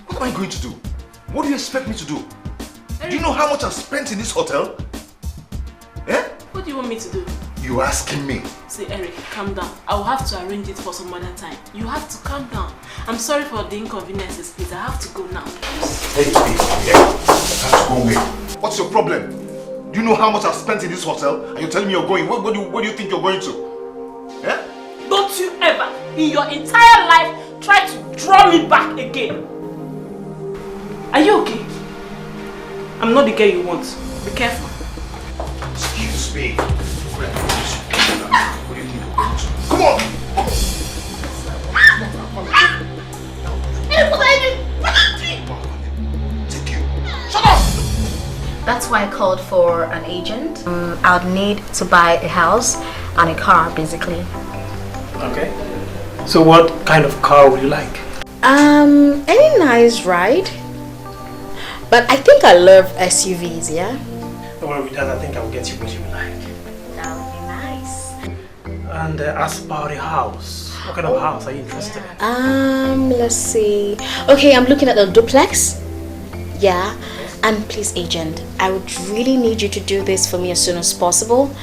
[SPEAKER 1] What am I going to do? What do you expect me to do? Eric, do you know how much I've spent in this hotel? Eh?
[SPEAKER 2] What do you want me to do?
[SPEAKER 1] You asking me?
[SPEAKER 2] See, Eric, calm down. I will have to arrange it for some other time. You have to calm down. I'm sorry for the inconveniences, please. I have to go now.
[SPEAKER 1] Hey, I have to go away. What's your problem? Do you know how much I've spent in this hotel? And you're telling me you're going? Where do you think you're going to? Eh?
[SPEAKER 2] Don't you ever, in your entire life, try to draw me back again. Are you okay? I'm not the girl you want. Be careful.
[SPEAKER 1] Excuse me. Where do you think you're going to? Come on! Take you. Shut up!
[SPEAKER 21] That's why I called for an agent. I would need to buy a house and a car, basically.
[SPEAKER 4] Okay. So what kind of car would you like?
[SPEAKER 21] Any nice ride. But I think I love SUVs, yeah?
[SPEAKER 4] Don't worry with that, I think I will get you what you like.
[SPEAKER 21] That would be nice.
[SPEAKER 4] And as per the house, what kind of house are you interested
[SPEAKER 21] in? Let's see. Okay, I'm looking at a duplex. Yeah. And please, agent, I would really need you to do this for me as soon as possible.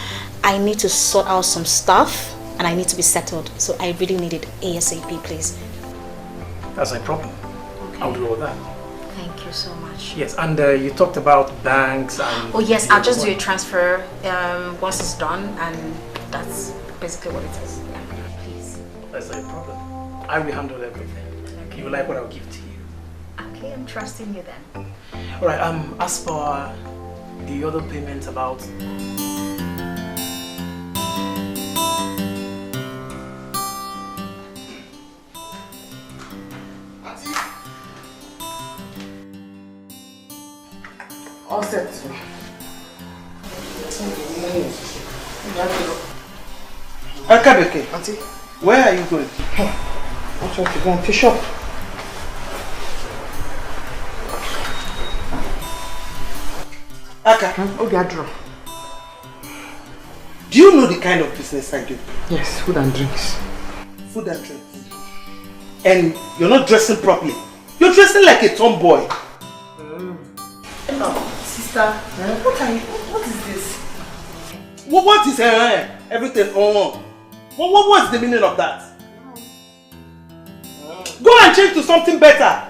[SPEAKER 21] I need to sort out some stuff and I need to be settled. So I really need it ASAP, please.
[SPEAKER 4] That's no problem. Okay. I'll do all that.
[SPEAKER 21] Thank you so much.
[SPEAKER 4] Yes, and you talked about banks and...
[SPEAKER 21] Oh yes, I'll just do a transfer once it's done, and that's basically what it is. Yeah, please.
[SPEAKER 4] That's no problem. I will handle everything. Okay. You like what I'll give to you.
[SPEAKER 21] Okay, I'm trusting you then.
[SPEAKER 4] Alright, as for the other payments about...
[SPEAKER 6] set. Akabeke, Auntie, where are you going? I'm trying to go and fish up. Aka,
[SPEAKER 3] Obiadro.
[SPEAKER 6] Do you know the kind of business I do?
[SPEAKER 3] Yes, food and drinks.
[SPEAKER 6] Food and drinks. And you're not dressing properly. You're dressing like a tomboy.
[SPEAKER 19] Sister, what is this?
[SPEAKER 6] What is everything on? What's the meaning of that? Go and change to something better.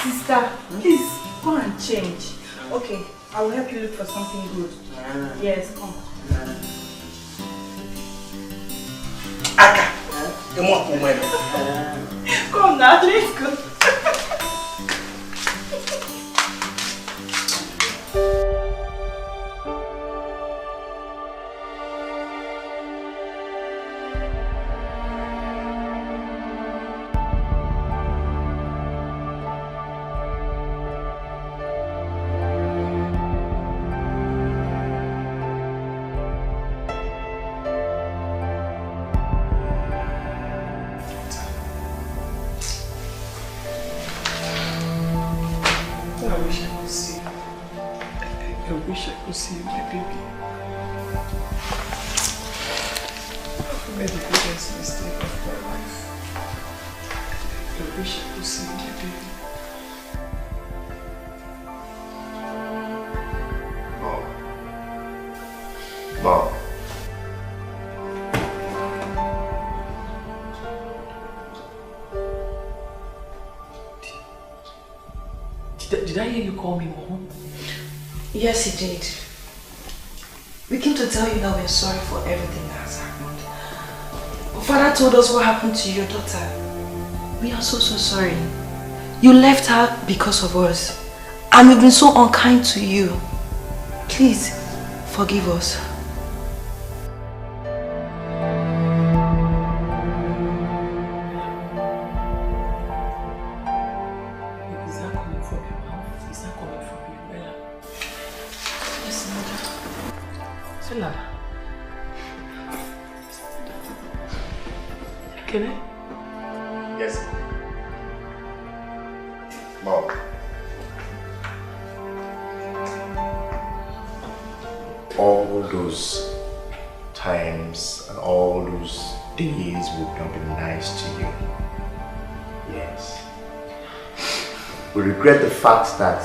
[SPEAKER 19] Sister, please go and change. Okay, I will help you look for something good. Yes, come.
[SPEAKER 6] Aka,
[SPEAKER 19] come now, let's go.
[SPEAKER 6] See you, my baby. I've made the biggest mistake of my life. I wish I could see you, my baby.
[SPEAKER 20] Mom.
[SPEAKER 10] Did I hear you call me Mom?
[SPEAKER 19] Yes, he did. We came to tell you that we're sorry for everything that has happened. Father told us what happened to your daughter. We are so sorry. You left her because of us. And we've been so unkind to you. Please, forgive us.
[SPEAKER 20] Yes. Mom. All those times and all those days would not be nice to you. Yes. We regret the fact that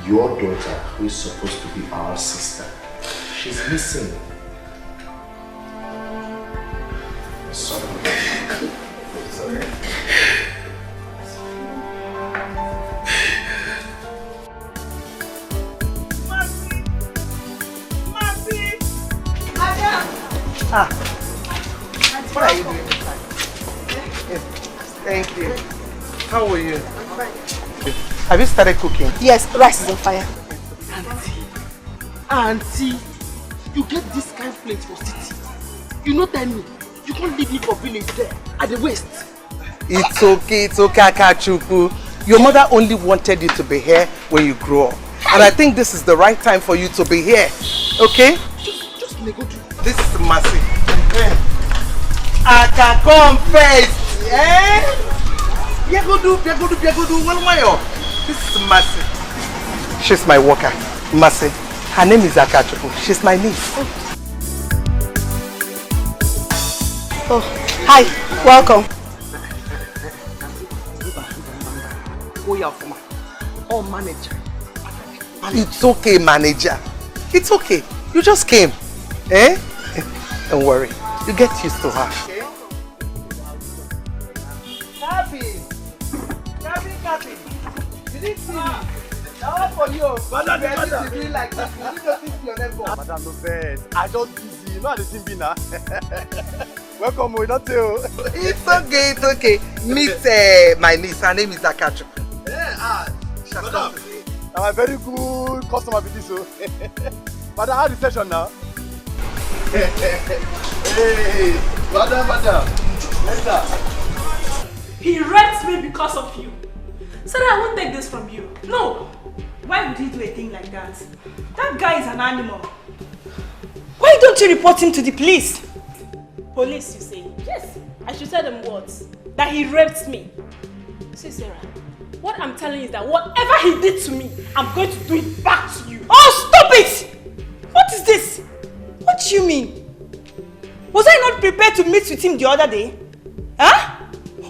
[SPEAKER 20] your daughter, who is supposed to be our sister, she's missing. Sorry. Sorry.
[SPEAKER 6] Ah, what are you doing this time? Yes, thank you. How are you?
[SPEAKER 19] I'm fine.
[SPEAKER 6] Have you started cooking?
[SPEAKER 19] Yes, rice is on fire.
[SPEAKER 6] Auntie, you get this kind of plate for city. You know tell me, you can't leave me for village there, at the west. It's okay, Akachuku. Your mother only wanted you to be here when you grow up. And I think this is the right time for you to be here, okay? Just go to. This is Mercy. Aka, come first, eh? Biegodu, one way up. This is Mercy. She's my worker, Mercy. Her name is Akachuku. She's my niece.
[SPEAKER 19] Oh, hi, welcome.
[SPEAKER 6] Oh, manager. It's okay, manager. It's okay. You just came. Eh? Don't worry. You get used to her. Okay? Kathy. You didn't see me. That one for you. Madam, you doing like this. You didn't notice your neighbor.
[SPEAKER 1] Madam, no best. I just busy. You know how the thing be now. Welcome, we don't tell.
[SPEAKER 6] It's okay. Meet my niece. Her name is Akachu.
[SPEAKER 1] Yeah, madam. I'm a very good customer with this. Madam, how the session now? Hey, madam.
[SPEAKER 7] He raped me because of you. Said I won't take this from you. No.
[SPEAKER 9] Why would he do a thing like that? That guy is an animal. Why don't you report him to the police?
[SPEAKER 2] Police, you say? Yes. I should tell them what? That he raped me. See, Sarah, what I'm telling you is that whatever he did to me, I'm going to do it back to you.
[SPEAKER 9] Oh, stop it! What is this? What do you mean? Was I not prepared to meet with him the other day? Huh?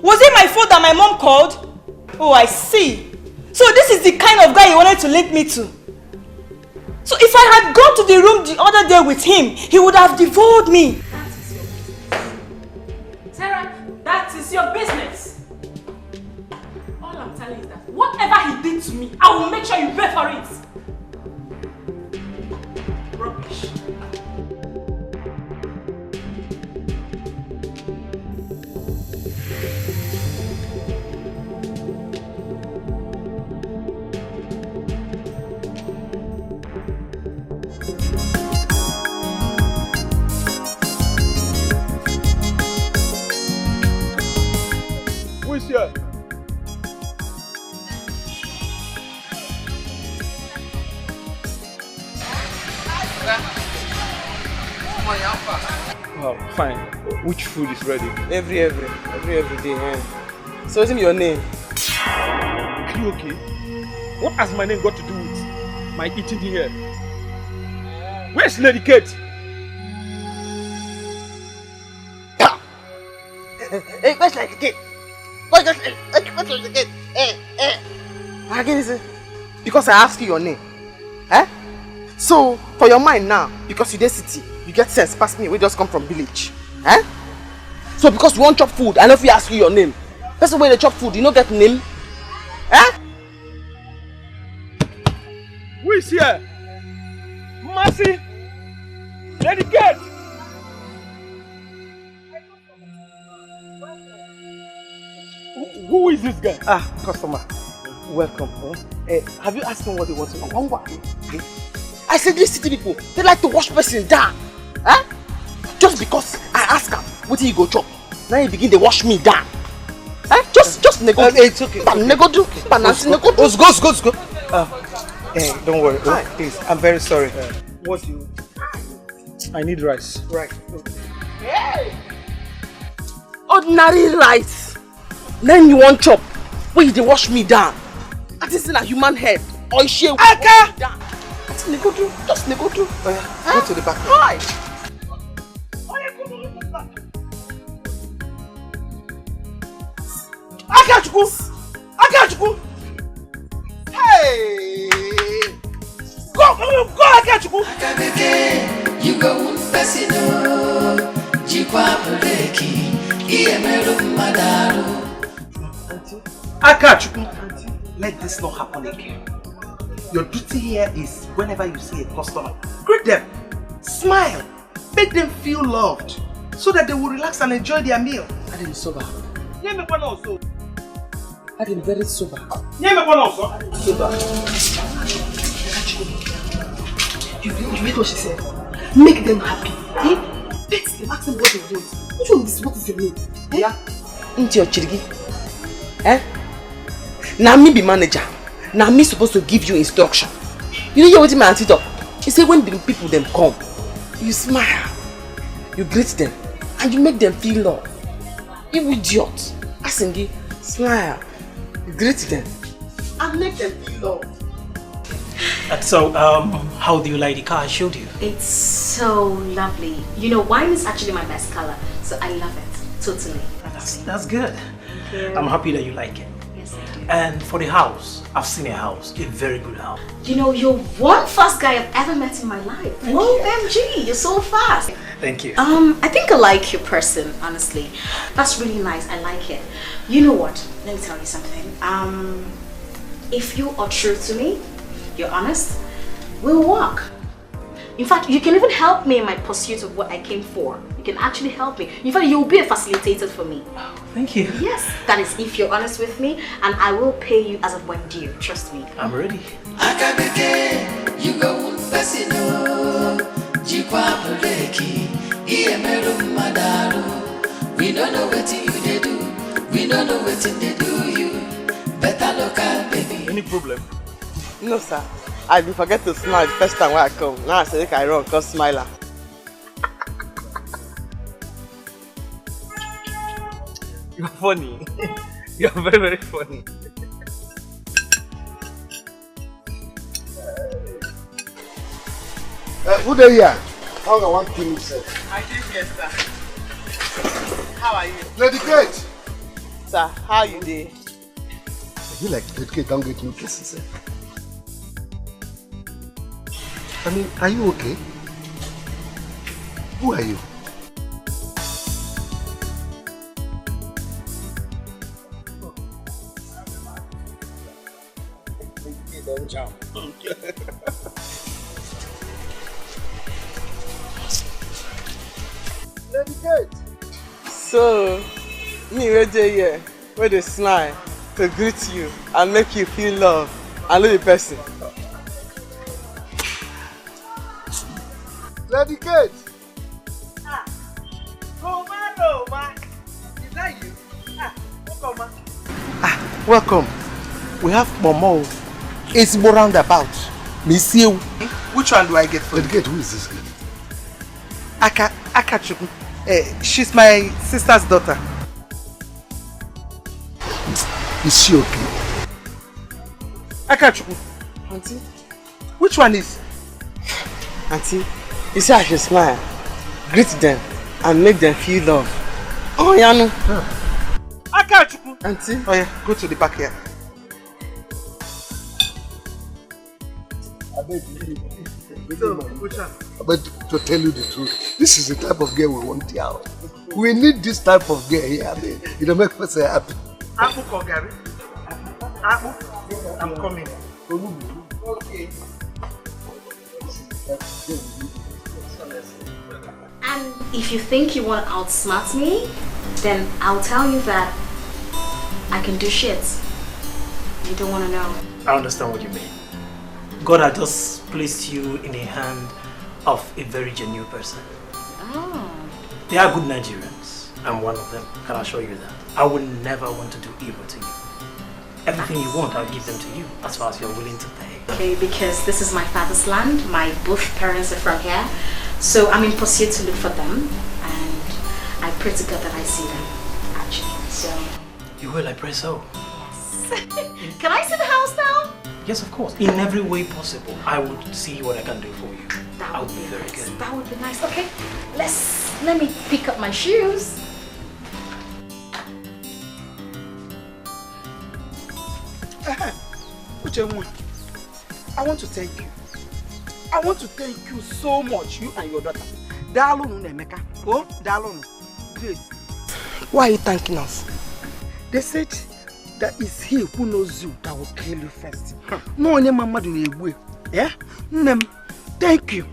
[SPEAKER 9] Was it my fault that my mom called? Oh, I see. So this is the kind of guy you wanted to link me to. So if I had gone to the room the other day with him, he would have devoured me.
[SPEAKER 2] Sarah, that is your business. All I'm telling you is that whatever he did to me, I will make sure you pay for it. Rubbish.
[SPEAKER 1] Who is here?
[SPEAKER 4] Oh, fine. Which food is ready?
[SPEAKER 3] Every day. So what's your name?
[SPEAKER 4] Are you okay? What has my name got to do with my eating here? Where's Lady Kate?
[SPEAKER 3] Hey, where's Lady Kate? Where's Lady Kate? Hey. Because I asked you your name. Eh? So, for your mind now, because you dey city, you get sense past me, we just come from village. Eh? So because you want chop food, I know if you ask you your name. That's the way they chop food, you don't get name. Eh?
[SPEAKER 4] Who is here? Mercy! Lady Kate! Who is this guy?
[SPEAKER 3] Customer. Welcome. Have you asked them what they want to know? I said these city people, they like to wash person down. Huh? Just because I ask them, what do you go chop? Now you begin to wash me down. Huh? Just nego.
[SPEAKER 4] It's okay.
[SPEAKER 3] Nego do. Go.
[SPEAKER 4] Hey, don't worry. Look, please, I'm very sorry. What do you? I need rice.
[SPEAKER 3] Right. Hey! Ordinary rice. Then you want chop. Where you dey wash me down? That is in a human head. Or shame. Aka! Just nego do. Go to the back. Hi. Akachukwu! Hey! Go, Akachukwu!
[SPEAKER 5] You go person jikwa breki iemero madaru.
[SPEAKER 4] Akachukwu, let this not happen again. Your duty here is whenever you see a customer, greet them, smile, make them feel loved, so that they will relax and enjoy their meal.
[SPEAKER 3] I didn't sober.
[SPEAKER 4] I didn't very sober.
[SPEAKER 3] Sober. You heard what she said? Make them happy. Eh? Bet them, ask them what they want. Which one is what is your name? Eh? Yeah. Into your chirigi. Eh? Now me be manager. Now me supposed to give you instruction. You know hear what my auntie talk? She say when the people them come, you smile, you greet them, and you make them feel love. You idiot. Asengi, smile, you greet them, and make them feel love.
[SPEAKER 4] So, how do you like the car I showed you?
[SPEAKER 21] It's so lovely. You know, wine is actually my best color, so I love it totally.
[SPEAKER 4] That's good. I'm happy that you like it.
[SPEAKER 21] Yes, I do.
[SPEAKER 4] And for the house, I've seen a house, a very good house.
[SPEAKER 21] You know, you're one fast guy I've ever met in my life. OMG, you're so fast.
[SPEAKER 4] Thank you.
[SPEAKER 21] I think I like your person, honestly. That's really nice. I like it. You know what? Let me tell you something. If you are true to me, you're honest, we'll walk. In fact, you can even help me in my pursuit of what I came for. You can actually help me. In fact, you'll be a facilitator for me.
[SPEAKER 4] Oh, thank you.
[SPEAKER 21] Yes, that is if you're honest with me, and I will pay you as of when due. Trust me.
[SPEAKER 4] I'm ready.
[SPEAKER 5] You go we don't know what you do. We don't know what they do you. Better look at baby.
[SPEAKER 4] Any problem?
[SPEAKER 3] No, sir. I be forget to smile the first time when I come. Now I say I run, cause smiler.
[SPEAKER 4] You're funny. You're very, very funny.
[SPEAKER 8] Who there here? How I want to say?
[SPEAKER 3] I came here, sir. How are you?
[SPEAKER 8] Lady Kate.
[SPEAKER 3] Sir, how you doing?
[SPEAKER 8] You like Lady Kate don't get new cases, eh? I mean, are you okay? Who are you?
[SPEAKER 18] Don't jump.
[SPEAKER 8] Lady Kate.
[SPEAKER 3] So, me right here, where they smile to greet you and make you feel love and love the person.
[SPEAKER 8] Lady Kate.
[SPEAKER 4] Roma. Is that you? Welcome.
[SPEAKER 3] Welcome. We have Momo. It's more roundabout. Miss you.
[SPEAKER 4] Which one do I get for
[SPEAKER 8] Lady Kate, who is this girl?
[SPEAKER 4] Akachuku. She's my sister's daughter.
[SPEAKER 8] Is she okay?
[SPEAKER 4] Akachuku.
[SPEAKER 3] Auntie?
[SPEAKER 4] Which one is?
[SPEAKER 3] Auntie, you see how she smile, greet them, and make them feel love. Oh, yeah, no.
[SPEAKER 4] Akachuku.
[SPEAKER 3] Auntie?
[SPEAKER 4] Oh, yeah, go to the back here.
[SPEAKER 8] But to tell you the truth, this is the type of girl we want here. We need this type of girl here. I mean, it'll make us happy.
[SPEAKER 4] Apple Kogari. Apple, I'm coming. Okay.
[SPEAKER 21] And if you think you want to outsmart me, then I'll tell you that I can do shit. You don't want to know.
[SPEAKER 13] I understand what you mean. God has just placed you in the hand of a very genuine person.
[SPEAKER 21] Oh.
[SPEAKER 13] They are good Nigerians. I'm one of them. Can I assure you that? I would never want to do evil to you. Everything you want, I'll give them to you, as far as you're willing to pay.
[SPEAKER 21] Okay, because this is my father's land. My both parents are from here. So I'm in pursuit to look for them. And I pray to God that I see them, actually. So...
[SPEAKER 13] You will, I pray so.
[SPEAKER 21] Yes. Can I see the house now?
[SPEAKER 13] Yes, of course. In every way possible, I would see what I can do for you. That would be very good.
[SPEAKER 21] That would be nice. Okay, let me pick up my shoes.
[SPEAKER 6] I want to thank you. I want to thank you so much, you and your daughter. Dalonu Nemeka. Oh, Dalonu. Grace.
[SPEAKER 3] Why are you thanking us?
[SPEAKER 6] They said that it's he who knows you that will kill you first. No one mama do way. Yeah? Thank you.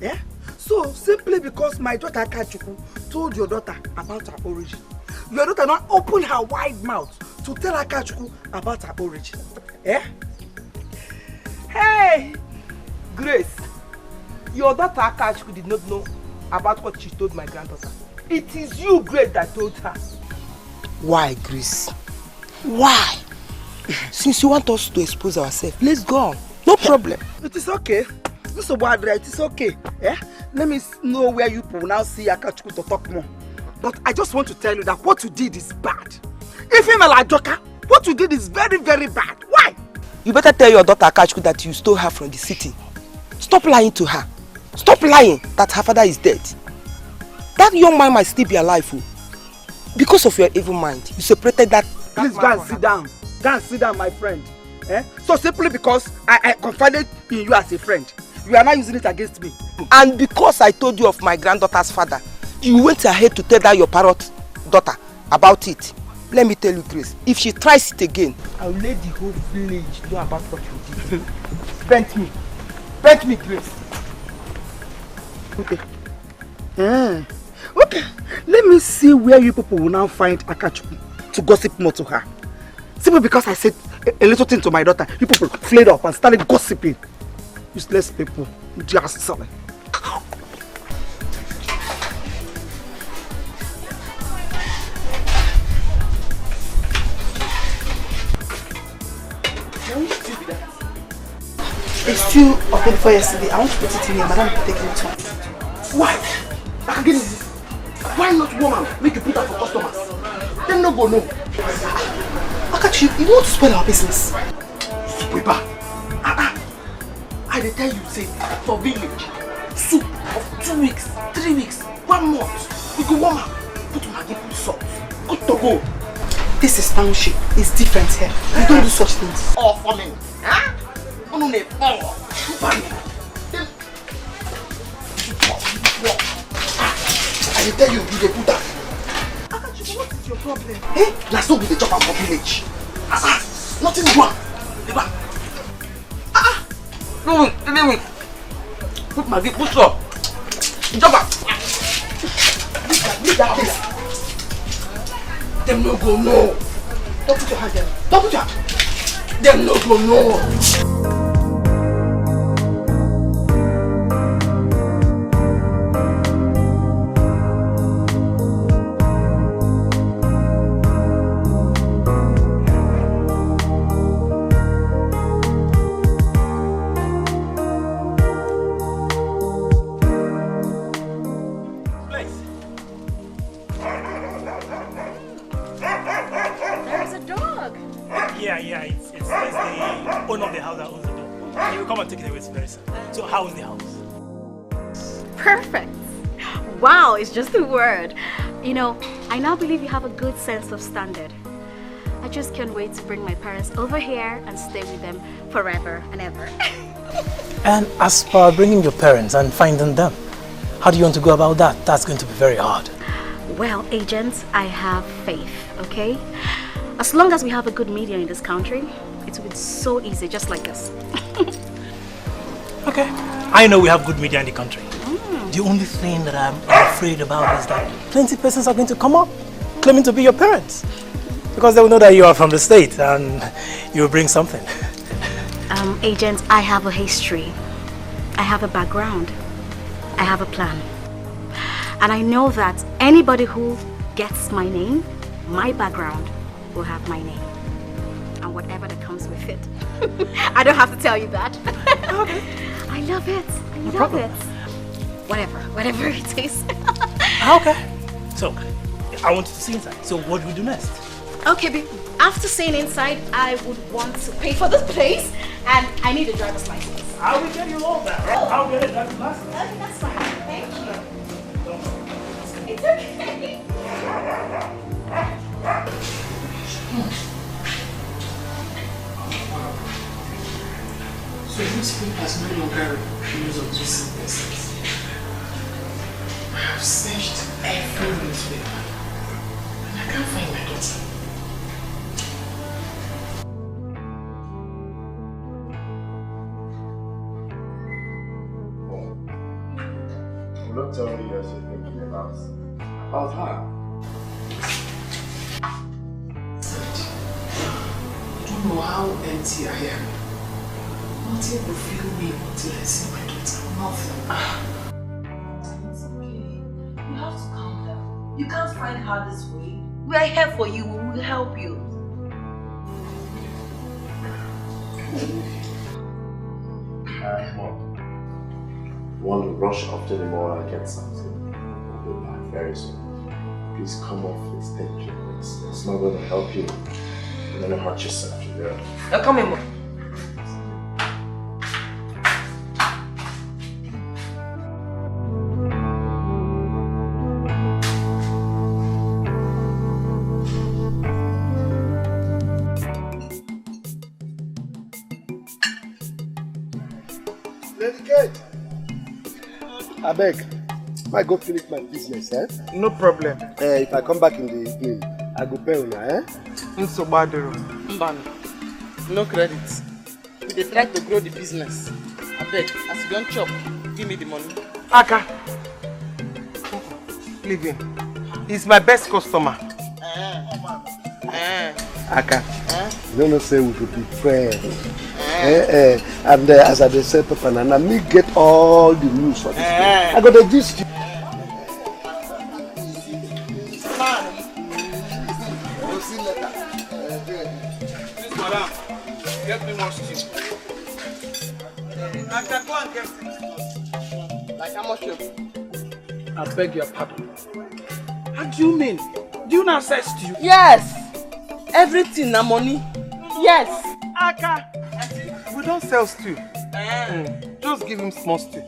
[SPEAKER 6] Yeah? So simply because my daughter Akachuku told your daughter about her origin, your daughter not open her wide mouth to tell Akachuku about her origin. Yeah? Hey! Grace, your daughter Akachuku did not know about what she told my granddaughter. It is you, Grace, that told her.
[SPEAKER 3] Why, Grace? Why? Since you want us to expose ourselves, let's go on. No problem.
[SPEAKER 6] It is okay. This is bad, right? It is okay. Yeah? Let me know where you will now see Akachuku to talk more. But I just want to tell you that what you did is bad. If you're like Joker, what you did is very, very bad. Why?
[SPEAKER 3] You better tell your daughter Akachuku that you stole her from the city. Stop lying to her. Stop lying that her father is dead. That young man might still be alive. Because of your evil mind, you separated that.
[SPEAKER 6] Please go and sit down. Go and sit down, my friend. So simply because I confided in you as a friend, you are not using it against me.
[SPEAKER 3] And because I told you of my granddaughter's father, you went ahead to tell that your parrot daughter about it. Let me tell you, Grace, if she tries it again,
[SPEAKER 6] I'll let the whole village know about what you did. Bent me, Grace. Okay. Okay, let me see where you people will now find Akachuku to gossip more to her. Simply because I said a little thing to my daughter, you people flared up and started gossiping. Useless people, just sorry. bought you a bed for yesterday. I want to put it in here. Madam will take it too.
[SPEAKER 8] Why? I can get it. Why not woman? Make you put that for customers. Them no go no.
[SPEAKER 6] Akachi, you want to spoil our business?
[SPEAKER 8] Sweeper. I dey tell you, say, for village, soup of 2 weeks, 3 weeks, 1 month. We go warm up. Put Maggi, put salt. Good to go.
[SPEAKER 6] This is township. It's different here. We don't do such things.
[SPEAKER 8] Oh, for me. Huh? I dey tell you, you dey put that.
[SPEAKER 6] Akachi, what is your problem?
[SPEAKER 8] Hey, that's so we dey chop am for village. Nothing wrong. No, wait. Put Maggi, put salt. Jump up. Leave that place. Them no go no.
[SPEAKER 6] Don't put your hand there. Don't put your hand.
[SPEAKER 8] Them no go no.
[SPEAKER 21] It's just a word. You know, I now believe you have a good sense of standard. I just can't wait to bring my parents over here and stay with them forever and ever.
[SPEAKER 13] And as for bringing your parents and finding them, how do you want to go about that? That's going to be very hard.
[SPEAKER 21] Well, agents, I have faith, okay? As long as we have a good media in this country, it will be so easy, just like this.
[SPEAKER 13] Okay, I know we have good media in the country. The only thing that I'm afraid about is that plenty of persons are going to come up claiming to be your parents. Because they will know that you are from the state and you will bring something.
[SPEAKER 21] Agent, I have a history. I have a background. I have a plan. And I know that anybody who gets my name, my background, will have my name. And whatever that comes with it. I don't have to tell you that. Okay. I love it. I love it. Whatever it is.
[SPEAKER 13] Okay. So, I want you to see inside. So, what do we do next?
[SPEAKER 21] Okay, babe. After seeing inside, I would want to pay for this place, and I need a driver's license.
[SPEAKER 13] I will get you all that. I'll get a driver's license.
[SPEAKER 21] Okay, that's fine. Thank you. It's okay.
[SPEAKER 8] So this paper is no longer use of these sentences. I have searched every newspaper and I can't find my daughter.
[SPEAKER 20] You're not telling me you're thinking about her.
[SPEAKER 8] I don't know how empty I am. Nothing will fill me until I see my daughter. Nothing.
[SPEAKER 9] It's okay. You have to calm down. You can't find her this way. We are here for you. We will help you.
[SPEAKER 20] Mom, you want to rush off to the mall and get something? We'll be back very soon. Please come off this tension. It's not going to help you. You're going to hurt yourself. Yeah.
[SPEAKER 9] Come in, Mom.
[SPEAKER 8] I beg, I go finish my business, eh?
[SPEAKER 6] No problem.
[SPEAKER 8] If I come back in the evening, I go pay una, eh?
[SPEAKER 6] No credit. They try to grow the business. I beg, as you don't chop, give me the money. Aka. Leave him. He's my best customer.
[SPEAKER 8] Aka, you don't know say we could be friends. And as I said, Papa, and me get all the news for this place. I got the gist.
[SPEAKER 6] Madam, get me more stew.
[SPEAKER 4] can go and get things.
[SPEAKER 3] Like how much you?
[SPEAKER 6] I beg your pardon. How do you mean? Do you not sell stew?
[SPEAKER 3] Yes! Everything na money. Yes!
[SPEAKER 4] Aka, we don't sell stew. Just give him small stew.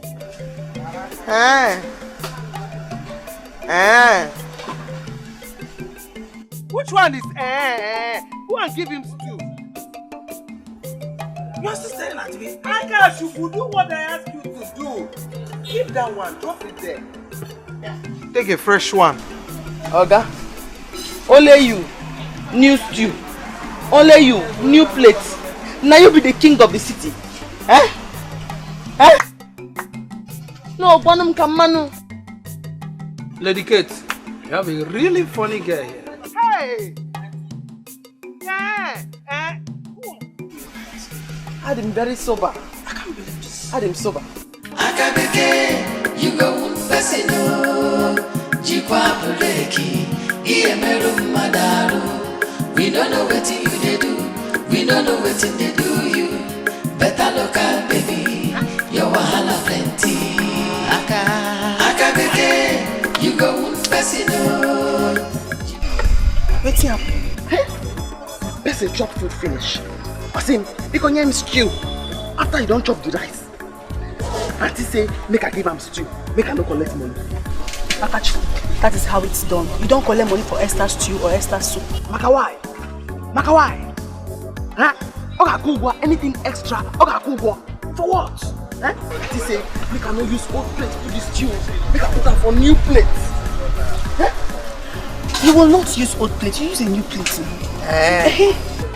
[SPEAKER 4] Which one is Go and give him stew.
[SPEAKER 6] You are still staring at me?
[SPEAKER 4] Aka, you will do what I ask you to do. Keep that one, drop it there. Take a fresh one.
[SPEAKER 3] Oga, only you, new stew. Only you, new plates. Now you be the king of the city. Eh? Eh? No, Bonum Kamanu.
[SPEAKER 6] Lady Kate, you have a really funny guy here.
[SPEAKER 4] Hey!
[SPEAKER 3] Had him very sober. I can't believe this. Had him sober.
[SPEAKER 5] Akabeke, you go Pesino, Jikwa Buleki, Iemeru Madaru. We don't know what you they do. We don't know what they do you. Better look at baby. Your wahala plenty. Akabeke, you go Pesino.
[SPEAKER 3] What's up? Person chop food finish. Asim, you can name stew. After you don't chop the rice. Auntie say, make I give him stew. Make I no collect money.
[SPEAKER 7] Akachi, that is how it's done. You don't collect money for extra stew or extra soup.
[SPEAKER 3] Makawai. Makawai. Huh? Oga Kugwa, anything extra. Oga Kugwa. For what? Eh? Auntie say, make I no use old plates to the stew. Make I put them for new plates. Eh? You will not use old plates. You use a new plate.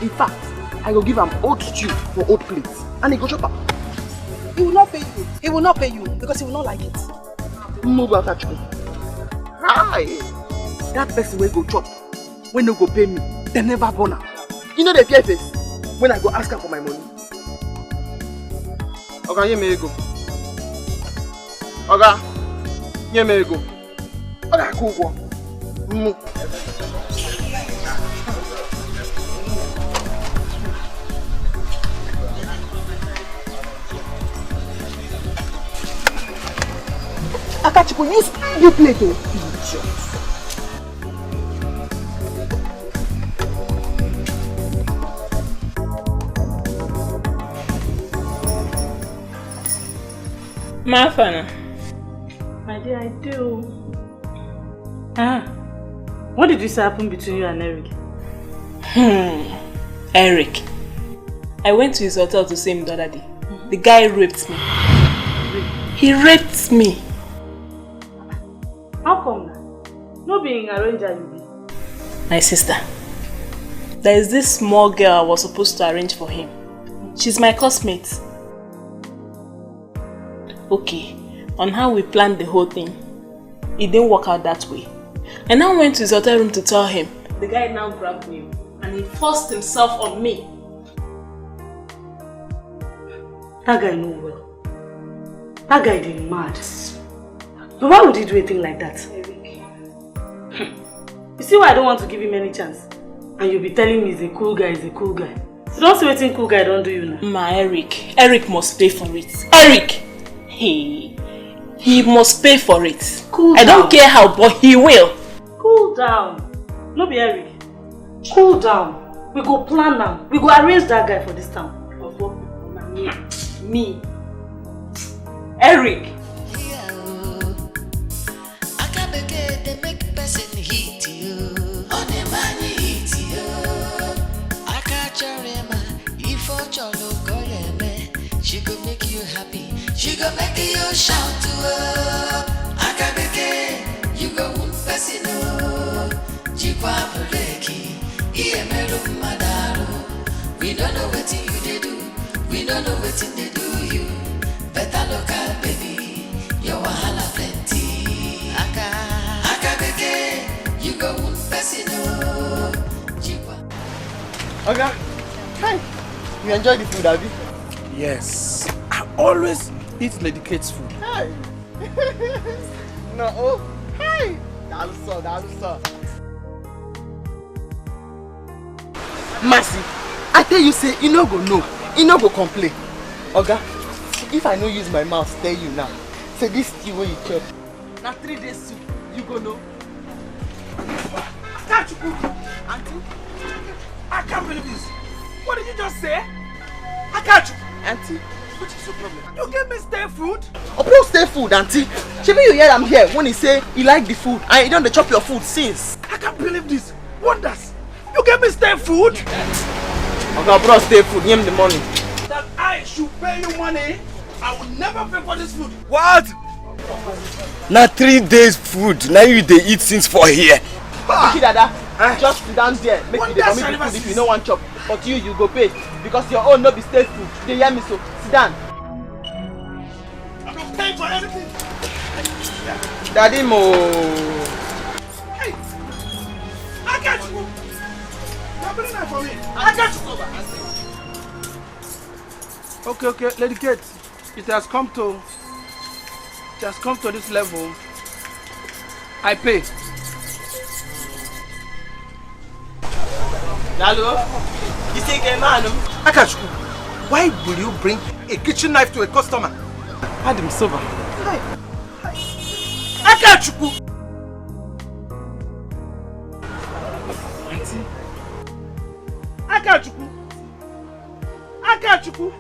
[SPEAKER 3] In fact, I will give him old stew for old plates. And he go chop up.
[SPEAKER 7] He will not pay you. He will not pay you because he will not like it.
[SPEAKER 3] Move out of me. Hi! That person will go chop. When they go pay me, they never born her. You know the fear face when I go ask her for my money.
[SPEAKER 4] Oga, here me go. Oga, here me go.
[SPEAKER 3] Oga, go. Move. Akachipo, use your plate, oh.
[SPEAKER 2] Mafana.
[SPEAKER 7] My dear, I do. What did this happen between you and Eric?
[SPEAKER 2] Eric. I went to his hotel to see him the other day. The guy raped me. He raped me.
[SPEAKER 7] How come now? No being arranged you be.
[SPEAKER 2] My sister. There is this small girl I was supposed to arrange for him. She's my classmate. Okay, on how we planned the whole thing, it didn't work out that way. I now went to his hotel room to tell him. The guy now grabbed me and he forced himself on me.
[SPEAKER 7] That guy know well. That guy is mad. But why would he do a thing like that? You see why I don't want to give him any chance? And you'll be telling me he's a cool guy, he's a cool guy. So don't say anything cool guy don't do you now.
[SPEAKER 2] Ma, Eric must pay for it. Eric! He must pay for it.
[SPEAKER 7] Cool
[SPEAKER 2] I
[SPEAKER 7] down.
[SPEAKER 2] don't care how, but he will.
[SPEAKER 7] Cool down. No be Eric. Cool down. We go plan now. We go arrange that guy for this town.
[SPEAKER 2] Me. Eric.
[SPEAKER 5] Akabeke, they make person hit you. Onny man hit you. Akachorema, if ocholo koyeme, she go make you happy. She go make you shout to her. Akabeke, you go wound person. Jikwa Buleki, Iemeru Madaru. We don't know what you they do. We don't know what they do you. Better look at baby. Your wahala plenty. Akabeke, you go wound person. Jikwa.
[SPEAKER 3] Oga, hi. You enjoy the food, Abby?
[SPEAKER 6] Yes. I always eat Lady Kate's food.
[SPEAKER 3] Hi. No, oh, hi. That's so. Mercy, I tell you say, you no go know. You no go complain. Oga,
[SPEAKER 6] if I no use my mouth, tell you now. Say this stew where you chop. Now 3 days soup, you go know.
[SPEAKER 14] Can't you cook? Auntie? I can't believe this. What did you just say? I can't you?
[SPEAKER 6] Auntie, what is your problem?
[SPEAKER 14] You gave me stay food?
[SPEAKER 6] Upon stay food, auntie. Maybe you hear I'm here when he say he like the food and he don't dey chop your food since.
[SPEAKER 14] I can't believe this. Wonders. You gave me stay food?
[SPEAKER 6] Okay, bro, stay food. Give him the money.
[SPEAKER 14] That I should pay you money? I will never pay for this food. What?
[SPEAKER 15] Now 3 days food. Now you they eat since for here.
[SPEAKER 6] Okay, Dada. Just sit down there. Make you dey commit the food if you no want chop. But you go pay because your own no be stay food. They hear me so. Sit down.
[SPEAKER 14] I'm not paying for anything.
[SPEAKER 6] Daddy Mo.
[SPEAKER 14] Hey, I got you. You're bringing that for me. I got you. Okay, Lady Kate. It has come to this level. I pay.
[SPEAKER 6] Lalo, you think a man?
[SPEAKER 14] Akachuku, why will you bring a kitchen knife to a customer?
[SPEAKER 6] Adam Soba.
[SPEAKER 14] Akachuku!
[SPEAKER 6] Auntie.
[SPEAKER 14] Akachuku! Akachuku!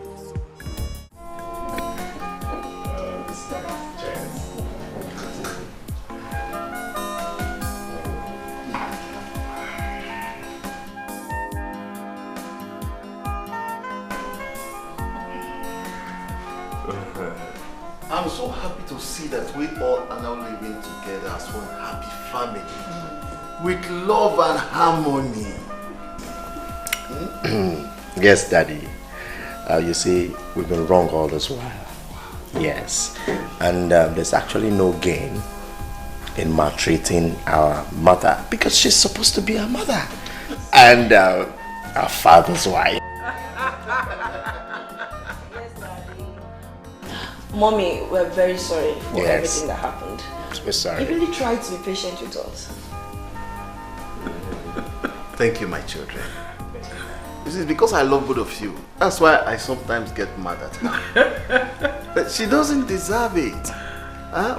[SPEAKER 18] I'm so happy to see that we all are now living together as one happy family with love and harmony.
[SPEAKER 20] Yes, Daddy. You see, we've been wrong all this while. Yes. And there's actually no gain in maltreating our mother because she's supposed to be our mother and our father's wife.
[SPEAKER 9] Mommy, we're very sorry for
[SPEAKER 20] Yes.
[SPEAKER 9] everything that happened.
[SPEAKER 20] We're sorry.
[SPEAKER 9] You really tried to be patient with us.
[SPEAKER 18] Thank you, my children. This is because I love both of you. That's why I sometimes get mad at her. But she doesn't deserve it.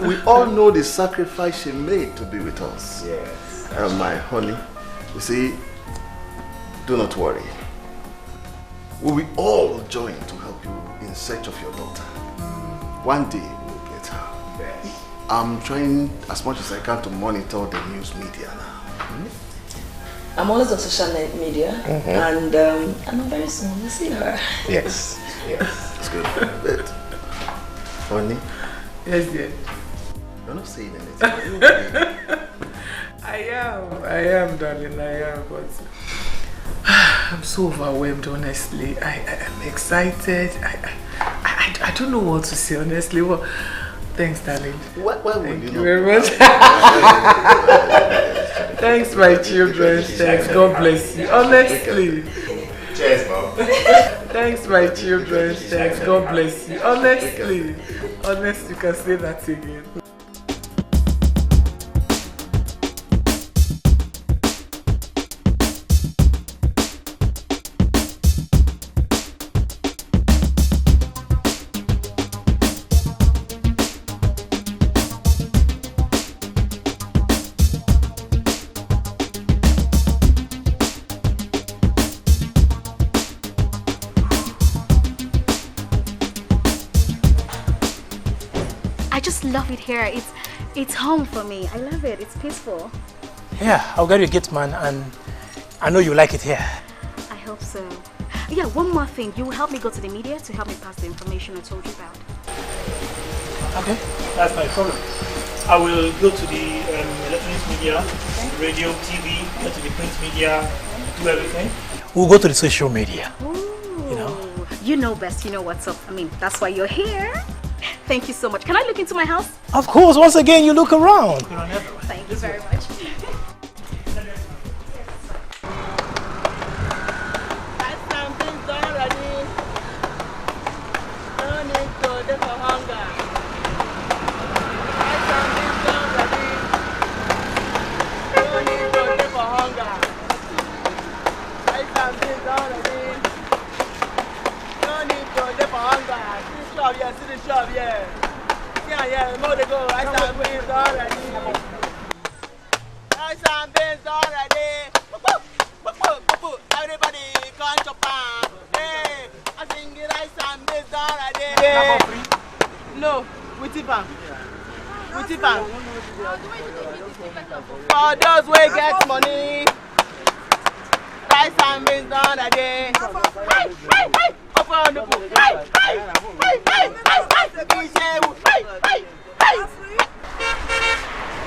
[SPEAKER 18] We all know the sacrifice she made to be with us.
[SPEAKER 20] Yes.
[SPEAKER 18] My honey, you see, do not worry. We will all join to help you in search of your daughter. One day we'll get her. Yes. I'm trying as much as I can to monitor the news media now.
[SPEAKER 9] I'm always on social media, and I know very soon we'll see her.
[SPEAKER 20] Yes. Yes.
[SPEAKER 18] It's good. But, honey?
[SPEAKER 23] Yes, dear.
[SPEAKER 18] You're not saying anything. Are you okay?
[SPEAKER 23] I am, darling, I am, but I'm so overwhelmed, honestly. I am excited. I don't know what to say, honestly. Well, thanks, darling.
[SPEAKER 18] Why would
[SPEAKER 23] Thank
[SPEAKER 18] you
[SPEAKER 23] you very much. Thanks, my children. Thanks. God bless you. Honestly.
[SPEAKER 20] Cheers, Mom.
[SPEAKER 23] Thanks, my children. Thanks. God bless you. Honestly. Honestly, you can say that again.
[SPEAKER 21] Love it here. It's home for me. I love it. It's peaceful.
[SPEAKER 13] Yeah, I'll get you a gift, man, and I know you like it here.
[SPEAKER 21] I hope so. Yeah, one more thing. You will help me go to the media to help me pass the information I told you about.
[SPEAKER 13] Okay, that's my problem. I will go to the electronic media, radio, TV, go to the print media, do everything. We'll go to the social media.
[SPEAKER 21] Ooh, you know best. You know what's up. I mean, that's why you're here. Thank you so much. Can I look into my house?
[SPEAKER 13] Of course, once again, you look around.
[SPEAKER 21] Thank you very much.
[SPEAKER 6] Yes.
[SPEAKER 12] the shop, yeah. Yeah, more to go. Rice and beans already. Rice and beans already. Everybody come chop on. Hey, I sing rice and beans already. No, we tip on. We tip on. For those who get money. Rice and beans already. Open on the book.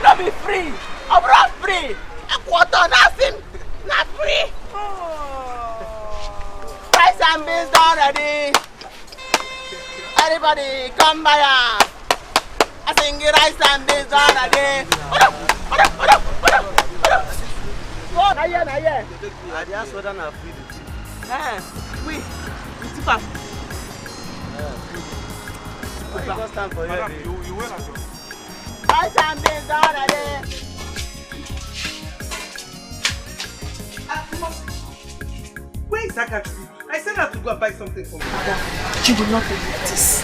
[SPEAKER 12] Not be free. I'm not free. A quarter nothing. Not free. Rice and beans already. Everybody come by. I sing rice and beans already. Oh, na here. I just saw that na free. We tip am. Just stand for here. You will not. Rice and beans already.
[SPEAKER 4] Where is Akachu? I said her to go and buy something for me.
[SPEAKER 3] Madam, you will not believe this.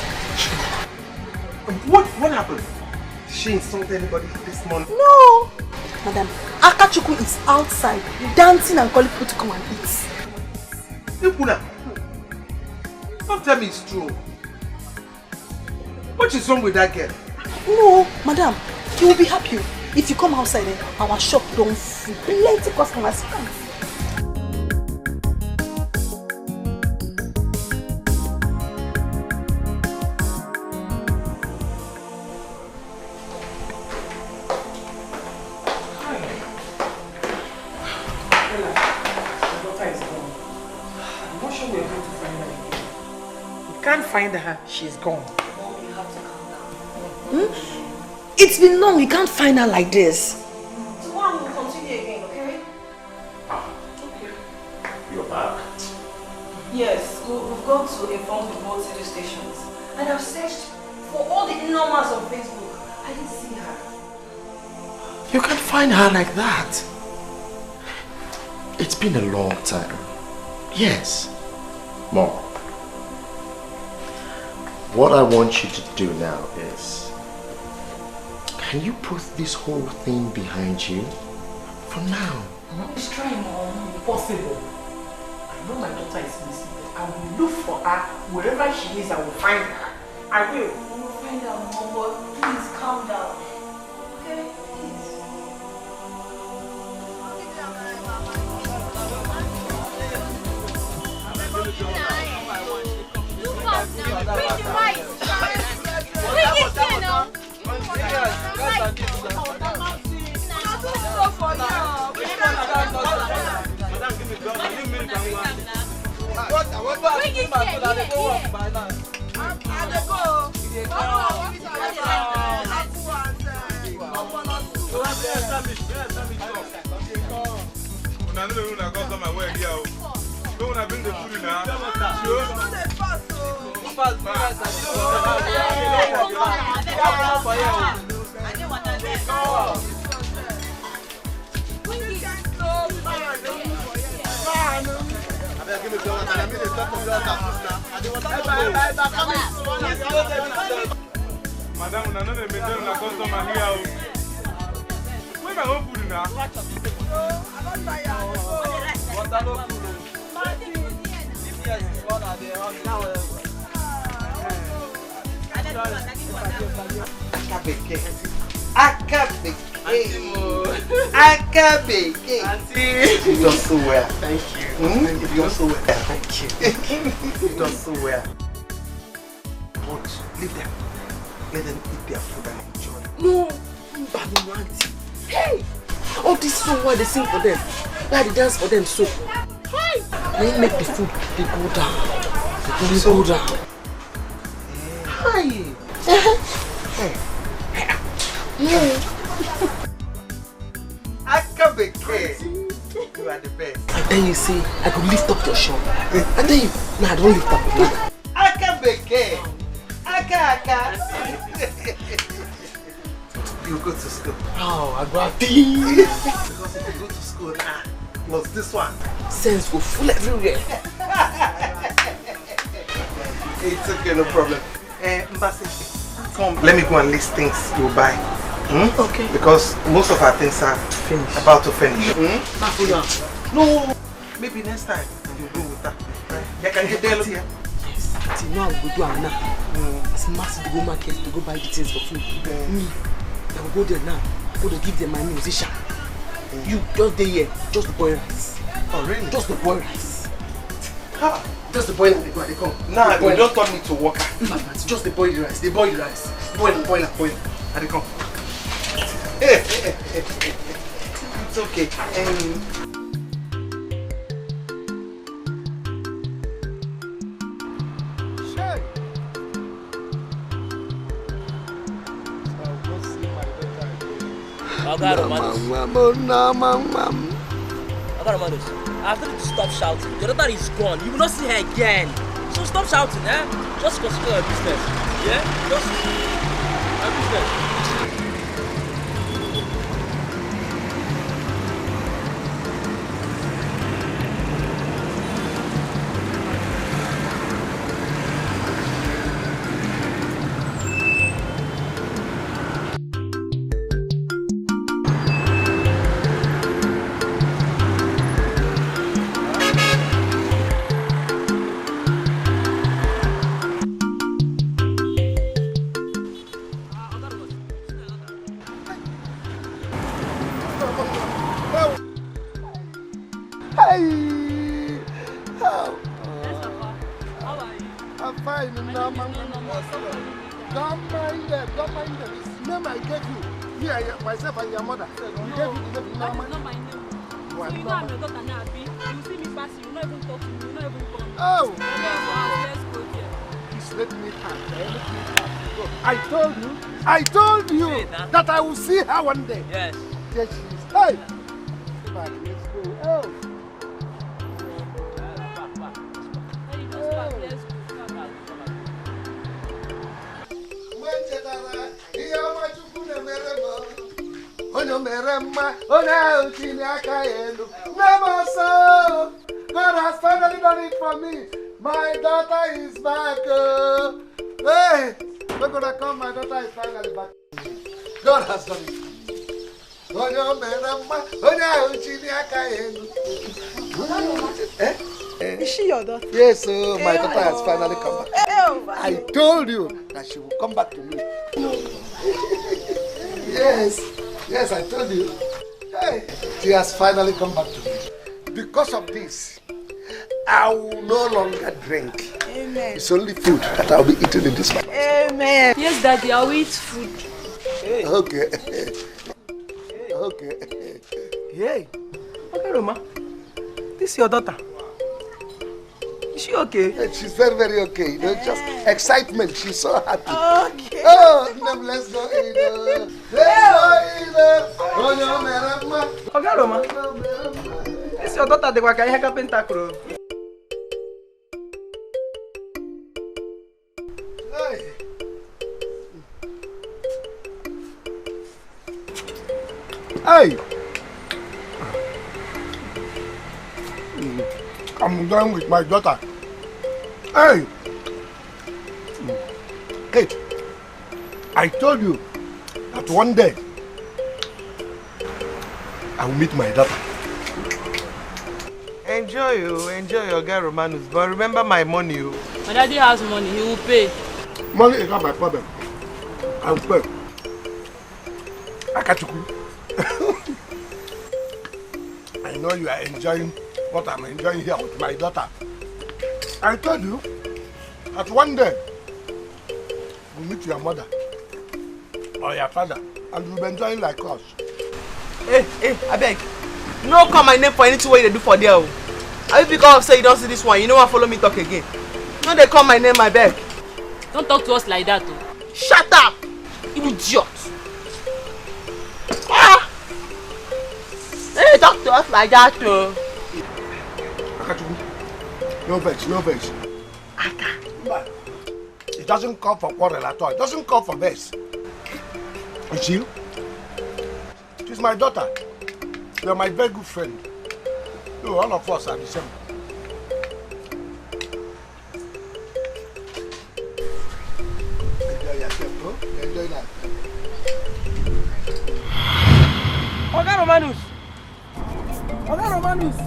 [SPEAKER 4] What happened? Did she insult anybody this morning?
[SPEAKER 3] No! Madam, Akachuku is outside dancing and calling people to come and eat.
[SPEAKER 4] Ipuna, don't tell me it's true. What is wrong with that girl?
[SPEAKER 3] No, madam, you will be happy if you come outside and our shop don't full. Plenty customers come.
[SPEAKER 10] Find her, she's gone.
[SPEAKER 3] It's been long, we can't find her like this.
[SPEAKER 9] Tomorrow we'll continue again, okay?
[SPEAKER 20] Okay. You're back?
[SPEAKER 9] Yes, we've gone to inform the both radio stations. And I've searched for all the numbers on Facebook. I didn't see her.
[SPEAKER 20] You can't find her like that. It's been a long time. Yes. Mom. What I want you to do now is, can you put this whole thing behind you for now?
[SPEAKER 10] It's trying, Mom. Impossible. I know my daughter is missing. I will look for her wherever she is. I will find her. I will.
[SPEAKER 9] We will find her, Mom, but please calm down. Okay? Please.
[SPEAKER 19] Bring the rice. Bring it here now. Bring it here.
[SPEAKER 14] Don't bring the food now. Madam, I know they made them a customer here. Where my own food now?
[SPEAKER 4] Akabeke. You've done so well.
[SPEAKER 20] Thank you.
[SPEAKER 4] You've done so well.
[SPEAKER 20] Thank you.
[SPEAKER 4] You've done so well. But leave them. Let them eat their food and enjoy.
[SPEAKER 3] No, hey! All this song why they sing for them, why they dance for them so. They make the food, they go down. They go down.
[SPEAKER 4] Hi. Akabeke. You are the best.
[SPEAKER 3] And then you say, I could lift up your shop. And then you, nah, don't lift up your shop.
[SPEAKER 4] Akabeke. Aka. You go to school.
[SPEAKER 3] Oh, I got
[SPEAKER 4] Because if you go to school, plus this one.
[SPEAKER 3] Sense go full everywhere.
[SPEAKER 4] It's okay, no problem. Mbasi, come, let me go and list things you buy. Okay. Because most of our things are about to finish. No, maybe next time you go with that. You can get there here.
[SPEAKER 3] Yes. See, now we go do it now. It's massive to go market to go buy the things for food. Me, I will go there now. Go to give them my musician. You just there here, just the boil rice.
[SPEAKER 4] Oh really?
[SPEAKER 3] Just the boil rice. Just the boil and they come.
[SPEAKER 4] Nah, you don't turn me to worker.
[SPEAKER 3] Just the boil rice. The boil rice. Boil and they come.
[SPEAKER 4] It's okay.
[SPEAKER 11] After you stop shouting, your daughter is gone. You will not see her again. So stop shouting, eh? Just consider your business. Yeah? Just your business.
[SPEAKER 8] I told you that I will see her one day.
[SPEAKER 11] Yes.
[SPEAKER 8] There she is. Hey! Let's go. Oh! God has finally done it for me. My daughter is back. Hey! We're gonna come, my daughter is finally back. God has done it.
[SPEAKER 9] Is she your daughter?
[SPEAKER 8] Yes, my daughter has finally come back. I told you that she will come back to me. Yes, I told you. Hey, she has finally come back to me. Because of this, I will no longer drink.
[SPEAKER 9] Amen.
[SPEAKER 8] It's only food that I'll be eating in this house.
[SPEAKER 9] Amen.
[SPEAKER 2] Yes, Daddy, I'll eat food.
[SPEAKER 8] Okay.
[SPEAKER 6] Hey, okay, Roma. This is your daughter. Is she okay?
[SPEAKER 8] Yeah, she's very, very okay. You know, just excitement. She's so happy.
[SPEAKER 9] Okay.
[SPEAKER 8] Oh, let's go.
[SPEAKER 6] Okay, Roma. This is your daughter. The waka here carpenter crew.
[SPEAKER 8] Hey! I'm going with my daughter. Hey! Kate, I told you that one day I will meet my daughter.
[SPEAKER 4] Enjoy your guy Romanus, but remember my money.
[SPEAKER 2] My daddy has money, he will pay.
[SPEAKER 8] Money is not my problem. I will pay. Akachuku. I know you are enjoying what I'm enjoying here with my daughter. I told you that one day we'll meet your mother or your father and we'll be enjoying like us.
[SPEAKER 6] Hey, I beg. No call my name for anything what you do for there. I because say you don't see this one, you know what, follow me talk again. No, they call my name, I beg.
[SPEAKER 2] Don't talk to us like that, though.
[SPEAKER 6] Shut up! Idiot! Hey, talk to us like that, though.
[SPEAKER 8] No vex. It doesn't call for quarrel at all. It doesn't call for vex. You see? She's my daughter. You're my very good friend. No, all of us are the same. Enjoy that.
[SPEAKER 12] Oga Romanus. Oga Romanus.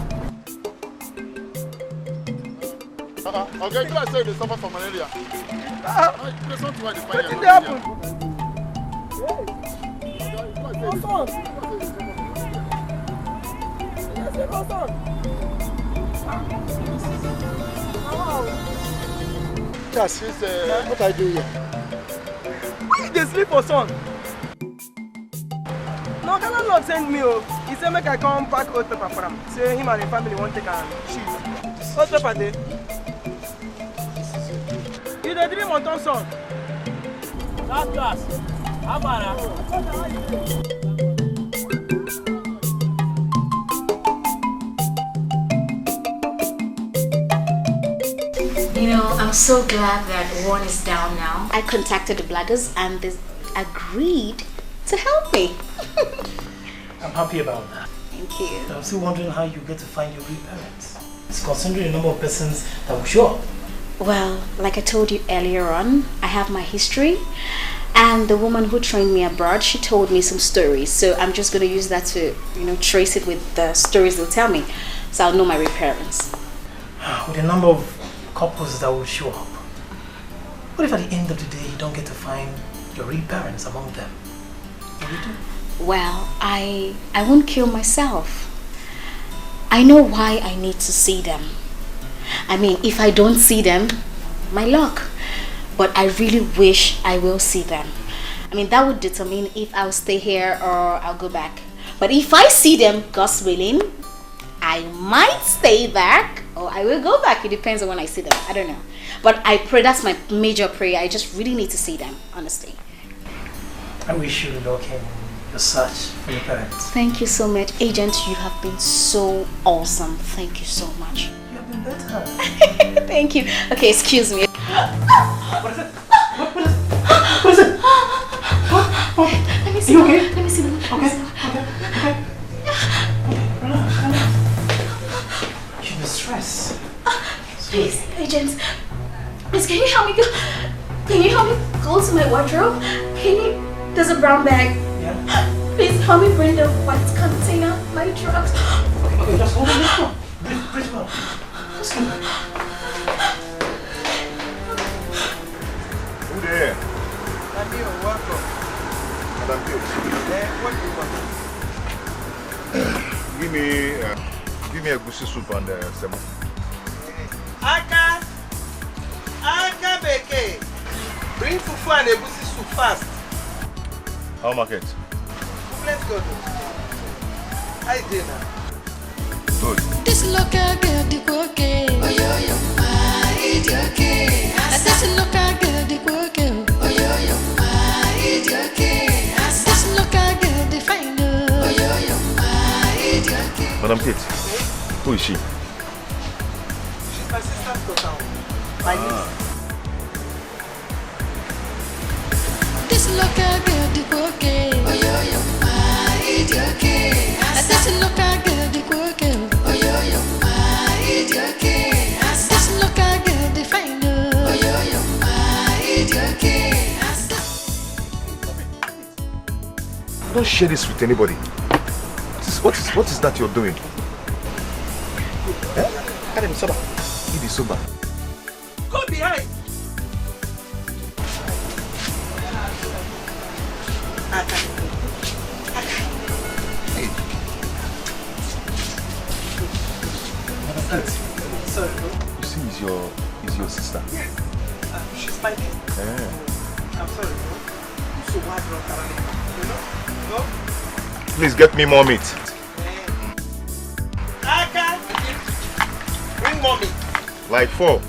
[SPEAKER 8] Okay, you guys say they suffer from malaria. There's not why they find
[SPEAKER 12] What did they happen?
[SPEAKER 8] Yes, what I do here?
[SPEAKER 12] Why they sleep for son? No, the landlord sent me. He said make I come pack old paper for him. Say him and the family won't take a sheet. Old paper there. You the dream on son.
[SPEAKER 11] Last class. Amara.
[SPEAKER 21] You know, I'm so glad that one is down now. I contacted the Bladders and they agreed to help me.
[SPEAKER 13] I'm happy about that.
[SPEAKER 21] Thank you.
[SPEAKER 13] But I'm still wondering how you get to find your real parents. It's considering the number of persons that will show up.
[SPEAKER 21] Well, like I told you earlier on, I have my history. And the woman who trained me abroad, she told me some stories. So I'm just going to use that to, trace it with the stories they'll tell me. So I'll know my real parents.
[SPEAKER 13] With the number of couples that will show up, what if at the end of the day you don't get to find your real parents among them? What do you do?
[SPEAKER 21] Well, I won't kill myself. I know why I need to see them. I mean, if I don't see them, my luck. But I really wish I will see them. I mean, that would determine if I'll stay here or I'll go back. But if I see them, God's willing, I might stay back or I will go back. It depends on when I see them. I don't know. But I pray, that's my major prayer. I just really need to see them, honestly.
[SPEAKER 13] I wish you luck in your search for your parents.
[SPEAKER 21] Thank you so much. Agent, you have been so awesome. Thank you so much.
[SPEAKER 13] You have been better.
[SPEAKER 21] Thank you. Okay, excuse me.
[SPEAKER 13] What is it? What is it? What?
[SPEAKER 21] Let me see.
[SPEAKER 13] You okay?
[SPEAKER 21] Let me see them.
[SPEAKER 13] Okay. You're in stress.
[SPEAKER 21] Please, agent. Please, can you help me go? Can you help me go to my wardrobe? There's a brown bag.
[SPEAKER 13] Yeah.
[SPEAKER 21] Please help me bring the white container, my drugs.
[SPEAKER 13] Okay, just hold on. Let's go. Breathe well. Let's go.
[SPEAKER 8] Who there?
[SPEAKER 12] Nadine, welcome.
[SPEAKER 8] Madam Pete.
[SPEAKER 12] What do you want?
[SPEAKER 8] Give me a goosey soup and semo.
[SPEAKER 12] Aka Beke. Bring fufu and a goosey soup fast.
[SPEAKER 8] How market?
[SPEAKER 12] Let's go. Hi, Dana.
[SPEAKER 8] Good.
[SPEAKER 5] This local girl, the okay. Oh, yo, my idiot. This local girl, the okay. Oh, yo, my idiot. This local girl, the fine. Oh, yo, my idiot.
[SPEAKER 8] Madam Kate, who is she?
[SPEAKER 12] She's my sister's daughter. My niece.
[SPEAKER 5] This local girl, the okay. Oh, yo, my idiot. This local girl, the okay. Oh, yo, my idiot. This local girl, the fine. Oh, yo, my idiot.
[SPEAKER 8] Don't share this with anybody. What is that you're doing?
[SPEAKER 12] Adam, sober.
[SPEAKER 8] It is sober.
[SPEAKER 12] Go behind. Sorry, bro.
[SPEAKER 8] You see, is your sister?
[SPEAKER 12] Yes. She's my niece.
[SPEAKER 8] Yeah.
[SPEAKER 12] I'm sorry, bro. So why bro? Go.
[SPEAKER 8] Please get me more meat.
[SPEAKER 12] Aka, bring more meat.
[SPEAKER 8] Like 4.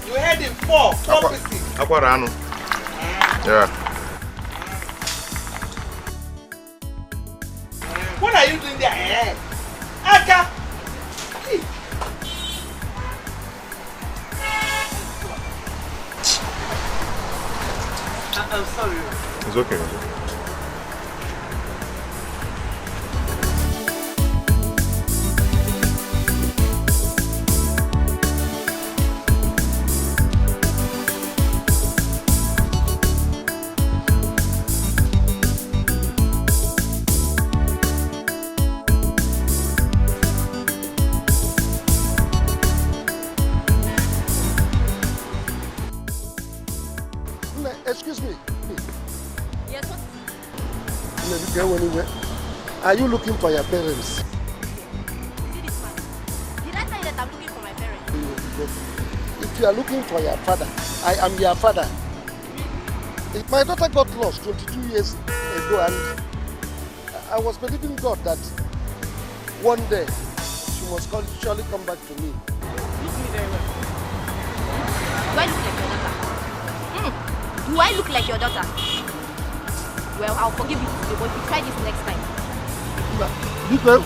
[SPEAKER 12] You heard him 4 pieces.
[SPEAKER 8] Aquarano. Yeah.
[SPEAKER 12] What are you doing there? Aka! Hey. I'm sorry.
[SPEAKER 8] It's okay. go anywhere. Are you looking for your parents?
[SPEAKER 19] Did I tell you that I'm looking for my parents?
[SPEAKER 8] If you are looking for your father, I am your father. My daughter got lost 22 years ago, and I was believing God that one day she must surely come back to me.
[SPEAKER 19] Do I look like your daughter? Well, I'll forgive you today, but if you try this next time.
[SPEAKER 8] You go.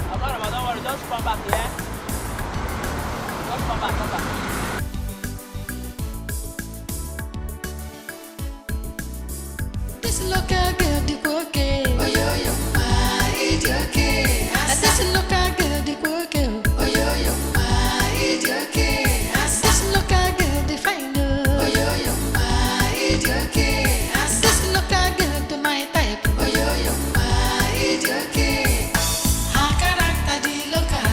[SPEAKER 11] Don't worry, just come back, yeah? Just come back, come back.
[SPEAKER 5] This local girl, the okay. Oh, yo, my idiot. This local girl, the okay. Oh, yo, my idiot. This local girl, the fine. Oh, yo, my idiot. This local girl, the my type. Oh, yo, my idiot. Her character, the local.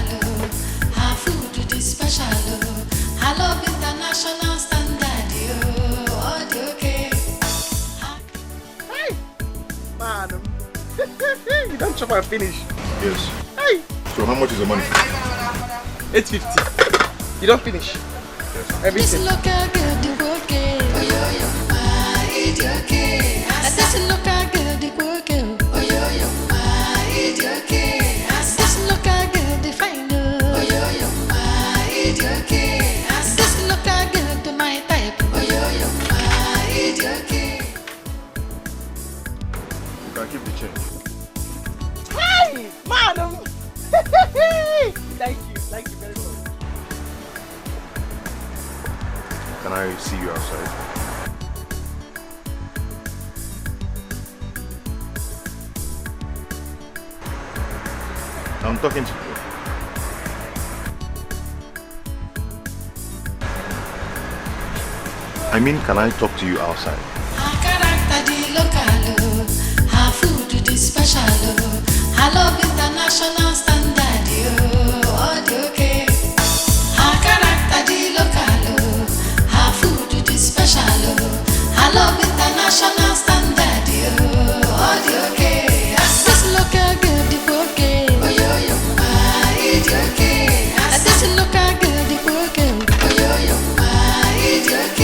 [SPEAKER 5] Her food, the special. Her love, international standard. Oh, the okay.
[SPEAKER 14] Man, you don't chop and finish.
[SPEAKER 16] Yes.
[SPEAKER 14] Hey.
[SPEAKER 16] So how much is the money?
[SPEAKER 14] 850. You don't finish.
[SPEAKER 16] Yes.
[SPEAKER 14] Everything.
[SPEAKER 5] This local girl, the okay. Oh, yo, my idiot. This local girl, the okay. Oh, yo, my idiot. This local girl, the fine. Oh, yo, my idiot. This local girl, the my type. Oh, yo, my idiot.
[SPEAKER 16] You can keep the change.
[SPEAKER 14] Hey, madam. Thank you very much.
[SPEAKER 16] Can I see you outside? I'm talking to you. I mean, can I talk to you outside?
[SPEAKER 5] Her character, the local. Her food, the special. Her love, international standard. Oh, the okay. Her character, the local. Her food, the special. Her love, international standard. Oh, the okay. This local girl, the okay. Oh, yo, my idiot. This local girl, the okay. Oh, yo, my idiot.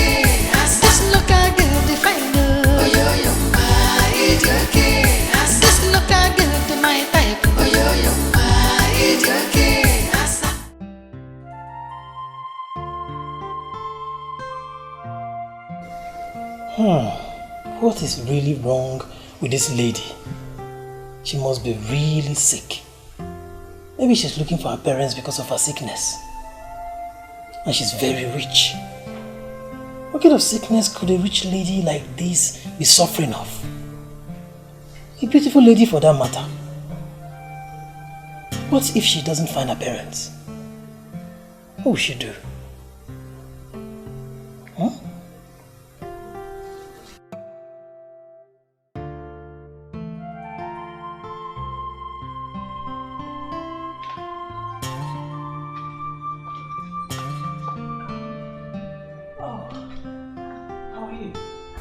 [SPEAKER 5] This local girl, the fine. Oh, yo, my idiot. This local girl, the my type. Oh, yo, my idiot.
[SPEAKER 13] What is really wrong with this lady? She must be really sick. Maybe she's looking for her parents because of her sickness. And she's very rich. What kind of sickness could a rich lady like this be suffering of? A beautiful lady for that matter. What if she doesn't find her parents? What will she do? Huh?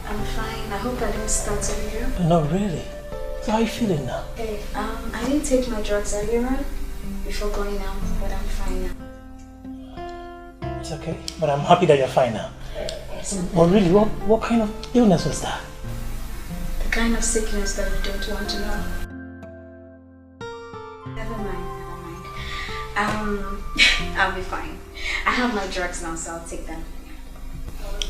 [SPEAKER 21] I'm fine. I hope I didn't startle you.
[SPEAKER 13] Not really. So how are you feeling now?
[SPEAKER 21] Hey, I didn't take my drugs earlier on before going out, but I'm fine now.
[SPEAKER 13] It's okay, but I'm happy that you're fine now. But really, what kind of illness was that?
[SPEAKER 21] The kind of sickness that you don't want to know. Never mind. I'll be fine. I have my drugs now, so I'll take them.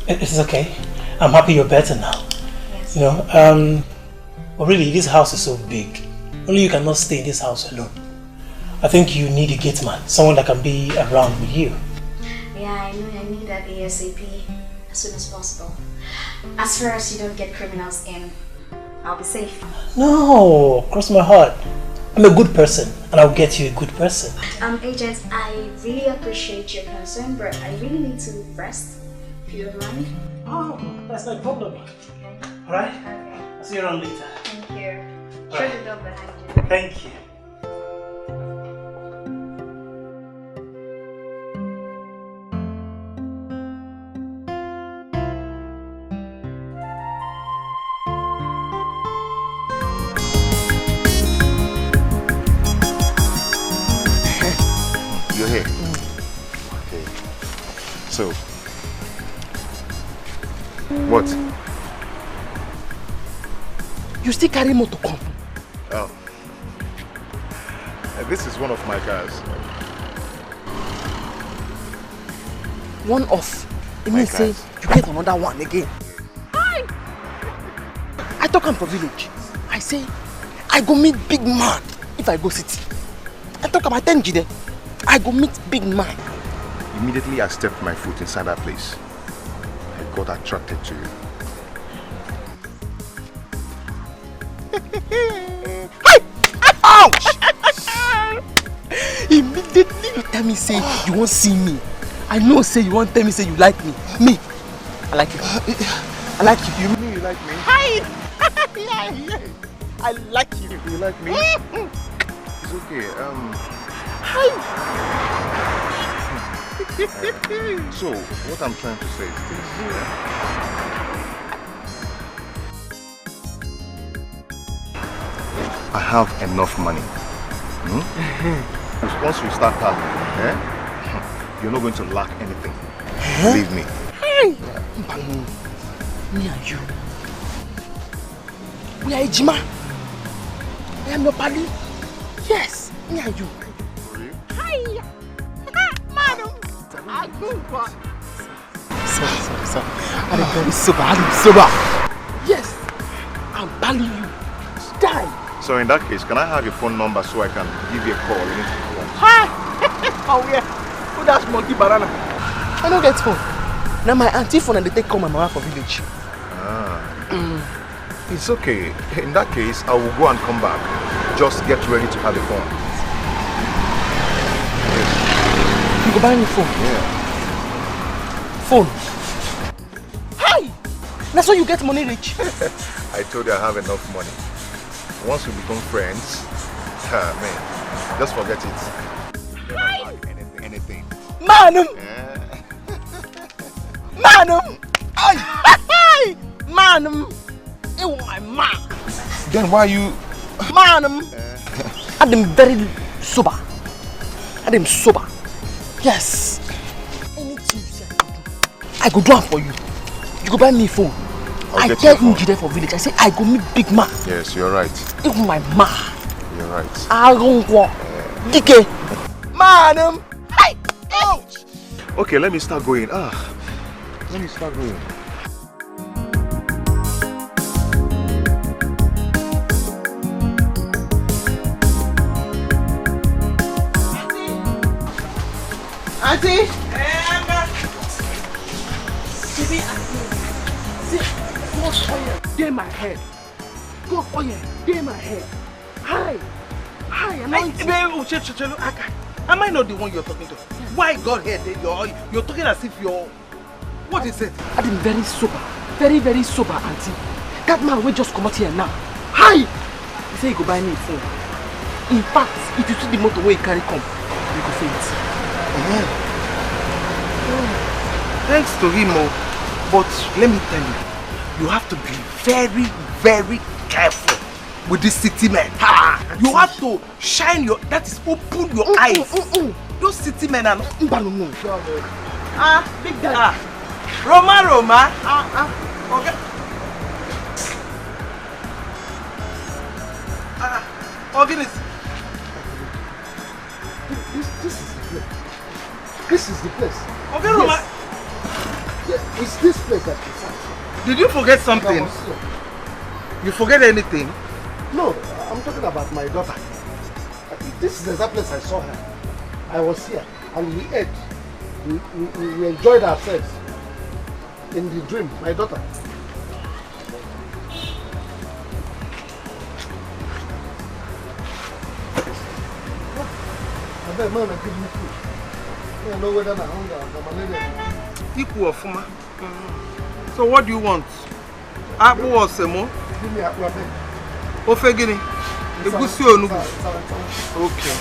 [SPEAKER 13] It's okay. I'm happy you're better now.
[SPEAKER 21] Yes.
[SPEAKER 13] You know, but really, this house is so big. Only you cannot stay in this house alone. I think you need a gate man, someone that can be around with you.
[SPEAKER 21] Yeah, I need that ASAP as soon as possible. As far as you don't get criminals in, I'll be safe.
[SPEAKER 13] No, cross my heart. I'm a good person, and I'll get you a good person.
[SPEAKER 21] Agent, I really appreciate your concern, but I really need to rest, if you don't mind.
[SPEAKER 13] Oh, that's no problem.
[SPEAKER 21] Okay.
[SPEAKER 13] Alright?
[SPEAKER 21] Okay.
[SPEAKER 13] I'll see you around later.
[SPEAKER 21] Thank you.
[SPEAKER 13] Right.
[SPEAKER 21] Shut the door behind you.
[SPEAKER 13] Thank you.
[SPEAKER 16] so? What?
[SPEAKER 3] You still carry motor come?
[SPEAKER 16] Oh. This is one of my cars.
[SPEAKER 3] One off. It means say you get another one again. I talk am for village. I say I go meet big man if I go city. I talk about 10 Jide. I go meet big man.
[SPEAKER 16] Immediately I stepped my foot inside that place. I got attracted to you.
[SPEAKER 3] Ouch! Immediately you tell me say you won't see me. I know say you won't tell me say you like me. Me, I like you. I like you.
[SPEAKER 16] You mean you like me?
[SPEAKER 3] Hi! I like you.
[SPEAKER 16] You like me? It's okay.
[SPEAKER 3] Hi!
[SPEAKER 16] So, what I'm trying to say is this. I have enough money. Once we start out, you're not going to lack anything. Believe me.
[SPEAKER 3] Me and you. We are Ejima. I am your buddy. Yes, me and you. Hi! Madam! Sorry. I'm very sober. Yes, I'm balling you. Die.
[SPEAKER 16] So in that case, can I have your phone number so I can give you a call anytime you want?
[SPEAKER 3] Hi! Oh yeah. Who that's monkey banana? I don't get phone. Now my auntie phone and they take call my mama for village.
[SPEAKER 16] It's okay. In that case, I will go and come back. Just get ready to have a phone.
[SPEAKER 3] You go buy me phone?
[SPEAKER 16] Yeah.
[SPEAKER 3] Phone? Hi! That's how you get money rich.
[SPEAKER 16] I told you I have enough money. Once we become friends, man, just forget it. You don't lack anything.
[SPEAKER 3] Manum!
[SPEAKER 16] Yeah.
[SPEAKER 3] Manum! Hi! Manum! Oh my man!
[SPEAKER 16] Then why you...
[SPEAKER 3] Manum! I'm very sober. I'm sober. Yes. Anything you say I go do it for you. You go buy me a phone. I tell Nji there for village. I say I go meet big man.
[SPEAKER 16] Yes, you're right.
[SPEAKER 3] Even my man.
[SPEAKER 16] You're right.
[SPEAKER 3] I don't want. DK. Manum! Hi! Ouch!
[SPEAKER 16] Okay, let me start going. Let me start going.
[SPEAKER 3] Auntie! God oil, dey my head. God oil, dey my head. Hi, am
[SPEAKER 4] I not the one you're talking to? Why God head? You're talking as if you're... What is it?
[SPEAKER 3] I'm very sober. Very sober, auntie. That man will just come out here now. Hi! He say he go buy me a phone. In fact, if you see the motor where he carry come, you go faint.
[SPEAKER 4] Thanks to him, but let me tell you, you have to be very careful with this city men. You have to shine your, that is, open your eyes. Those city men are not...
[SPEAKER 3] Big daddy.
[SPEAKER 4] Roma. Okay. Organism.
[SPEAKER 8] This is the place.
[SPEAKER 4] Okay, Roma.
[SPEAKER 8] Yeah, it's this place that you found.
[SPEAKER 4] Did you forget something? You forget anything?
[SPEAKER 8] No, I'm talking about my daughter. This is the exact place I saw her. I was here and we ate. We enjoyed ourselves in the dream, my daughter. I bet man, give me food. I don't know whether I'm hungry or malaria.
[SPEAKER 4] Equal of Fuma. So what do you want? Apple or semo?
[SPEAKER 8] Give me apple.
[SPEAKER 4] Ofe gini? Egusi onubu. Okay.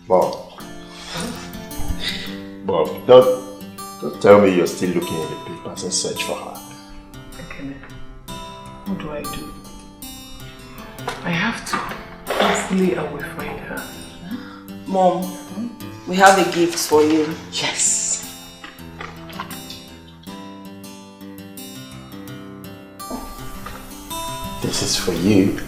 [SPEAKER 20] Bob, don't tell me you're still looking in the papers and search for her.
[SPEAKER 23] Okay, what do I do? I have to. Hopefully I will find her.
[SPEAKER 9] Mom, we have a gift for you.
[SPEAKER 3] Yes.
[SPEAKER 20] This is for you.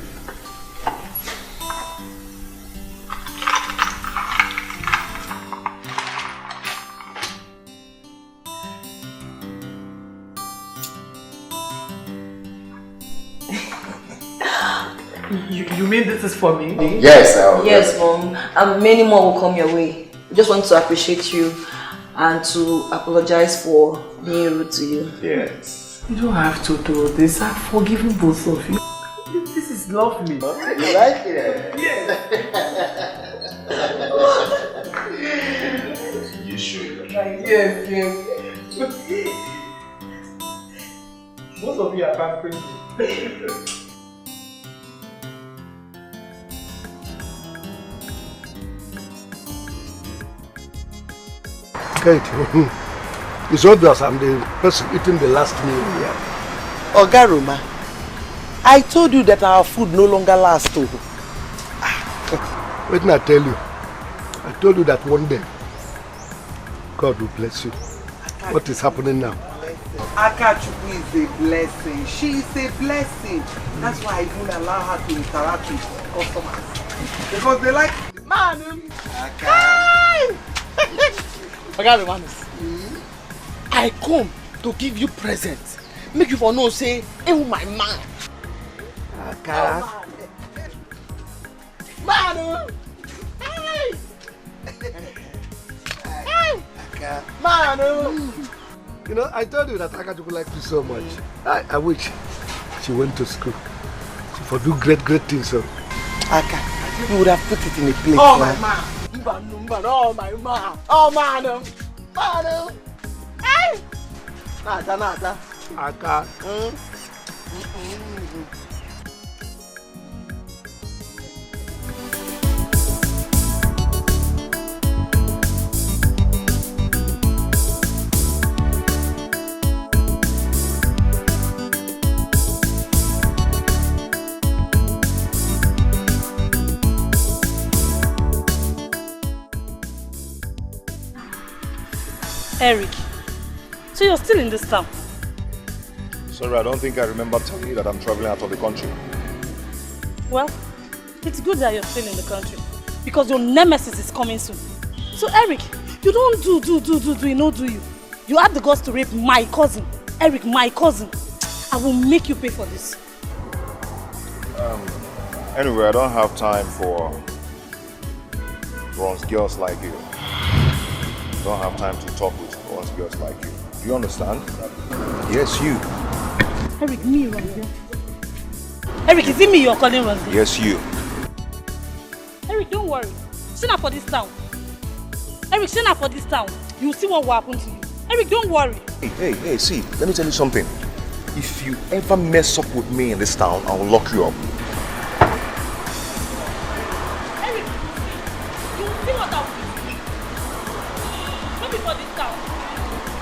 [SPEAKER 23] You mean this is for me?
[SPEAKER 20] Yes,
[SPEAKER 9] Yes, Mom. And many more will come your way. We just want to appreciate you and to apologize for being rude to you.
[SPEAKER 20] Yes.
[SPEAKER 23] You don't have to do this. I've forgiven both of you. This is lovely.
[SPEAKER 20] You like it?
[SPEAKER 23] Yes.
[SPEAKER 20] You should.
[SPEAKER 23] Yes. Most of you are pampering me.
[SPEAKER 8] Kate, it's obvious I'm the person eating the last meal here.
[SPEAKER 6] Ogaruma, I told you that our food no longer lasts.
[SPEAKER 8] Wait till I tell you. I told you that one day, God will bless you. What is happening now?
[SPEAKER 6] Akachuku is a blessing. She is a blessing. That's why I don't allow her to interact with customers. Because they like, man, I come to give you presents. Make you for no say, oh my man.
[SPEAKER 8] Akara.
[SPEAKER 6] Manu! Hey! Hey! Manu!
[SPEAKER 8] You know, I told you that Akachuku likes you so much. I wish she went to school. She would do great things. So.
[SPEAKER 6] Aka, you would have put it in a place.
[SPEAKER 12] Oh my man! Oh my man! Oh man! Manu! Hey! Nata.
[SPEAKER 8] Aka.
[SPEAKER 7] Eric, so you're still in this town?
[SPEAKER 16] Sorry, I don't think I remember telling you that I'm traveling out of the country.
[SPEAKER 7] Well, it's good that you're still in the country because your nemesis is coming soon. So Eric, you don't do, you know, do you? You have the guts to rape my cousin. Eric, my cousin. I will make you pay for this.
[SPEAKER 16] Anyway, I don't have time for bronze girls like you. I don't have time to talk with bronze girls like you. Do you understand? Yes, you.
[SPEAKER 7] Eric, me, Ranzia. Eric, is it me you're calling Ranzia?
[SPEAKER 16] Yes, you.
[SPEAKER 7] Eric, don't worry. Send her for this town. Eric, send her for this town. You'll see what will happen to you. Eric, don't worry.
[SPEAKER 16] Hey, see, let me tell you something. If you ever mess up with me in this town, I will lock you up.
[SPEAKER 7] Eric, you'll see what I will do. Maybe for this town.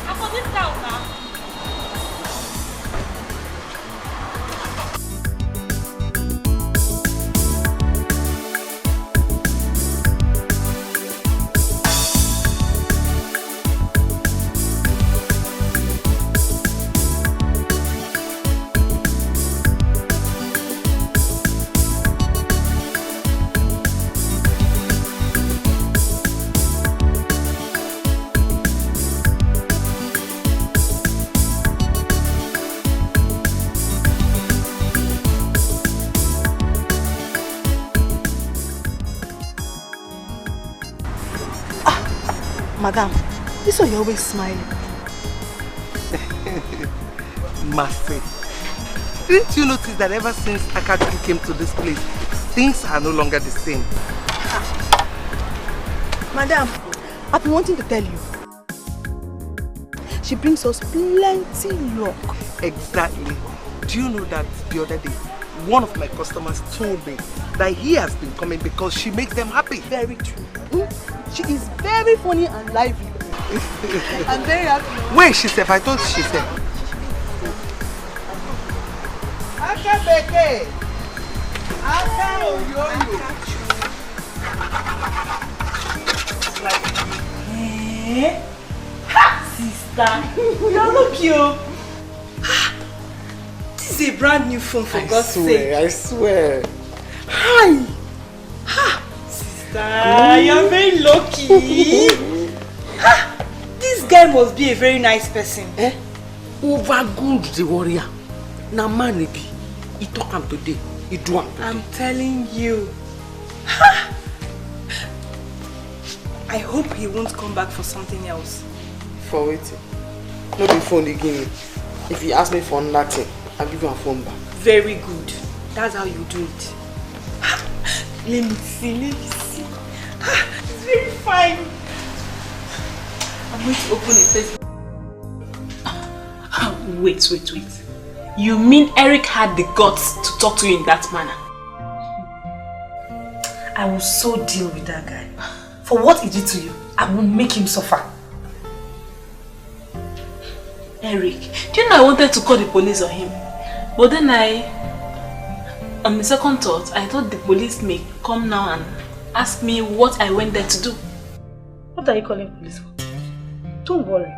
[SPEAKER 7] And for this town now.
[SPEAKER 6] Madam, this way you're always smiling. Mercy. Didn't you notice that ever since Akachuku came to this place, things are no longer the same?
[SPEAKER 19] Madam, I've been wanting to tell you. She brings us plenty luck.
[SPEAKER 6] Exactly. Do you know that the other day,
[SPEAKER 4] one of my customers told me that he has been coming because she makes them happy.
[SPEAKER 19] Very true. She is very funny and lively. I'm very happy.
[SPEAKER 4] Wait, she said, I thought she said.
[SPEAKER 12] Aka beke. Aka oyoyo.
[SPEAKER 9] Ha, sister. You're so cute. This is a brand new phone for God's sake.
[SPEAKER 20] I swear.
[SPEAKER 9] Hi. Ha, sister, you're very lucky. Ha, this guy must be a very nice person.
[SPEAKER 3] Over good the warrior. Now man be. He talk him today. He do him today.
[SPEAKER 9] I'm telling you. Ha. I hope he won't come back for something else.
[SPEAKER 3] For waiting. No be phone again. If he ask me for nothing, I'll give you a phone back.
[SPEAKER 9] Very good. That's how you do it. Let me see. It's very fine. I'm going to open a Facebook.
[SPEAKER 2] Wait. You mean Eric had the guts to talk to you in that manner?
[SPEAKER 7] I will so deal with that guy. For what he did to you, I will make him suffer.
[SPEAKER 2] Eric, do you know I wanted to call the police on him? But then on the second thought, I thought the police may come now and ask me what I went there to do.
[SPEAKER 7] What are you calling police for? Don't worry.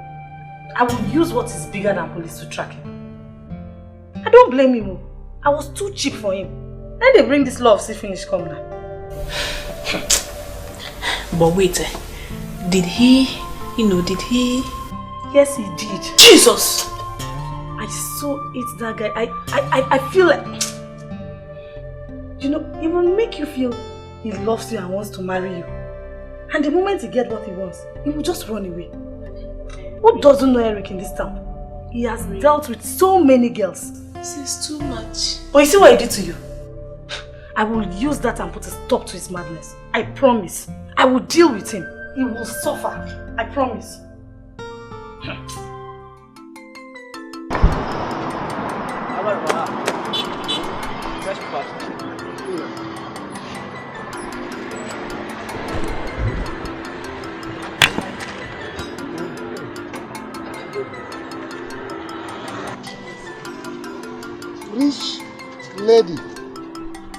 [SPEAKER 7] I will use what is bigger than police to track him. I don't blame him. I was too cheap for him. Then they bring this law of see finish come now.
[SPEAKER 2] But wait, did he?
[SPEAKER 7] Yes, he did.
[SPEAKER 2] Jesus!
[SPEAKER 7] I so hate that guy. I feel like... You know, it will make you feel he loves you and wants to marry you. And the moment he gets what he wants, he will just run away. Who doesn't know Eric in this town? He has dealt with so many girls.
[SPEAKER 2] This is too much.
[SPEAKER 7] But you see what he did to you? I will use that and put a stop to his madness. I promise. I will deal with him. He will suffer. I promise.
[SPEAKER 8] Rich lady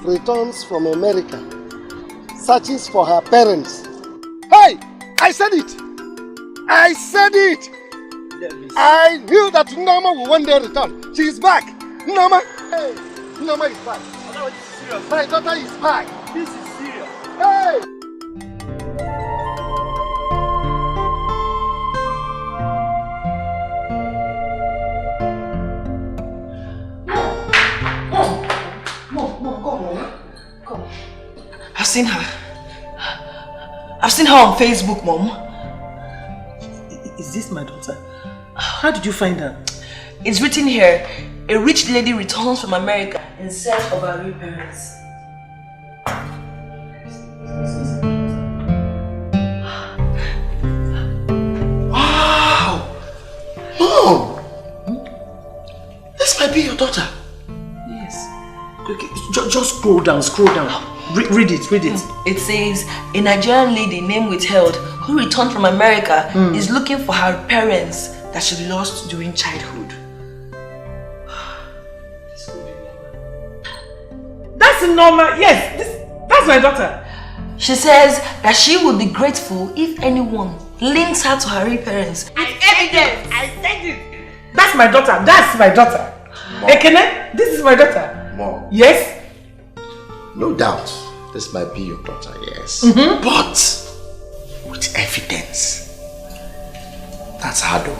[SPEAKER 8] returns from America, searches for her parents. Hey! I said it! I said it! I knew that Nneoma will one day return. She is back! Nneoma! Hey! Nneoma is back. My daughter is back.
[SPEAKER 12] This is serious.
[SPEAKER 8] Hey!
[SPEAKER 9] I've seen her. I've seen her on Facebook, Mom.
[SPEAKER 10] Is this my daughter? How did you find her?
[SPEAKER 9] It's written here, a rich lady returns from America in search of her real parents.
[SPEAKER 8] Wow! Mom! This might be your daughter.
[SPEAKER 10] Yes. Okay, just scroll down. Read it.
[SPEAKER 9] It says, a Nigerian lady named Withheld who returned from America is looking for her parents that she lost during childhood.
[SPEAKER 10] That's normal. Yes, that's my daughter.
[SPEAKER 9] She says that she would be grateful if anyone links her to her real parents.
[SPEAKER 10] I said it. That's my daughter. Ekene, this is my daughter.
[SPEAKER 20] Mom.
[SPEAKER 10] Yes?
[SPEAKER 20] No doubt, this might be your daughter, yes. But with evidence. That's hard though.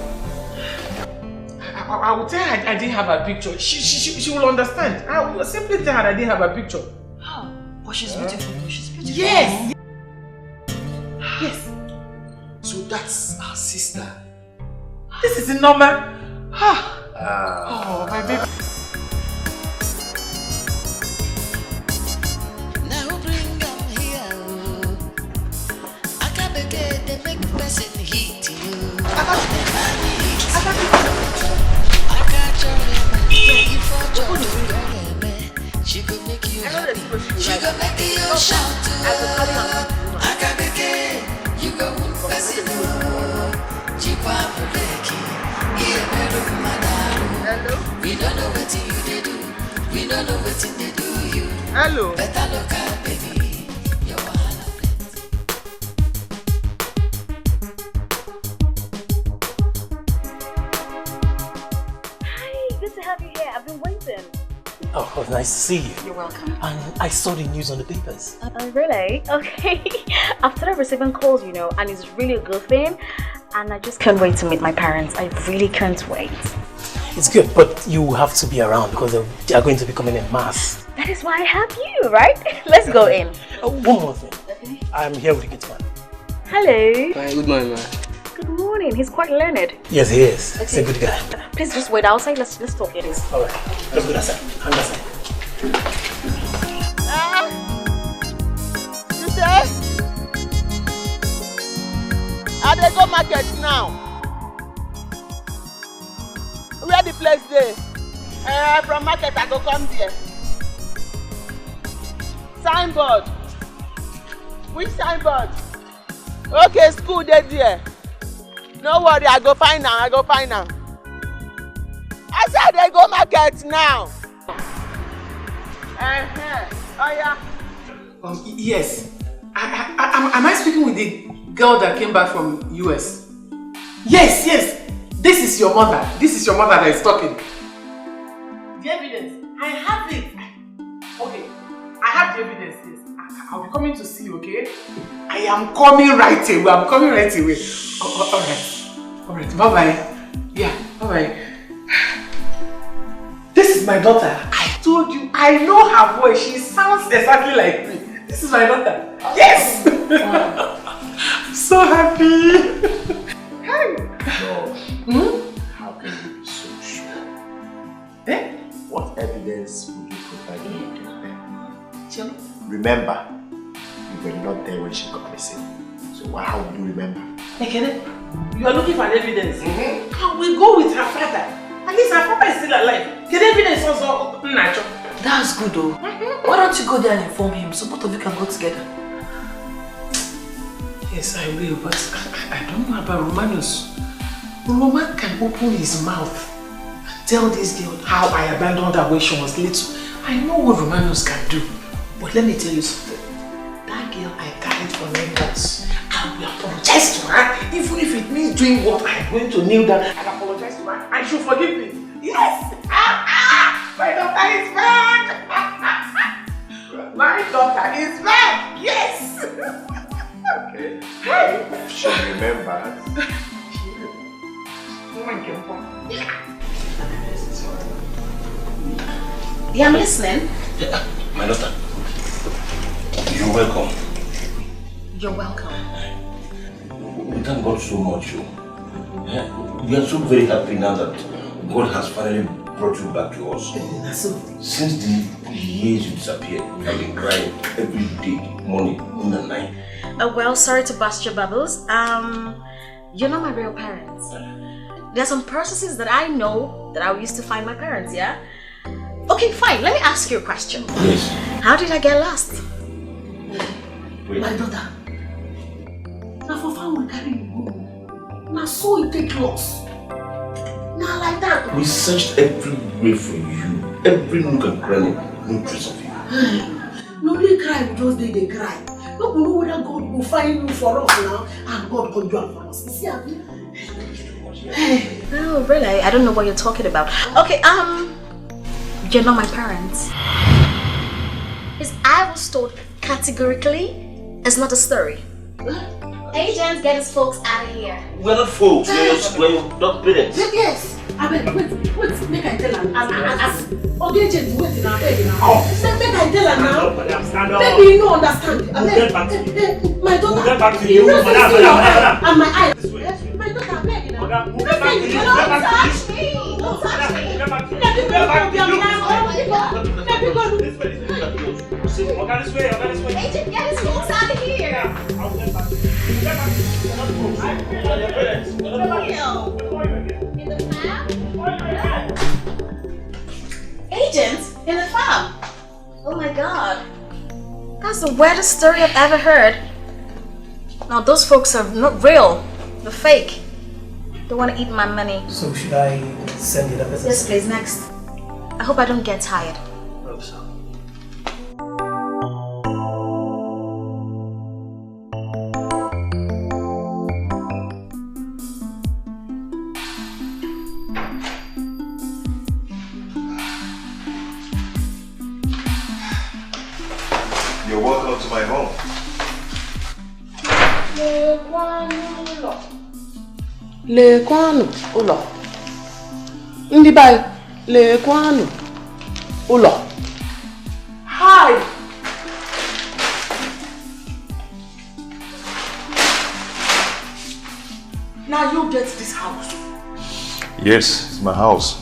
[SPEAKER 10] I will tell her I didn't have a picture. She will understand. I will simply tell her I didn't have a picture.
[SPEAKER 9] But she's beautiful. She's beautiful.
[SPEAKER 10] Yes.
[SPEAKER 20] So that's our sister.
[SPEAKER 10] This is normal. Oh, my baby.
[SPEAKER 5] She go make you happy. She go make you shout to Akabeke, you go whoop person. Jipa Puleki, Iemero Madaru. We don't know what you do. We don't know what they do you.
[SPEAKER 12] Hello.
[SPEAKER 5] Better look out, baby.
[SPEAKER 21] Good to have you here. I've been waiting.
[SPEAKER 13] Oh, nice to see you.
[SPEAKER 21] You're welcome.
[SPEAKER 13] And I saw the news on the papers.
[SPEAKER 21] Really? Okay. I've started receiving calls, you know, and it's really a good thing. And I just can't wait to meet my parents. I really can't wait.
[SPEAKER 13] It's good, but you have to be around because they are going to be coming in mass.
[SPEAKER 21] That is why I have you, right? Let's go in.
[SPEAKER 13] One more thing. Okay. I'm here with the kids, man.
[SPEAKER 21] Hello.
[SPEAKER 3] Hi, good morning, man.
[SPEAKER 21] Good morning. He's quite learned.
[SPEAKER 13] Yes, he is.
[SPEAKER 21] Okay.
[SPEAKER 13] He's a good guy.
[SPEAKER 21] Please just wait outside. Let's talk it is.
[SPEAKER 13] Alright. Let's go outside. Hang outside.
[SPEAKER 12] You say? I dey go market now. Where the place dey? From market I go come there. Signboard. Which signboard? Okay, school dey there. No worry, I go find am. I said they go market now. Oh yeah.
[SPEAKER 23] Yes. Am I speaking with the girl that came back from US? Yes. This is your mother. This is your mother that is talking. The evidence. I have it. Okay. I have the evidence. Yes. I'll be coming to see you, okay? I am coming right away. All right. Bye-bye. Yeah, bye-bye. This is my daughter. I told you, I know her voice. She sounds exactly like me. This is my daughter. Yes! I'm so happy. Hey!
[SPEAKER 20] How can you be so sure? What evidence would you provide me against them? Remember, you were not there when she got missing. So how would you remember?
[SPEAKER 23] Ekene, you are looking for an evidence. I will go with her father. At least her papa is still alive. Get evidence also natural.
[SPEAKER 1] That's good though. Why don't you go there and inform him so both of you can go together?
[SPEAKER 23] Yes, I will, but I don't know about Romanus. Roman can open his mouth and tell this girl how I abandoned her when she was little. I know what Romanus can do. But let me tell you something. That girl I carried for 9 months. I will apologize to her, even if it means doing what I'm going to kneel down and apologize to her, and she'll forgive me. Yes! My daughter is back! My daughter is back! Yes!
[SPEAKER 20] Okay. If she remembers.
[SPEAKER 21] Yeah, I'm listening.
[SPEAKER 17] My daughter, you're welcome.
[SPEAKER 21] You're welcome.
[SPEAKER 17] We thank God so much. We are so very happy now that God has finally brought you back to us. Since the years you disappeared, we have been crying every day, morning, noon and night.
[SPEAKER 21] Well, sorry to burst your bubbles. You're not my real parents. There are some processes that I know that I used to find my parents, yeah? Okay, fine. Let me ask you a question.
[SPEAKER 17] Yes.
[SPEAKER 21] How did I get lost?
[SPEAKER 1] Wait. My daughter. Now for fun we carry you go. Now so it take loss. Now like that.
[SPEAKER 17] We searched everywhere for you. Every nook and cranny, no trace of you.
[SPEAKER 1] Nobody cry, we just they cry. Look, we know whether God will find you for us now and God will do it for us. See, have you?
[SPEAKER 21] Oh, really? I don't know what you're talking about. Okay, you're not my parents. Because I was told categorically, it's not a story. Agents, get his folks out of here.
[SPEAKER 17] We're not folks, we're not parents.
[SPEAKER 1] Yes. I mean, wait, make I tell her. Okay, agent, wait in our bed now. Make I tell her now. Maybe you don't understand. My daughter.
[SPEAKER 17] We'll get back to you.
[SPEAKER 1] And my eyes. My daughter, beg now. Don't touch me. Don't touch me. Let me go. Agent, get his folks out of here. Agent in the farm.
[SPEAKER 21] my god. That's the weirdest story I've ever heard. Now those folks are not real. They're fake. They want to eat my money.
[SPEAKER 13] So should I send it up as a...
[SPEAKER 21] Yes, please, next. I hope I don't get tired.
[SPEAKER 13] Hope so.
[SPEAKER 16] You're welcome to my home.
[SPEAKER 3] Lekwanu ụlọ. Ndị bai, lekwanu ụlọ. Hi. Now you get this house.
[SPEAKER 16] Yes, it's my house.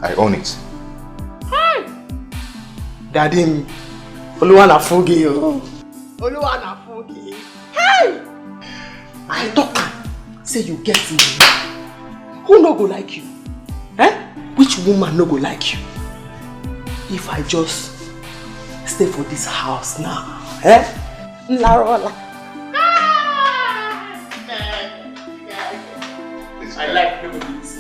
[SPEAKER 16] I own it.
[SPEAKER 3] Hi. Daddy, Oluwana Fugi. Oluwana Fugi. Hey! I talk. Say you get me. Who no go like you? Eh? Which woman no go like you? If I just stay for this house now, eh? Larola. I like nobody's.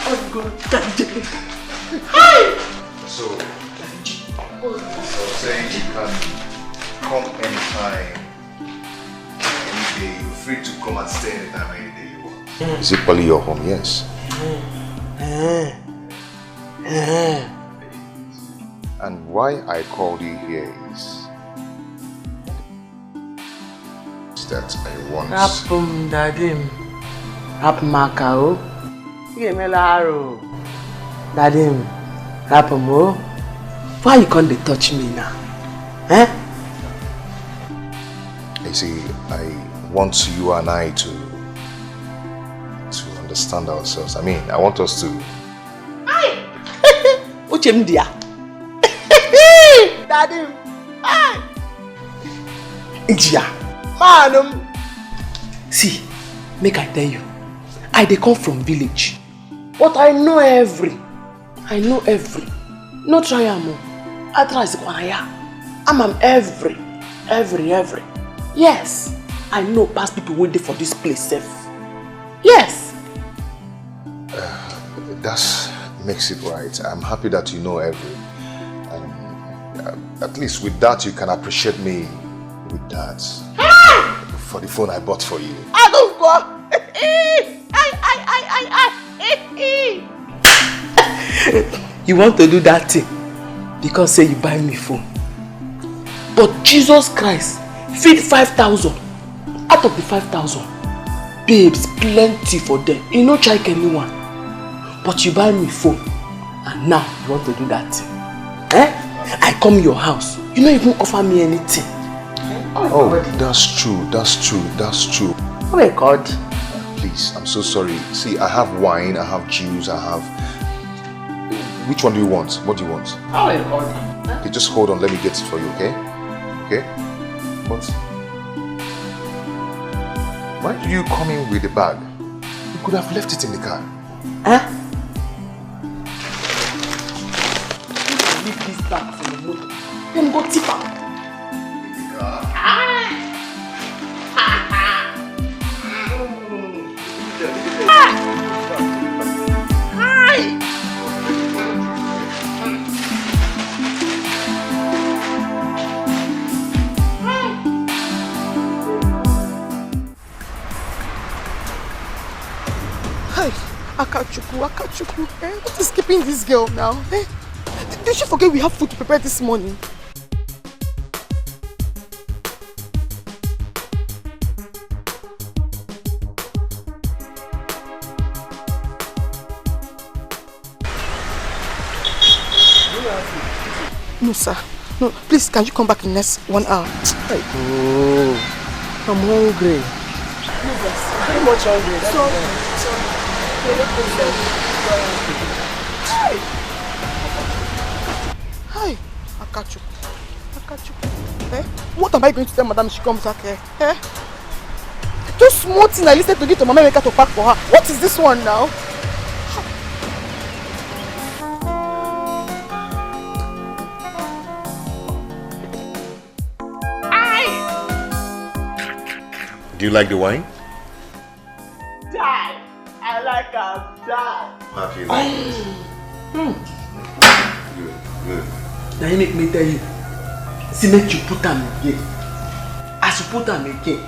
[SPEAKER 3] Oh God, hi.
[SPEAKER 16] So saying you can come anytime, any day. You're free to come and stay anytime, any day you want. Is it probably your home? Yes. And why I called you here is that I want.
[SPEAKER 3] Rapum dadim. Rapum makao. Yemelaro. Dadim. Rapum o. Why you can't touch me now? Eh?
[SPEAKER 16] You see, I want you and I to understand ourselves. I mean, I want us to.
[SPEAKER 3] Hi! Uchemdia. Daddy. Hi! Injia. Manum. See, make I tell you. I dey come from village. But I know every. No try am. I try Zikwaya. I'm every. Yes, I know past people waiting for this place safe. Yes.
[SPEAKER 16] That makes it right. I'm happy that you know every. And at least with that, you can appreciate me with that. For the phone I bought for you.
[SPEAKER 3] I don't go. You want to do that thing because say you buy me phone. But Jesus Christ feed 5,000. Out of the 5,000, babes plenty for them. You no check anyone. But you buy me phone and now you want to do that thing. Eh? I come your house. You don't even offer me anything.
[SPEAKER 16] Oh, that's true.
[SPEAKER 3] Oh my God.
[SPEAKER 16] Please, I'm so sorry. See, I have wine, I have juice, I have... Which one do you want? What do you want?
[SPEAKER 3] Oh my God.
[SPEAKER 16] Okay, just hold on, let me get it for you, okay? Okay? But... why did you come in with the bag? You could have left it in the car.
[SPEAKER 3] Huh? Leave this bag for the motor. Then go tip out.
[SPEAKER 6] Akachuku, eh? What is keeping this girl now? Eh? Did she forget we have food to prepare this morning? No, sir. No, please, can you come back in the next 1 hour?
[SPEAKER 3] Oh, I'm hungry.
[SPEAKER 6] Very much hungry. Hi, Akachuku. Eh? What am I going to tell Madam she comes back here? Eh? Just small thing I listened to give to Mama Emeka to pack for her. What is this one now?
[SPEAKER 16] Do you like the wine?
[SPEAKER 12] Die. I like a die.
[SPEAKER 16] How do you like it? Good, good.
[SPEAKER 6] Now you make me tell you. See, make you put them again. As you put them again.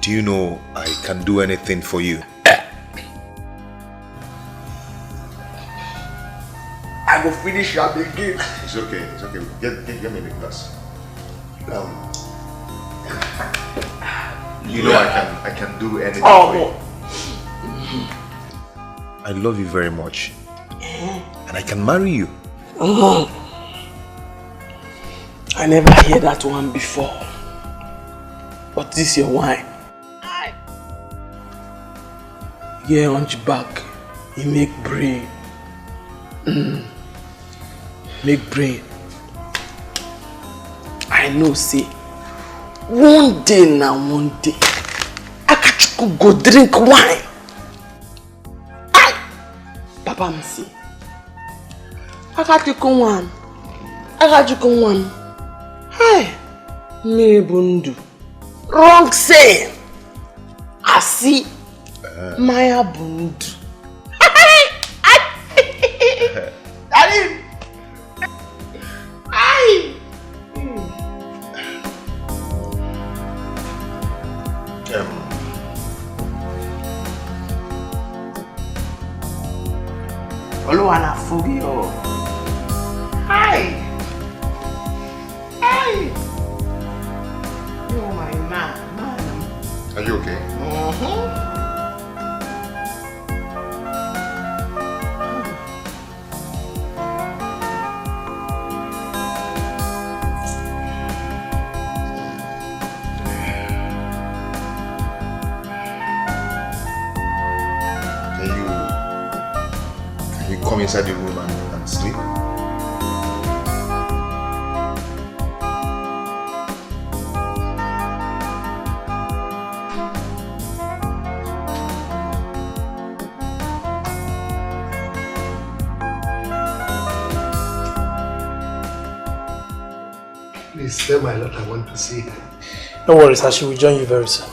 [SPEAKER 16] Do you know I can do anything for you?
[SPEAKER 6] I will finish your again.
[SPEAKER 16] It's okay, it's okay. Get me the glass. You know I can do anything for you. I love you very much. And I can marry you.
[SPEAKER 6] I never heard that one before. But this is your wine. Yeah, hunchback. You make brain. Make brain. I know, say, one day now, one day, Akachuku go drink wine. Papa me say, Akachuku one. Hey, me bundu. Wrong saying. I see. Maya bundu. Daddy. Oluwana Fugio. Hi. Oh my man.
[SPEAKER 16] Are you okay? Can you come inside the room and sleep?
[SPEAKER 8] Please tell my daughter I want to see her.
[SPEAKER 13] No worries, I will join you very soon.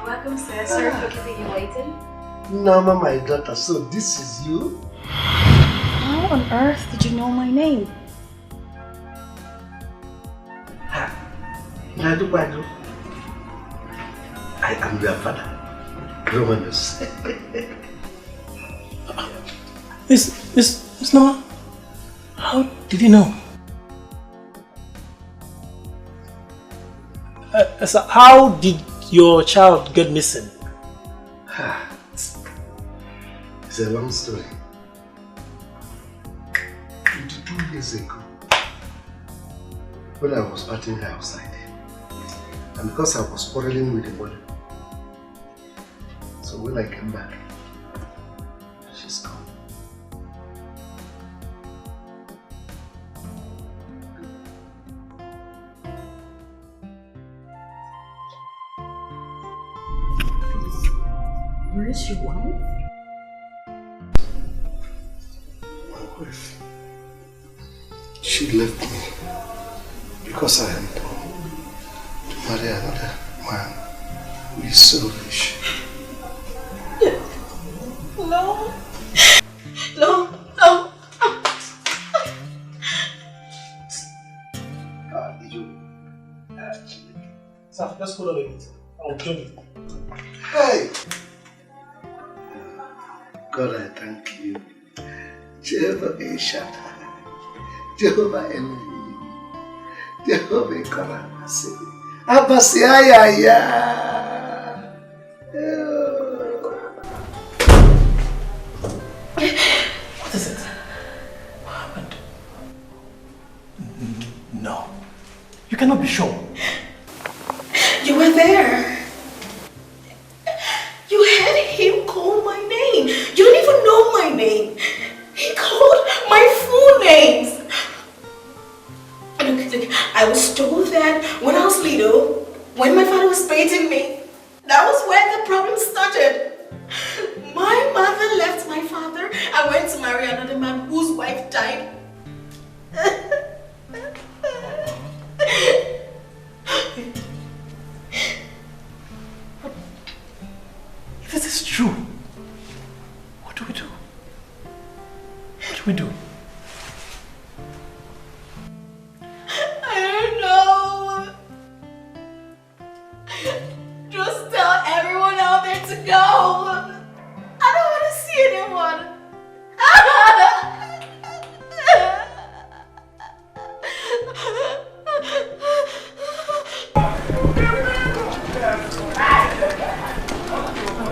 [SPEAKER 21] Welcome, sir. Sorry for keeping you waiting.
[SPEAKER 8] Mama, my daughter, so this is you?
[SPEAKER 21] How on earth did you know my name?
[SPEAKER 8] Nadu. I am your father, Romanus.
[SPEAKER 13] Miss Noah, how did you know? So how did your child get missing?
[SPEAKER 8] It's a long story. 22 years ago, when I was batting her outside, and because I was quarreling with the mother, so when I came back, she's gone.
[SPEAKER 21] Where is your wife?
[SPEAKER 8] My wife, she left me because I am poor to marry another man who is so rich.
[SPEAKER 1] No.
[SPEAKER 13] Sir, just hold on a minute. I'll join you.
[SPEAKER 8] Hey! God, I thank you. Jehovah Eshata, Jehovah Elohim, Jehovah Karamasi, Abasi Ayaya.
[SPEAKER 13] What is it? What happened? No. You cannot be sure.
[SPEAKER 9] You were there. You had him call my name. You don't even know my name. He called my full names. Look, I was told that when I was little,
[SPEAKER 1] when my father was beating me, that was when the problem started. My mother left my father and went to marry another man whose wife died.
[SPEAKER 13] If this is true, what do we do? What do we do?
[SPEAKER 1] I don't know. Just tell everyone out there to go. I don't want to see anyone.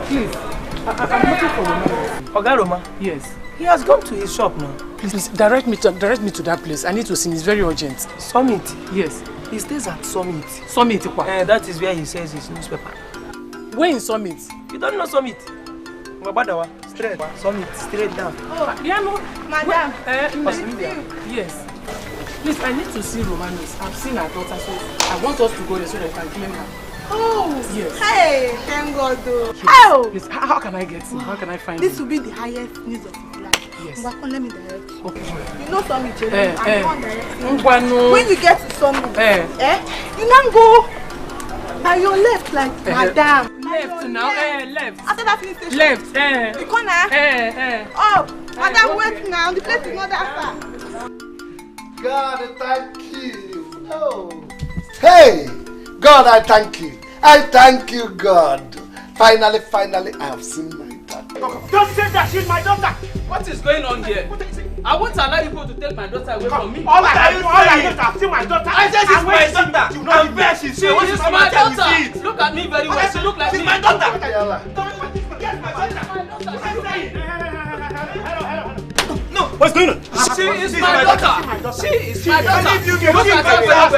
[SPEAKER 13] Please, I'm looking for Roma. Oga Roma? Yes. He has gone to his shop now. Please, direct me to that place. I need to see him. It's very urgent. Summit? Yes. He stays at Summit. Summit? That is where he sells his newspaper. Where in Summit? You don't know Summit? Straight. Summit, straight down.
[SPEAKER 19] Oh, yeah, no, madam.
[SPEAKER 13] Yes. Please, I need to see Romanos. I've seen her daughter, so I want us to go there so that I can claim her.
[SPEAKER 19] Oh,
[SPEAKER 13] yes.
[SPEAKER 19] Hey, thank God though.
[SPEAKER 13] Yes.
[SPEAKER 19] Oh,
[SPEAKER 13] please, how can I get him? How can I find him?
[SPEAKER 19] This will be the highest news of his life.
[SPEAKER 13] Yes.
[SPEAKER 19] Let me direct you.
[SPEAKER 13] Okay.
[SPEAKER 19] You know Summit, I'm one directing.
[SPEAKER 13] No.
[SPEAKER 19] When you get to Summit, you now go by your left, like madam.
[SPEAKER 13] Left now, left.
[SPEAKER 19] After that police station.
[SPEAKER 13] Left,
[SPEAKER 19] The corner. Up. Madam, wait now. The place is not that far.
[SPEAKER 8] God, I thank you. Oh. Hey, God, I thank you. I thank you, God. Finally, I have seen my daughter.
[SPEAKER 11] Don't say that she's my daughter. What is going on here? I won't allow you to take my daughter away from me.
[SPEAKER 14] All I do, see my daughter.
[SPEAKER 11] I said she's my daughter.
[SPEAKER 14] I'm where she's
[SPEAKER 11] she is my daughter. Look at me very well. She look like
[SPEAKER 14] she's
[SPEAKER 11] me.
[SPEAKER 14] my daughter. No, what's going on?
[SPEAKER 11] She is my daughter. She is my daughter.
[SPEAKER 14] Look at her very well.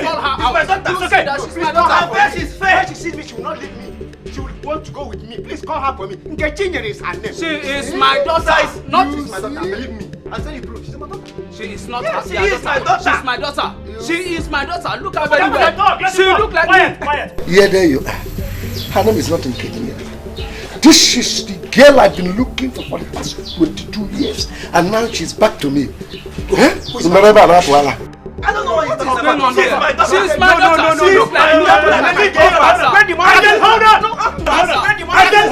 [SPEAKER 14] Call her out.
[SPEAKER 11] Don't say that she's my daughter.
[SPEAKER 14] Where she's fair. When she sees me, she will not leave me. She will want to go with me. Please call her for me. Nkechinyere is her name.
[SPEAKER 11] She is my daughter.
[SPEAKER 14] Not she's my daughter. Believe me. I'll tell you proof. She's my daughter.
[SPEAKER 11] She is not
[SPEAKER 14] she is my daughter.
[SPEAKER 11] She's my daughter. She is my daughter. Look at her very well. She look like me.
[SPEAKER 14] Quiet.
[SPEAKER 8] Yeah, there you are. Her name is not Nkechinyere. This is the girl I've been looking for the past 22 years. And now she's back to me.
[SPEAKER 14] I don't know what you're talking
[SPEAKER 11] about.
[SPEAKER 14] She's my daughter.
[SPEAKER 11] She's my daughter.
[SPEAKER 14] She look like me. Where the money? Hold on.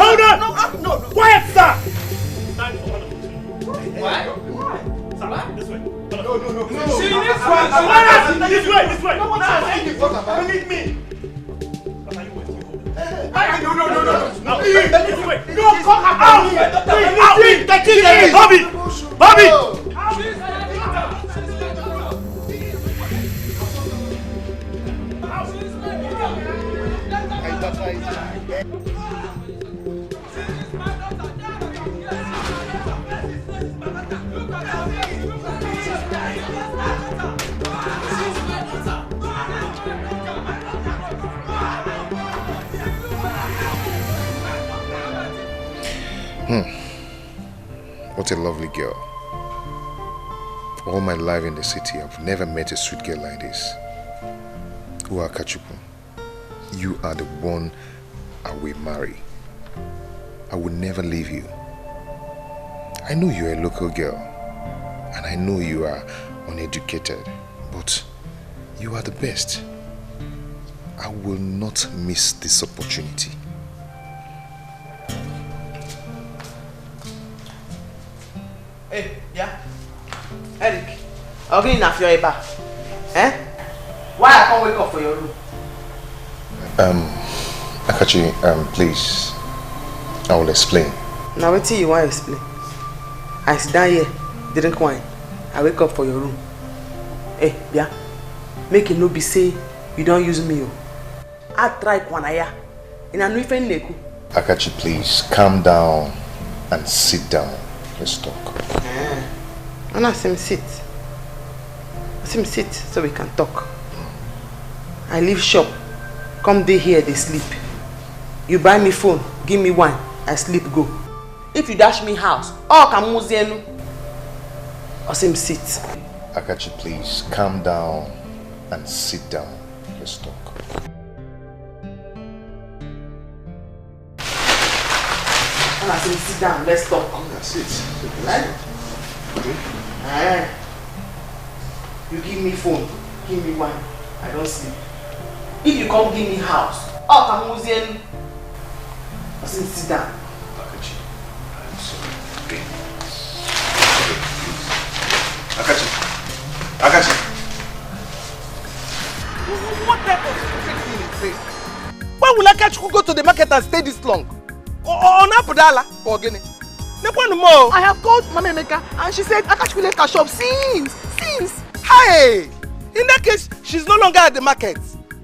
[SPEAKER 14] Hold on. No. Quiet, sir.
[SPEAKER 11] Why?
[SPEAKER 14] Sir, this way. No.
[SPEAKER 11] She
[SPEAKER 14] this way. No one's saying believe me. No. Please. No, call her out. Bobby.
[SPEAKER 16] What a lovely girl. All my life in the city, I've never met a sweet girl like this. Akachukwu, you are the one I will marry. I will never leave you. I know you're a local girl, and I know you are uneducated, but you are the best. I will not miss this opportunity.
[SPEAKER 6] Hey, yeah? Eric, I'm going to your eba. Why I can't wake up for your room?
[SPEAKER 16] Akachi, please, I will explain.
[SPEAKER 6] Now wait till you want to explain. I sit down here, drink wine. I wake up for your room. Hey, yeah? Make it no be say you don't use me. I try kwanaya. In a new friend neku.
[SPEAKER 16] Akachi, please, calm down and sit down. Let's talk.
[SPEAKER 6] And I see him sit. So we can talk. I leave shop. Come day here, they sleep. You buy me phone, give me wine, I sleep go. If you dash me house, all can muzienu. I see him sit.
[SPEAKER 16] Akachi, please, calm down and sit down. Let's talk.
[SPEAKER 6] And I say, sit down, let's talk.
[SPEAKER 8] That's it.
[SPEAKER 6] Right? You give me phone, give me wine, I don't sleep. If you come give me house, come Museum. I say, sit down.
[SPEAKER 8] Akachi.
[SPEAKER 4] What type of stupid thing is this? Why will Akachi go to the market and stay this long? On Apodala or Guinea? I have called Mama Emeka and she said Akachi left her shop since. Hey! In that case, she's no longer at the market.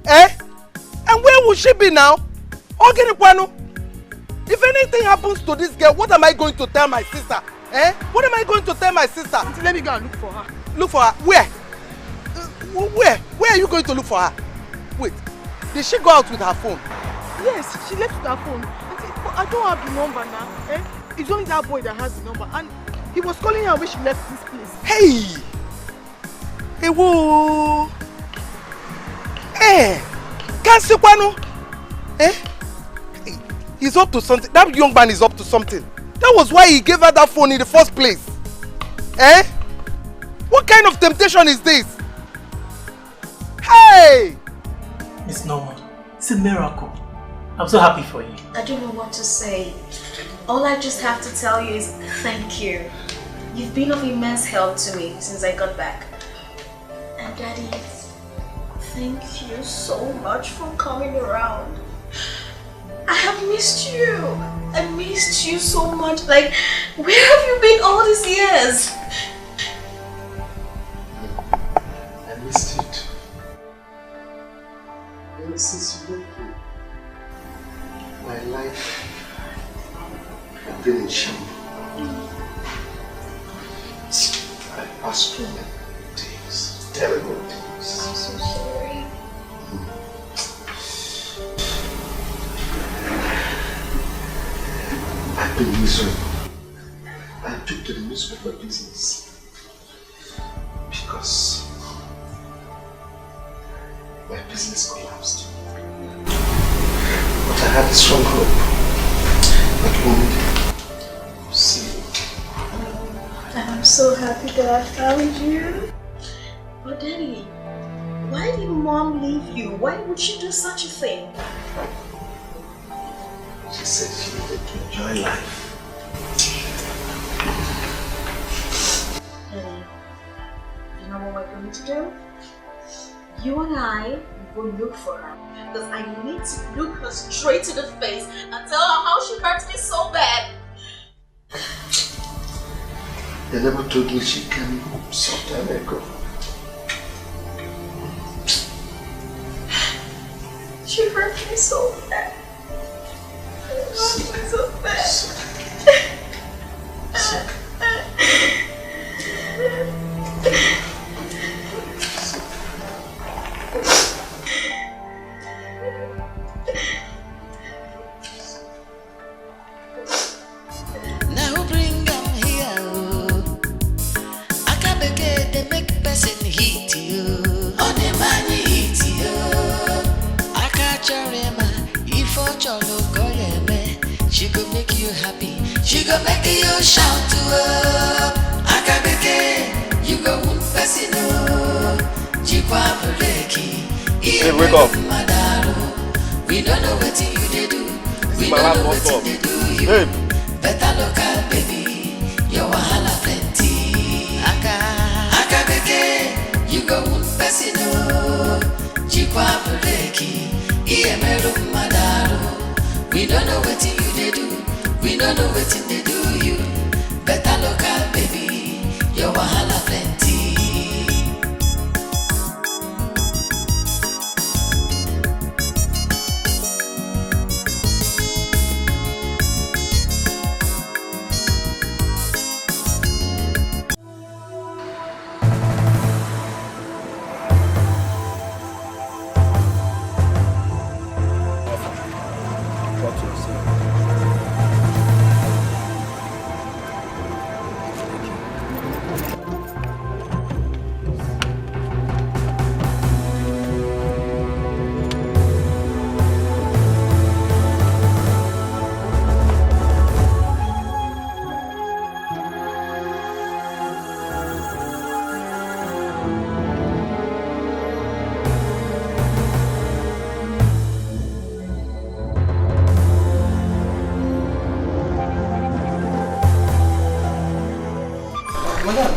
[SPEAKER 4] Eh? And where will she be now? If anything happens to this girl, what am I going to tell my sister? Eh? What am I going to tell my sister?
[SPEAKER 1] Let me go and look for her.
[SPEAKER 4] Look for her? Where? Where are you going to look for her? Wait, did she go out with her phone?
[SPEAKER 1] Yes, she left with her phone. But I don't have the number now. Eh? It's only that boy that has the number. And he was calling her when she left this place.
[SPEAKER 4] Hey! Hey, whoa! Eh! Kansikwano! Eh? He's up to something. That young man is up to something. That was why he gave her that phone in the first place. Eh? What kind of temptation is this? Hey!
[SPEAKER 13] It's normal. It's a miracle. I'm so happy for you.
[SPEAKER 21] I don't know what to say. All I just have to tell you is thank you. You've been of immense help to me since I got back. And Daddy, thank you so much for coming around. I have missed you. I missed you so much. Like, where have you been all these years?
[SPEAKER 8] I missed it. Ever since you left me, my life has been in shambles. I passed through many things, terrible things.
[SPEAKER 21] I'm so sorry.
[SPEAKER 8] I've been miserable. I took to the misery of my business because my business collapsed. But I had a strong hope that one day I would see you.
[SPEAKER 21] And I'm so happy that I found you. But Daddy, why did Mom leave you? Why would she do such a thing?
[SPEAKER 8] She said she needed to enjoy life.
[SPEAKER 21] Daddy, you know what we're going to do? You and I will look for her. Because I need to look her straight to the face and tell her how she hurt me so bad.
[SPEAKER 8] They never told me she came some time ago.
[SPEAKER 21] She hurt me so bad. So bad.
[SPEAKER 5] Now bring them here. Akabeke they make person hit you. On the money hit you. Akacharema if ocholo goyeme. She go make you happy. She go make you shout to her. Akabeke you go wound person oh. Jikwa breki.
[SPEAKER 15] Hey, wake up.
[SPEAKER 5] We don't know what you they do. We don't know what they do you.
[SPEAKER 15] Hey.
[SPEAKER 5] Better local baby, your wahala plenty. Akabeke, you go one person oh. Jikwa breki, iemero madaro. We don't know what you they do. We don't know what they do you. Better local baby, your wahala plenty.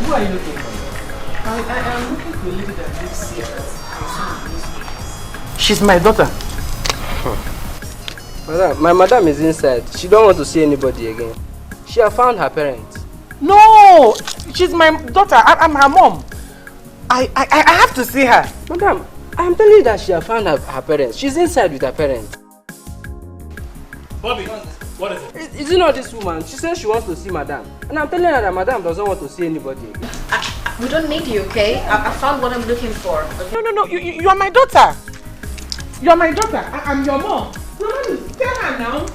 [SPEAKER 23] who are you looking for? I am looking for a lady that lives here. She's my daughter.
[SPEAKER 15] Madam, my madam is inside. She don't want to see anybody again. She has found her parents.
[SPEAKER 23] No! She's my daughter. I'm her mom. I have to see her.
[SPEAKER 15] Madam, I'm telling you that she has found her parents. She's inside with her parents.
[SPEAKER 13] Bobby, what is it?
[SPEAKER 15] Is it not this woman? She says she wants to see madam. And I'm telling her that madam doesn't want to see anybody.
[SPEAKER 21] We don't need you, okay? I found what I'm looking for. Okay?
[SPEAKER 23] No. You are my daughter. You are my daughter. I'm your mom. No, tell her now.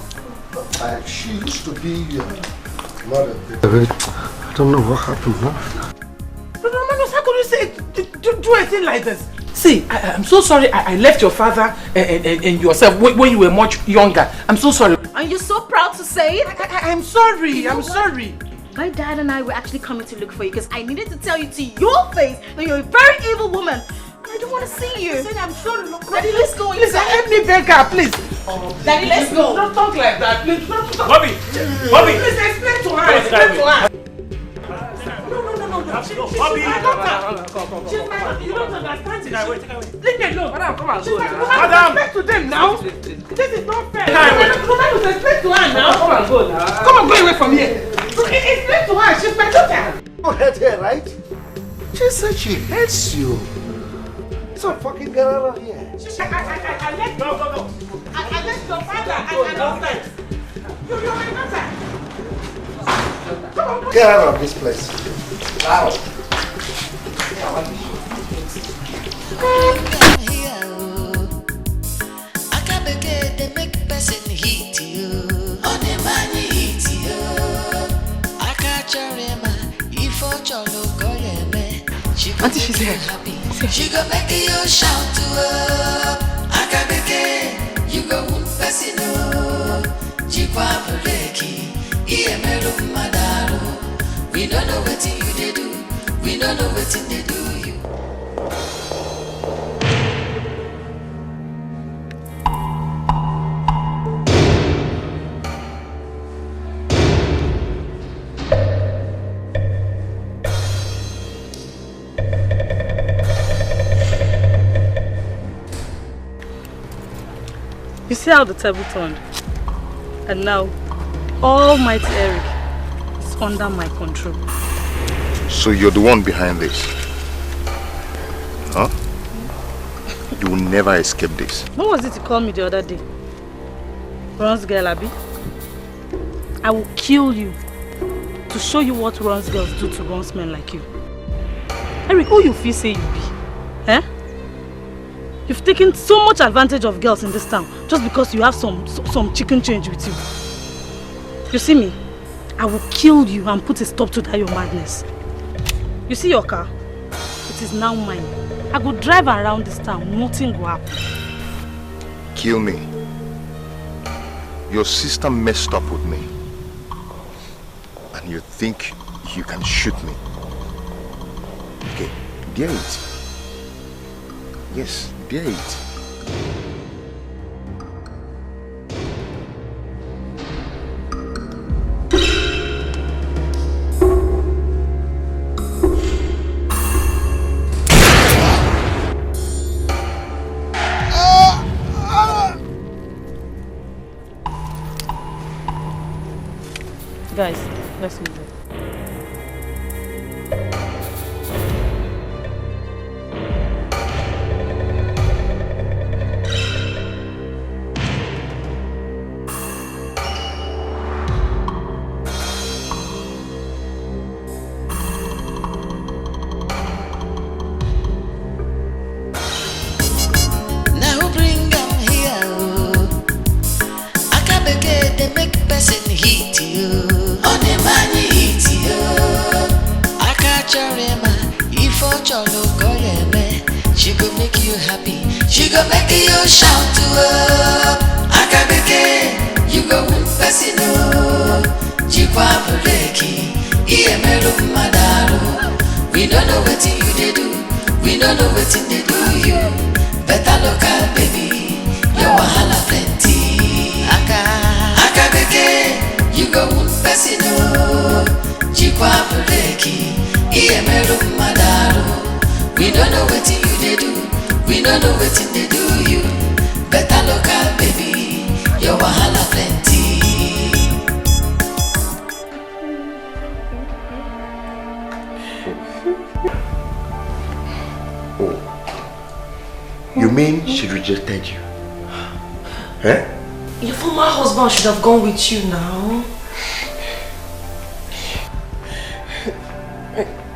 [SPEAKER 8] She used to be mother. I don't know what happened now.
[SPEAKER 23] No, how could you say do a thing like this? See, I'm so sorry I left your father and yourself when you were much younger. I'm so sorry.
[SPEAKER 21] Are you so proud to say it?
[SPEAKER 23] I'm sorry. I'm sorry.
[SPEAKER 21] My dad and I were actually coming to look for you because I needed to tell you to your face that you're a very evil woman. I don't want to see you.
[SPEAKER 23] I said I'm sorry.
[SPEAKER 21] Daddy, let's go.
[SPEAKER 23] Listen, let me beg her, please.
[SPEAKER 21] Daddy, let's go.
[SPEAKER 23] Don't talk like that, please.
[SPEAKER 13] Bobby!
[SPEAKER 23] Please explain to her. Explain to her. No. She's my daughter. She's my daughter. You don't understand it. Leave me alone.
[SPEAKER 15] Madam, come and go now.
[SPEAKER 23] Madam, respect to them now. This is not fair. Explain to her now.
[SPEAKER 15] Come and go now.
[SPEAKER 23] Come on, go away from here. Explain to her. She's my daughter.
[SPEAKER 8] You hate her, right? She said she hates you. So fucking get out of here.
[SPEAKER 23] I left your father and outside. You're my daughter. Come on,
[SPEAKER 8] Get out of this place. Wow.
[SPEAKER 5] They make person hit you. Only man hit you. I catch your if I cholo koyeme. She go make you happy. She go make you shout to her. Akabeke, you go wound person. Jikwa breki, iemelo madaro. We don't know what you they do. We don't know what they do you.
[SPEAKER 7] You see how the table turned? And now, Almighty Eric is under my control.
[SPEAKER 16] So you're the one behind this? Huh? You will never escape this.
[SPEAKER 7] What was it you called me the other day? Ron's girl, Abby? I will kill you to show you what Ron's girls do to Ron's men like you. Eric, who you feel say you be? Eh? You've taken so much advantage of girls in this town just because you have some chicken change with you. You see me? I will kill you and put a stop to that your madness. You see your car? It is now mine. I go drive around this town, nothing will happen.
[SPEAKER 16] Kill me. Your sister messed up with me. And you think you can shoot me. Okay, dare it. Yes, dare it.
[SPEAKER 7] Guys, let's move it.
[SPEAKER 5] Now who bring them here? Akabeke, they make person hit you. Only man hit you. Akacharema, if I cholo koyeme. She go make you happy. She go make you shout to her. Akabeke, you go win person. Jikwa breki, iemelo madaro. We don't know what you they do. We don't know what they do you. Better look out, baby. Your wahala plenty. Akabeke, you go wound person. Jikwa breki, know wetin dey do you. Better local baby, your wahala plenty.
[SPEAKER 20] Oh. You mean she rejected you? Eh?
[SPEAKER 9] Your former husband should have gone with you now.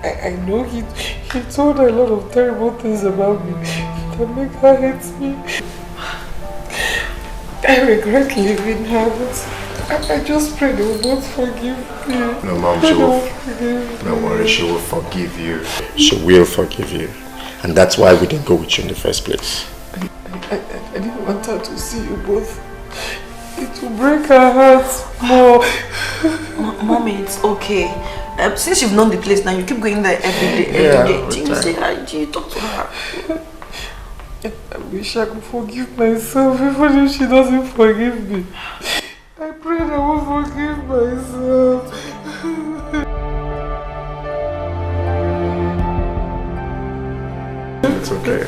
[SPEAKER 23] I know he told her a lot of terrible things about me that make her hate me. I regret leaving her, but I just pray they will both forgive me.
[SPEAKER 20] No, Mom, she will. Don't worry, she will forgive you. She will forgive you. And that's why we didn't go with you in the first place.
[SPEAKER 23] I didn't want her to see you both. It will break her heart more.
[SPEAKER 9] Mommy, it's okay. Since you've known the place now, you keep going there every day. You say hi, you talk to her.
[SPEAKER 23] I wish I could forgive myself, even if she doesn't forgive me. I pray I will forgive myself.
[SPEAKER 20] It's okay.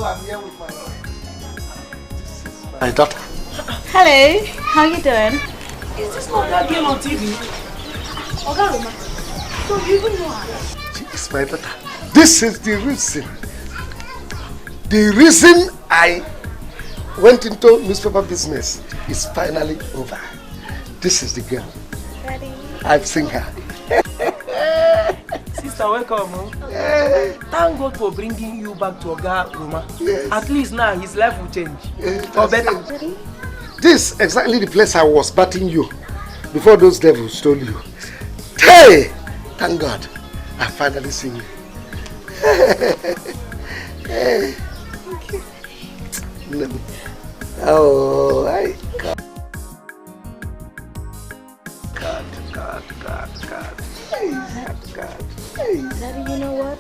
[SPEAKER 8] I'm here with
[SPEAKER 20] my daughter.
[SPEAKER 21] Hello, how you doing?
[SPEAKER 7] Is this not that girl on TV?
[SPEAKER 19] Ogaruma, so you even know her?
[SPEAKER 8] She is my daughter. This is the reason. The reason I went into newspaper business is finally over. This is the girl.
[SPEAKER 19] Ready?
[SPEAKER 8] I've seen her.
[SPEAKER 11] Sister, welcome. Thank God for bringing you back to Ogaruma.
[SPEAKER 8] Yes.
[SPEAKER 11] At least now his life will change. For better.
[SPEAKER 8] This is exactly the place I was batting you before those devils stole you. Hey! Thank God, I finally seen you. Hey. No. Oh, I God. God.
[SPEAKER 21] Daddy, you know what?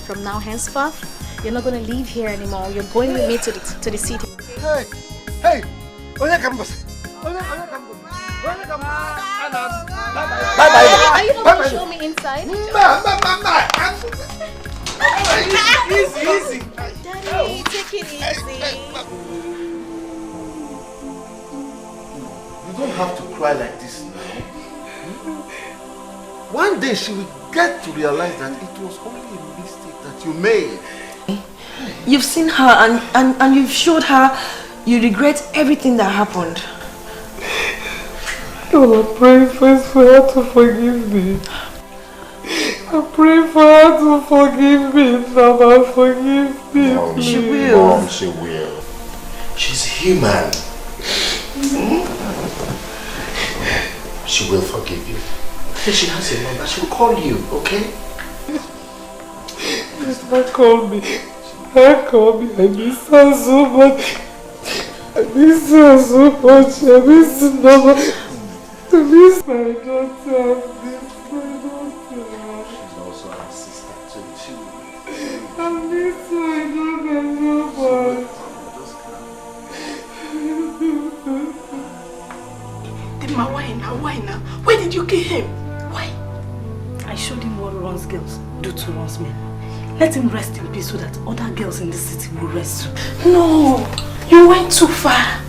[SPEAKER 21] From now henceforth, you're not going to live here anymore. You're going with me to the city.
[SPEAKER 8] Hey! Onye campus. Onye campus. Bye-bye.
[SPEAKER 21] Are you not going to show me inside?
[SPEAKER 11] Easy.
[SPEAKER 21] Daddy, take it easy.
[SPEAKER 8] You don't have to cry like this now. One day she will get to realize that it was only a mistake that you made.
[SPEAKER 9] You've seen her and you've showed her you regret everything that happened.
[SPEAKER 23] I pray first for her to forgive me. I pray for her to forgive me. Mama, forgive me.
[SPEAKER 20] Mom,
[SPEAKER 9] she will.
[SPEAKER 20] Mom, she will. She's human. She will forgive you. She has a number. She'll call you, okay?
[SPEAKER 23] Just not call me. I miss her so much. I miss her so much. I miss Mama. I miss my daughter.
[SPEAKER 20] She's also our sister too.
[SPEAKER 23] I miss my daughter so much.
[SPEAKER 7] Why now? Where did you kill him? Why?
[SPEAKER 2] I showed him what runs girls do to runs men. Let him rest in peace so that other girls in the city will rest too.
[SPEAKER 7] No, you went too far.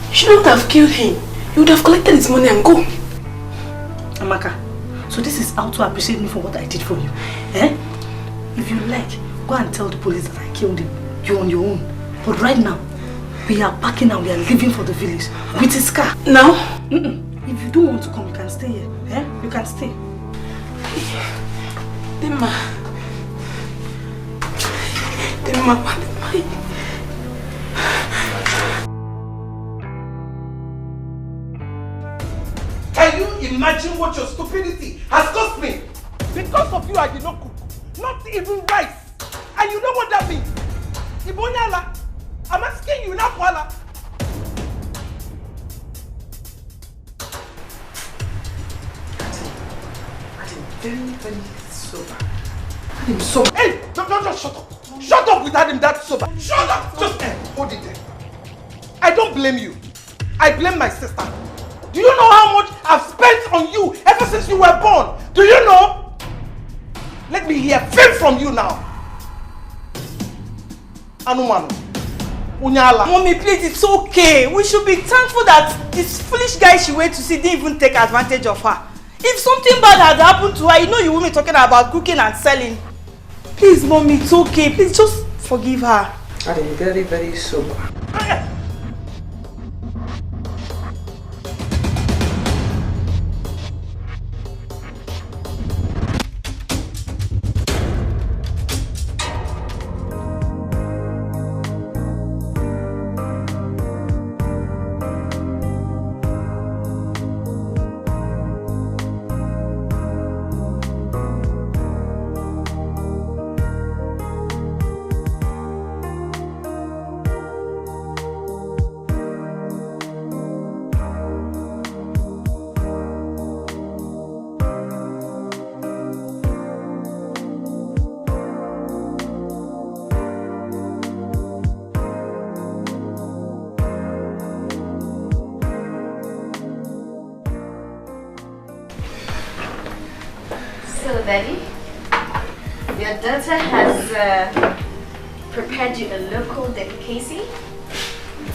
[SPEAKER 7] You shouldn't have killed him. You would have collected his money and go.
[SPEAKER 2] Amaka, so this is how to appreciate me for what I did for you. Eh? If you like, go and tell the police that I killed him. You're on your own. But right now, we are packing and we are leaving for the village with his car.
[SPEAKER 7] Now?
[SPEAKER 2] If you don't want to come, you can stay here. Eh? You can stay.
[SPEAKER 7] Dema,
[SPEAKER 4] imagine what your stupidity has cost me. Because of you, I did not cook. Not even rice. And you know what that means? Ibonyala, I'm asking you now, Kuala. I'm very sober. I'm sober. Hey, don't just shut up. Shut up without him that sober. Shut up! Just hold it there. I don't blame you. I blame my sister. Do you know how much I've spent on you ever since you were born? Do you know? Let me hear fame from you now. Anumanu. Unyala.
[SPEAKER 9] Mommy, please, it's okay. We should be thankful that this foolish guy she went to see didn't even take advantage of her. If something bad had happened to her, you know you won't be talking about cooking and selling. Please, Mommy, it's okay. Please, just forgive her.
[SPEAKER 3] I'm very sober.
[SPEAKER 21] Daddy, your daughter has prepared you a local delicacy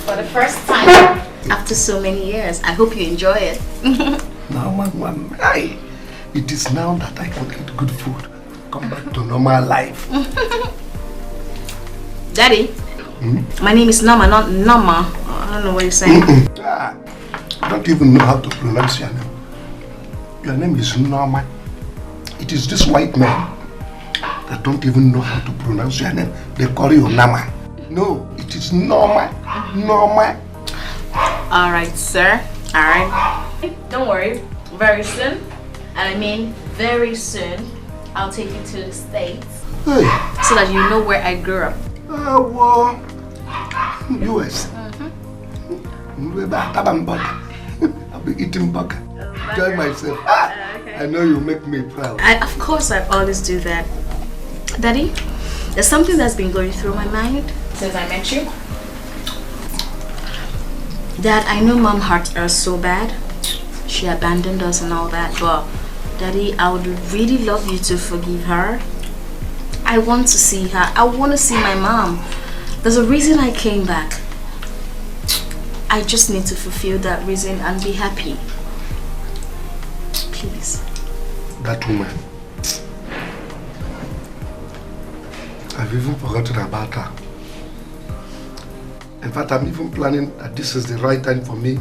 [SPEAKER 21] for the first time after so many years. I hope you enjoy it.
[SPEAKER 8] Now, Mom, it is now that I can eat good food. Come back to normal life.
[SPEAKER 21] Daddy, my name is Nama, not Nama. I don't know what you're saying.
[SPEAKER 8] I don't even know how to pronounce your name. Your name is Nama. It is this white man that don't even know how to pronounce your name. They call you Nama. No, it is Norma. Norma.
[SPEAKER 21] Alright, sir. Alright. Don't worry. Very soon, and I mean very soon, I'll take you to the States.
[SPEAKER 8] Hey.
[SPEAKER 21] So that you know where I grew up.
[SPEAKER 8] Well, US. I'll be eating burger. Enjoy myself. Okay. I know you make me proud.
[SPEAKER 21] Of course, I always do that. Daddy, there's something that's been going through my mind since I met you. Dad, I know Mom hurt us so bad. She abandoned us and all that, but Daddy, I would really love you to forgive her. I want to see her. I want to see my mom. There's a reason I came back. I just need to fulfill that reason and be happy. Please.
[SPEAKER 8] That woman. I've even forgotten about her. In fact, I'm even planning that this is the right time for me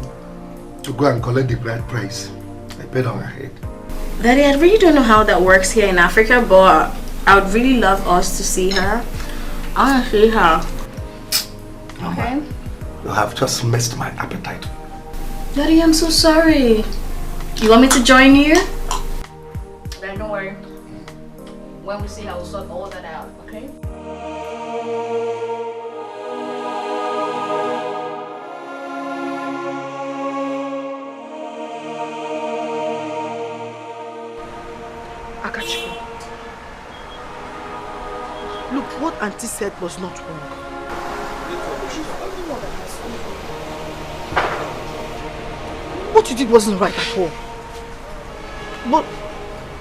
[SPEAKER 8] to go and collect the bride price I paid on her head.
[SPEAKER 21] Daddy, I really don't know how that works here in Africa, but I would really love us to see her. I want to see her. Okay?
[SPEAKER 8] You have just messed my appetite.
[SPEAKER 21] Daddy, I'm so sorry. You want me to join you? Then don't worry. When we see her, we'll sort all that out, okay?
[SPEAKER 2] Akachiko. Look, what Auntie said was not wrong. What you did wasn't right at all. But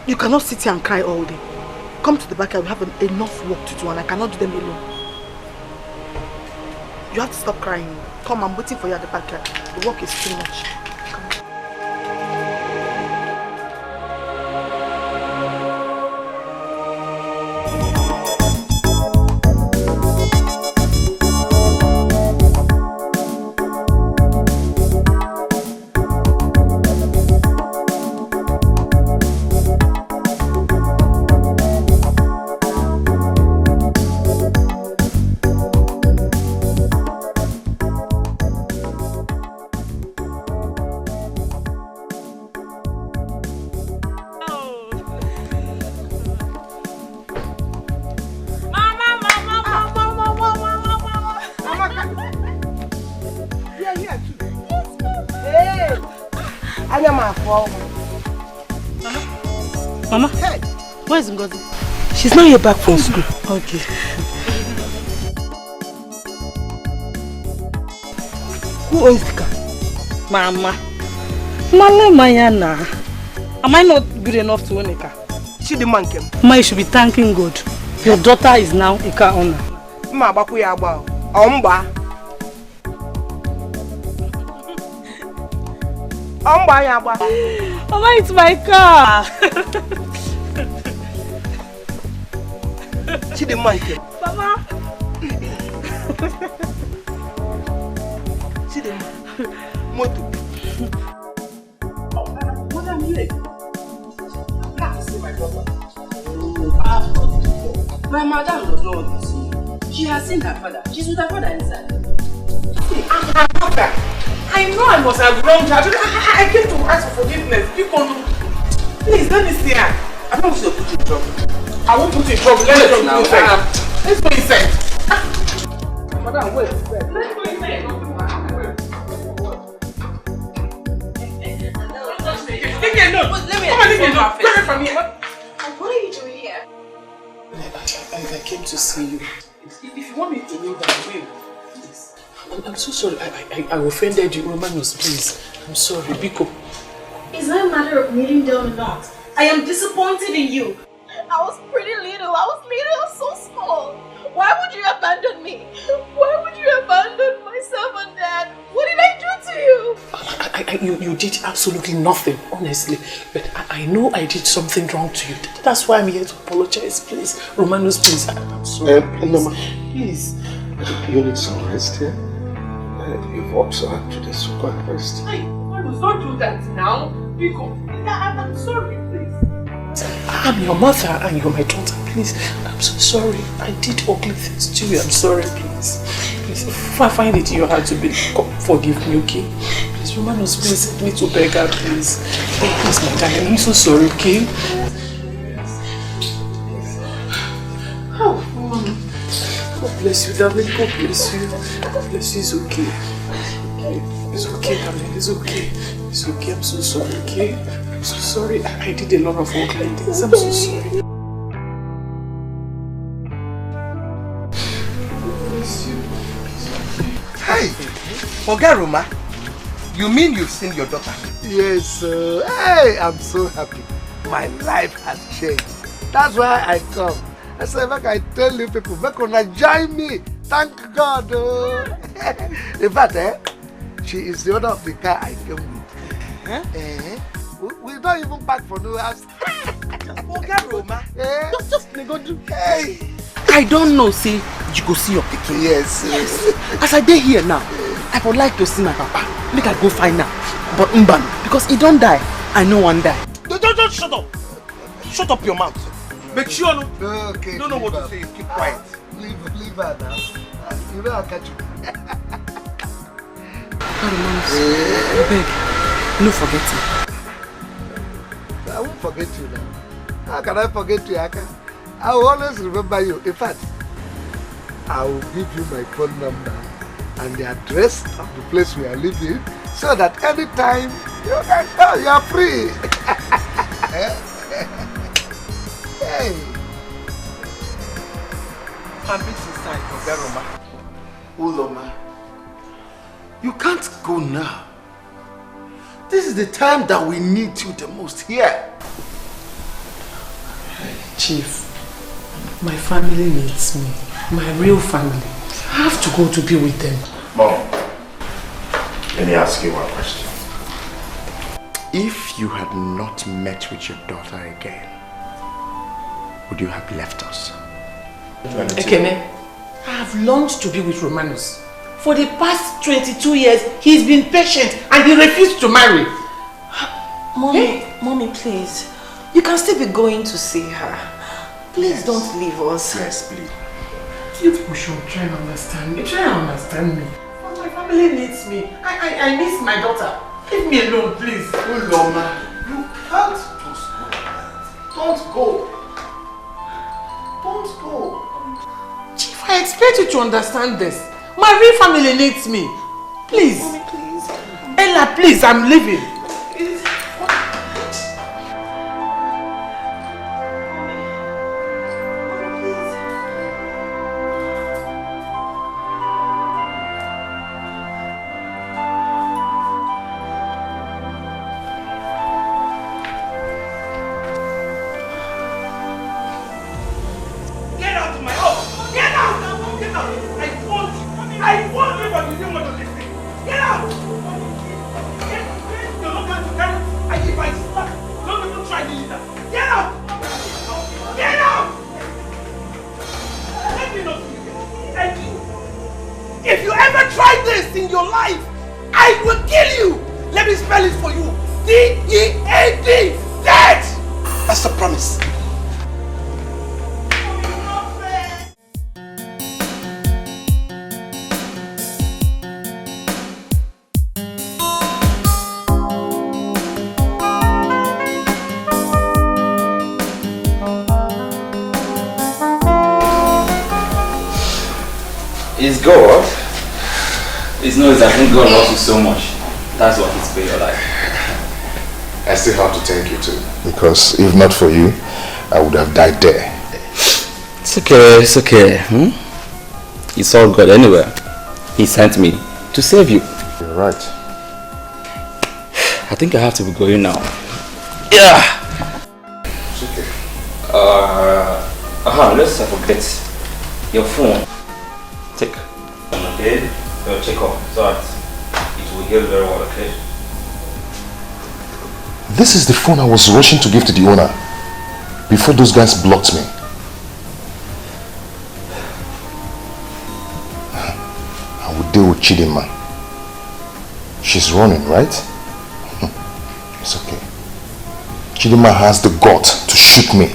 [SPEAKER 2] you cannot sit here and cry all day. Come to the backyard, we have enough work to do and I cannot do them alone. You have to stop crying. Come, I'm waiting for you at the backyard. The work is too much. Mama, hey. Where is Ngozi?
[SPEAKER 3] She's not yet back from school.
[SPEAKER 2] Okay.
[SPEAKER 3] Who owns the car?
[SPEAKER 2] Mama. Mayana. Am I not good enough to own a car?
[SPEAKER 3] She the man came.
[SPEAKER 2] Ma, you should be thanking God. Your daughter is now a car owner.
[SPEAKER 3] Ma, baku ya ba. Omba. Omba ya ba.
[SPEAKER 2] Mama, it's my car.
[SPEAKER 3] She the man came.
[SPEAKER 2] Mama.
[SPEAKER 3] She the man. Moto.
[SPEAKER 12] What am I doing? My madam does not want to see you. She has seen her father. She's with her father inside.
[SPEAKER 23] See, I'm her mother. I know I must have wronged her. I came to ask for forgiveness. Please, let me see her. I don't want you to put you in trouble. I won't put you in trouble. Let's go inside. Let's go inside. Madam, wait. Let's go inside. Leave me alone. Come on, leave me alone. Get away from me.
[SPEAKER 19] What are you doing here?
[SPEAKER 23] I came to see you. If you want me to leave, I will. Please. I'm so sorry. I offended you, Romanos, please. I'm sorry, Biko.
[SPEAKER 2] It's not a matter of kneeling down or not. I am disappointed in you.
[SPEAKER 19] I was pretty little. I was so small. Why would you abandon me? Why would you abandon myself and Dad? What did I do to you?
[SPEAKER 23] You did absolutely nothing, honestly. But I know I did something wrong to you. That's why I'm here to apologize, please. Romanos, please. I'm sorry. Please.
[SPEAKER 8] You need some rest here. You've worked so hard today, so go and rest.
[SPEAKER 23] Hey, Romanos, don't do that now. I'm sorry, please. I'm your mother and you're my daughter, please. I'm so sorry. I did ugly things to you. I'm sorry, please. Please, if I find it in your heart to forgive me, okay? Please, Romanos, please help me to beg her, please. Please, my darling, I'm so sorry, okay? Oh, God bless you, darling. God bless you. God bless you. It's okay. It's okay, darling. It's okay. It's okay. I'm so sorry, okay? I'm so sorry. I did a lot of ugly things. I'm so sorry.
[SPEAKER 4] Hey, Oga Roma, you mean you've seen your daughter?
[SPEAKER 8] Yes, sir. Hey, I'm so happy. My life has changed. That's why I come. I said, make I tell you people, make una join me. Thank God. In fact, she is the owner of the car I came with. Huh? We don't even pack for no house.
[SPEAKER 4] Oga Roma,
[SPEAKER 8] just go do.
[SPEAKER 3] Hey, I don't know, say you go see your pikin.
[SPEAKER 8] Yes.
[SPEAKER 3] As I dey here now, I would like to see my papa. Make I go find am. But Mban, because he don't die, I know one die.
[SPEAKER 4] Don't shut up. Shut up your mouth. Make sure no.
[SPEAKER 8] Okay.
[SPEAKER 4] You don't know what to say. Keep quiet.
[SPEAKER 8] Leave her now. You know I'll catch you.
[SPEAKER 3] I beg, no forget me.
[SPEAKER 8] I won't forget you now. How can I forget you, Aka? I will always remember you. In fact, I will give you my phone number and the address of the place we are living so that anytime you can call, you are free. Hey.
[SPEAKER 4] I'm inside, Oga Roma.
[SPEAKER 8] Uloma, you can't go now. This is the time that we need you the most here.
[SPEAKER 23] Chief, my family needs me. My real family. I have to go to be with them.
[SPEAKER 20] Mom, let me ask you one question. If you had not met with your daughter again, would you have left us?
[SPEAKER 23] Ekene, I have learned to be with Romanos. For the past 22 years, he's been patient and he refused to marry.
[SPEAKER 9] Mommy, please. You can still be going to see her. Please don't leave us.
[SPEAKER 20] Yes, please.
[SPEAKER 23] You people should try and understand me. Try and understand me. But my family needs me. I miss my daughter. Leave me alone, please.
[SPEAKER 8] Uloma, you can't just go. Don't go. Don't go.
[SPEAKER 23] Chief, I expect you to understand this. My real family needs me. Please.
[SPEAKER 9] Mommy, please.
[SPEAKER 23] Ella, please, I'm leaving.
[SPEAKER 8] What
[SPEAKER 6] That's a promise.
[SPEAKER 10] It's God. It's not that I think God loves you so much. That's what He's paid your life.
[SPEAKER 16] I still have to thank you too. Because if not for you, I would have died there.
[SPEAKER 10] It's okay, it's okay. It's all good anyway. He sent me to save you.
[SPEAKER 16] You're right.
[SPEAKER 10] I think I have to be going now. Yeah.
[SPEAKER 16] It's okay.
[SPEAKER 10] Let's not forget your phone. Take. Okay? Check off so that it will heal very well, okay?
[SPEAKER 16] This is the phone I was rushing to give to the owner before those guys blocked me. I would deal with Chidinma. She's running, right? It's okay. Chidinma has the gut to shoot me.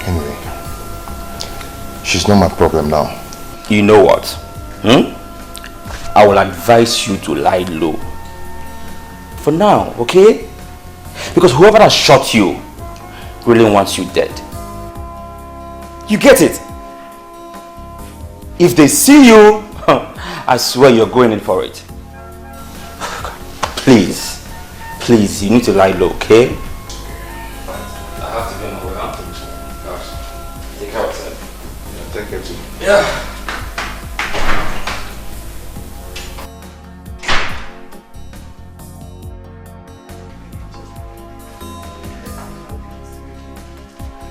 [SPEAKER 16] Anyway, she's not my problem now.
[SPEAKER 10] You know what? I will advise you to lie low. For now, okay? Because whoever has shot you really wants you dead. You get it? If they see you, I swear you're going in for it. Please, please, you need to lie low, okay? I have to be on my way out. Gosh, take care of yourself.
[SPEAKER 16] Yeah, take care too.
[SPEAKER 10] Yeah.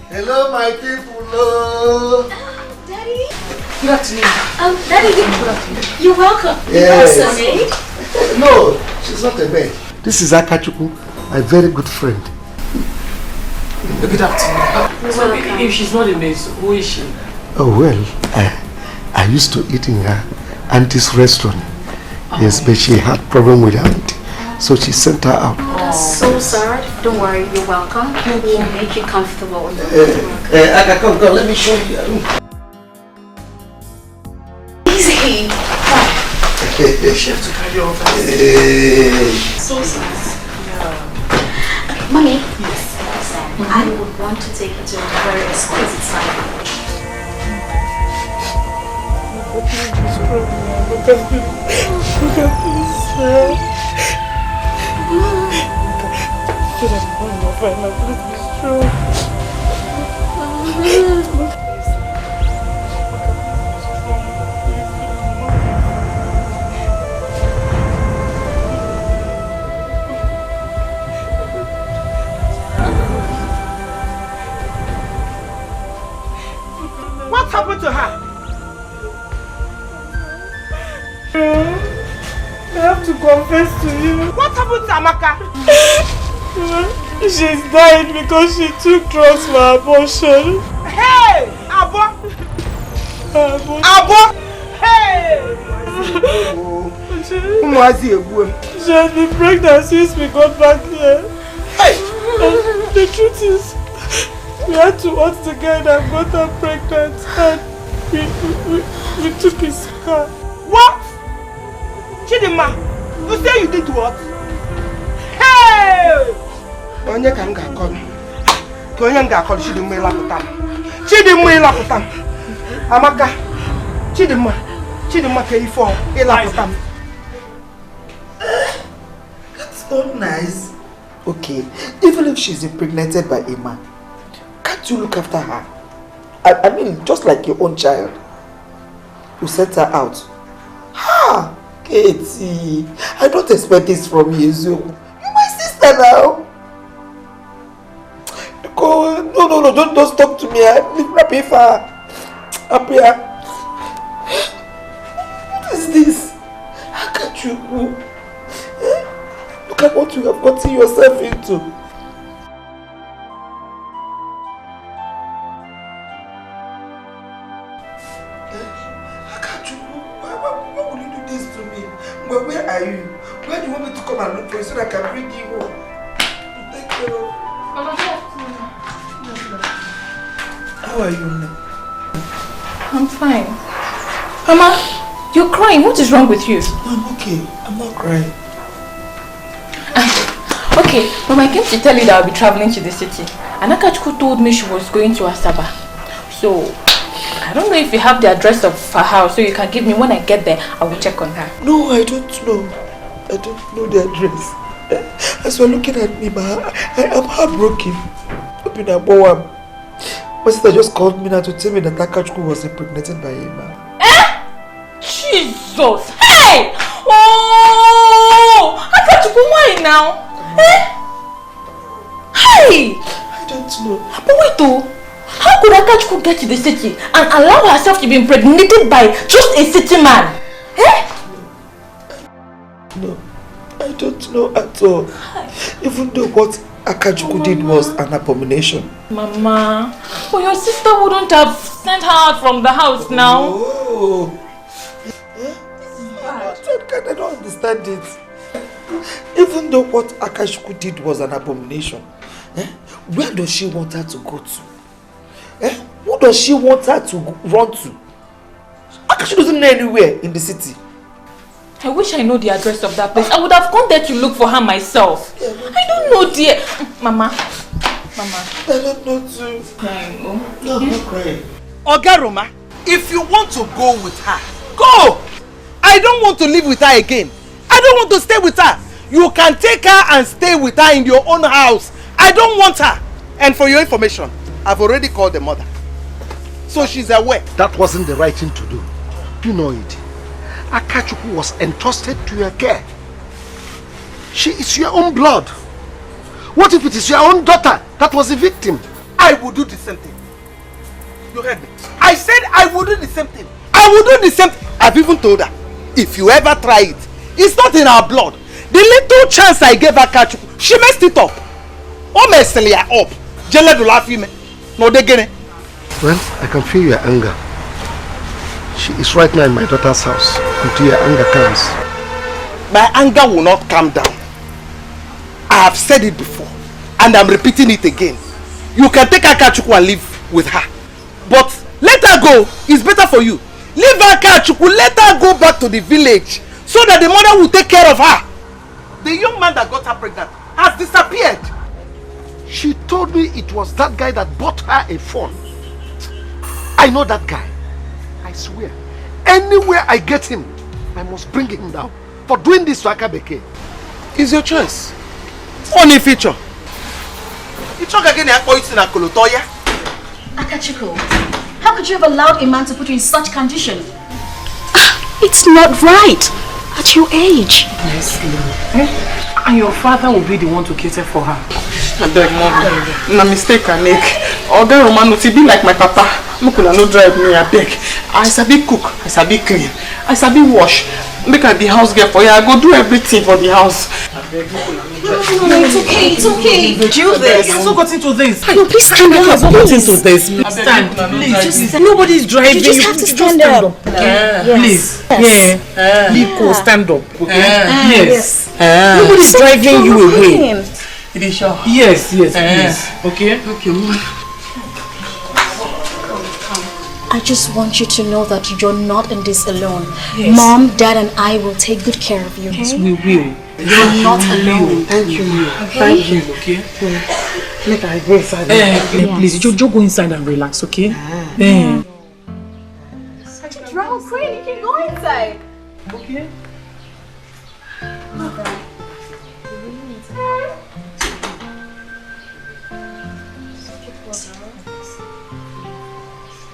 [SPEAKER 8] Hello, my people.
[SPEAKER 21] Daddy.
[SPEAKER 8] Good afternoon.
[SPEAKER 21] Daddy, you're welcome.
[SPEAKER 8] Yes.
[SPEAKER 21] You're also maid.
[SPEAKER 8] No, she's not a maid. This is Akachuku, my very good friend.
[SPEAKER 23] Good afternoon. So if she's not a maid, so who is she?
[SPEAKER 8] Oh, well, I used to eat in her auntie's restaurant. Yes, but she had problem with her auntie, so she sent her out.
[SPEAKER 21] That's so sad. Don't worry, you're welcome. We'll make you comfortable.
[SPEAKER 8] Aka, come, let me show you.
[SPEAKER 21] Easy.
[SPEAKER 23] She has to carry on first. So sad. Yeah.
[SPEAKER 21] Mommy. Yes. I would want to take you to a very exquisite side.
[SPEAKER 7] Look at this. Look at
[SPEAKER 12] What happened to her?
[SPEAKER 7] I have to confess to you.
[SPEAKER 12] What happened to Amaka?
[SPEAKER 7] She's died because she took drugs for abortion.
[SPEAKER 12] Hey! Abo! Abo! Hey!
[SPEAKER 7] She has been pregnant since we got back here.
[SPEAKER 12] Hey!
[SPEAKER 7] And the truth is, we had to watch the guy that got her pregnant and we took his car.
[SPEAKER 12] What? Chidinma, you say you did what? Hey! Onye ka m ga-akọrọ? Ka onye m ga-akọrọ Chidinma ịlapụta m. Chidinma ịlapụta m. Amaka, Chidinma ka ife ọ ịlapụta m.
[SPEAKER 6] That's not nice. Okay, even if she's impregnated by a man, can't you look after her? I mean, just like your own child. You sent her out. Ha! Katie, I don't expect this from you. You're my sister now. No, don't talk to me. Leave me pay for her. Up here. What is this? How can you go? Look at what you have gotten yourself into.
[SPEAKER 12] Where are you? Where do you want me to come and look for you so that I can bring you home?
[SPEAKER 23] How are you now?
[SPEAKER 19] I'm fine. Mama, you're crying. What is wrong with you?
[SPEAKER 23] I'm okay. I'm not crying.
[SPEAKER 19] Okay, Mama, I came to tell you that I'll be traveling to the city. And Akachuku told me she was going to Asaba. So, I don't know if you have the address of her house, so you can give me. When I get there, I will check on her.
[SPEAKER 23] No, I don't know. I don't know the address. As you're looking at me, Ma, I am heartbroken. My sister just called me now to tell me that Akachuku was impregnated by him.
[SPEAKER 19] Jesus! Hey! Oh! Akachuku, why now? Hey!
[SPEAKER 23] I don't know.
[SPEAKER 19] But wait though, how could Akachuku get to the city and allow herself to be impregnated by just a city man?
[SPEAKER 23] No, I don't know at all. Even though what Akachuku did was an abomination.
[SPEAKER 19] Mama, but your sister wouldn't have sent her out from the house now.
[SPEAKER 23] Oh. I don't understand it. Even though what Akachuku did was an abomination, where does she want her to go to? Who does she want her to run to? Akachuku doesn't know anywhere in the city.
[SPEAKER 19] I wish I know the address of that place. I would have gone there to look for her myself. I don't know, dear. Mama.
[SPEAKER 23] I don't know too.
[SPEAKER 19] Crying,
[SPEAKER 23] No, I'm not crying.
[SPEAKER 12] Oga Roma, if you want to go with her, go! I don't want to live with her again. I don't want to stay with her. You can take her and stay with her in your own house. I don't want her. And for your information, I've already called the mother. So she's aware.
[SPEAKER 8] That wasn't the right thing to do. You know it. Akachuku was entrusted to your care. She is your own blood. What if it is your own daughter that was the victim?
[SPEAKER 12] I will do the same thing. You heard me? I said I will do the same thing. I will do the same thing. I've even told her, if you ever try it, it's not in our blood. The little chance I gave Akachuku, she messed it up. Oh, messed it up. No, they get it.
[SPEAKER 8] Well, I can feel your anger. She is right now in my daughter's house until your anger comes.
[SPEAKER 12] My anger will not calm down. I have said it before and I'm repeating it again. You can take Akachuku and live with her. But let her go. It's better for you. Leave Akachuku. Let her go back to the village so that the mother will take care of her. The young man that got her pregnant has disappeared.
[SPEAKER 8] She told me it was that guy that bought her a phone. I know that guy. I swear, anywhere I get him, I must bring him down for doing this to Akabeke.
[SPEAKER 12] It's your choice. Only feature.
[SPEAKER 21] Akachuku, how could you have allowed a man to put you in such condition?
[SPEAKER 2] It's not right at your age.
[SPEAKER 23] Yes, and your father will be the one to cater for her.
[SPEAKER 12] I beg, Mom. No mistake I make. Oga Romano, to be like my papa. Mukula no drive me, I beg. I sabi cook, I sabi clean, I sabi wash. Make I be house girl for you. I go do everything for the house. I beg, Mukula no drive me.
[SPEAKER 21] No, it's okay, it's okay.
[SPEAKER 23] Do this. I've not got into this.
[SPEAKER 21] No, please stand up.
[SPEAKER 23] I've not got into this. Stand.
[SPEAKER 21] Please, just
[SPEAKER 23] Nobody's driving.
[SPEAKER 21] You just have to stand up.
[SPEAKER 23] Please.
[SPEAKER 21] Yes.
[SPEAKER 23] Liko, stand up. Okay?
[SPEAKER 21] Yes.
[SPEAKER 23] Nobody's driving you away.
[SPEAKER 12] It is sure.
[SPEAKER 23] Yes, please. Okay?
[SPEAKER 12] Okay, Mom.
[SPEAKER 21] I just want you to know that you're not in this alone.
[SPEAKER 23] Yes.
[SPEAKER 21] Mom, Dad, and I will take good care of you.
[SPEAKER 23] Yes, we will.
[SPEAKER 21] You're not alone.
[SPEAKER 23] Thank you, Mom.
[SPEAKER 21] Okay?
[SPEAKER 23] Thank you, okay? Make I go inside. Please, you go inside and relax, okay?
[SPEAKER 19] Drown Queen, you can go inside.
[SPEAKER 23] Okay.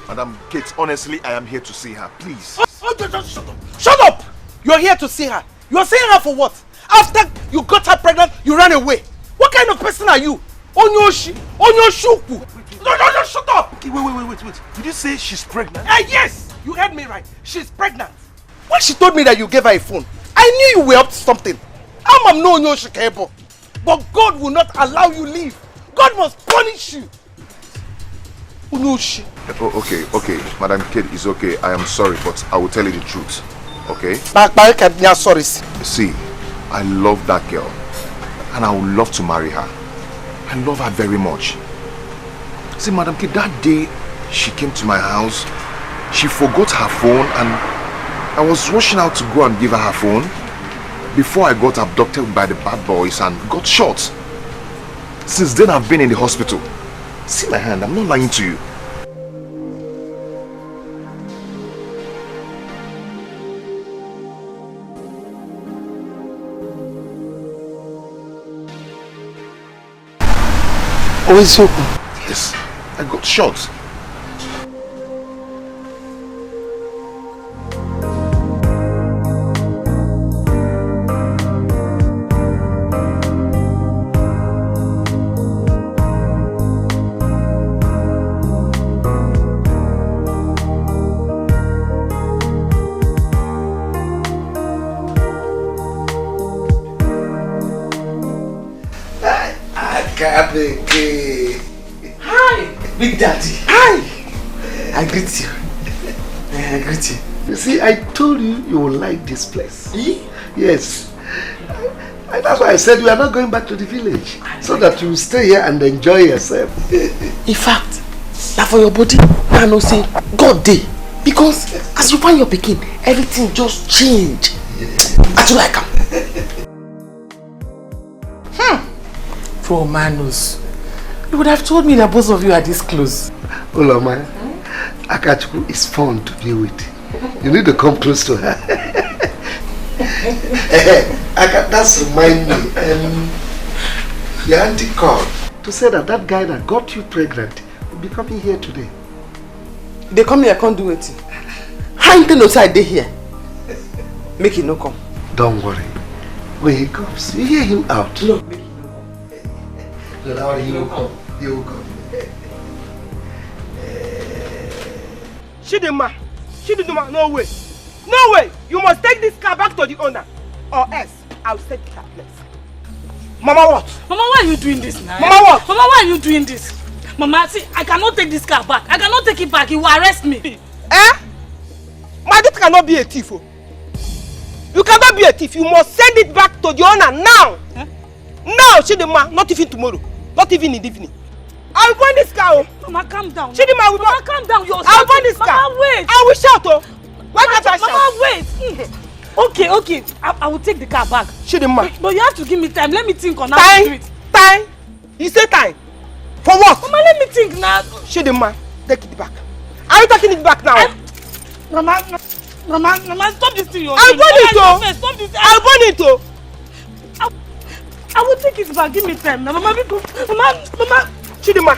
[SPEAKER 16] Madam Kate, honestly, I am here to see her. Please.
[SPEAKER 12] Just shut up. Shut up! You're here to see her. You're seeing her for what? After you got her pregnant, you ran away. What kind of person are you? Onyoshi? Onyoshuku? No, shut up!
[SPEAKER 16] Okay, wait. Did you say she's pregnant?
[SPEAKER 12] Yes! You heard me right. She's pregnant. When she told me that you gave her a phone, I knew you were up to something. I'm no Onyoshi Kebo. But God will not allow you leave. God must punish you. Onyoshi.
[SPEAKER 16] Oh, okay. Madam Kate is okay. I am sorry, but I will tell you the truth. Okay?
[SPEAKER 12] Sorry.
[SPEAKER 16] See, I love that girl. And I would love to marry her. I love her very much. See, Madam K, that day she came to my house, she forgot her phone and I was rushing out to go and give her her phone before I got abducted by the bad boys and got shot. Since then I've been in the hospital. See my hand, I'm not lying to you.
[SPEAKER 8] Oh, it's open.
[SPEAKER 16] Yes, I got shot.
[SPEAKER 8] Hi, Big Daddy. Hi. I greet you. I greet you. You see, I told you you will like this place. Yes. And that's why I said we are not going back to the village. So that you will stay here and enjoy yourself.
[SPEAKER 3] In fact, now for your body, I know say God day. Because as you find your pikin, everything just change. I do like him.
[SPEAKER 23] Poor Manus. You would have told me that both of you are this close.
[SPEAKER 8] Uloma, Akachuku is fun to be with. You need to come close to her. That's remind me. Your auntie called to say that that guy that got you pregnant will be coming here today.
[SPEAKER 3] They come here, I can't do it. How you know I dey here? Make him no come.
[SPEAKER 8] Don't worry. When he comes, you hear him out.
[SPEAKER 3] No.
[SPEAKER 8] No, that one he will come. He will come.
[SPEAKER 9] Chidinma, no way. No way! You must take this car back to the owner. Or else, I'll set the car place. Mama, what?
[SPEAKER 7] Mama, why are you doing this now?
[SPEAKER 9] Mama, what?
[SPEAKER 7] Mama, why are you doing this? Mama, see, I cannot take this car back. I cannot take it back. He will arrest me.
[SPEAKER 9] Eh? My daughter cannot be a thief. Oh. You cannot be a thief. You must send it back to the owner now. Eh? Now, Chidinma, not even tomorrow. Not even in the evening. I'll burn this car. Oh.
[SPEAKER 7] Mama, calm down.
[SPEAKER 9] Chidinma,
[SPEAKER 7] Mama, calm down.
[SPEAKER 9] I'll burn this car.
[SPEAKER 7] Mama, wait.
[SPEAKER 9] I will shout. Oh. Why can't I shout?
[SPEAKER 7] Mama, wait. Okay. I will take the car back.
[SPEAKER 9] Chidinma.
[SPEAKER 7] But you have to give me time. Let me think on how to do it.
[SPEAKER 9] Time? You say time? For what?
[SPEAKER 7] Mama, let me think now.
[SPEAKER 9] Chidinma, take it back. Are you taking it back now?
[SPEAKER 7] Mama, stop this thing.
[SPEAKER 9] I'll burn it, oh.
[SPEAKER 7] Stop this.
[SPEAKER 9] I'll burn it, oh.
[SPEAKER 7] I will take it back. Give me time. Mama, Mama.
[SPEAKER 9] Chidinma.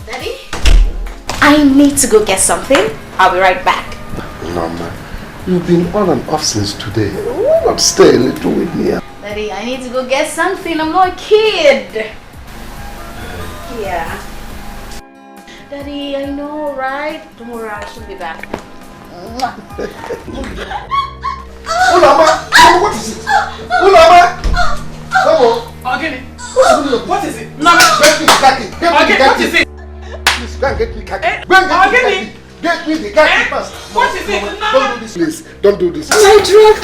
[SPEAKER 21] Daddy? I need to go get something. I'll be right back.
[SPEAKER 8] Mama, you've been on and off since today. Why not stay a little with me?
[SPEAKER 21] Daddy, I need to go get something. I'm not a kid. Yeah. Daddy, I know, right? Don't worry, I should be back.
[SPEAKER 8] Ulama, what is it? Ulama, come on.
[SPEAKER 23] Again. What is it?
[SPEAKER 8] No, get me the khaki.
[SPEAKER 23] What is it?
[SPEAKER 8] Please, go and get me khaki. Go and get me the khaki. Get me the khaki first.
[SPEAKER 23] What is it?
[SPEAKER 8] Don't do this, please. Don't do this.
[SPEAKER 21] My drug.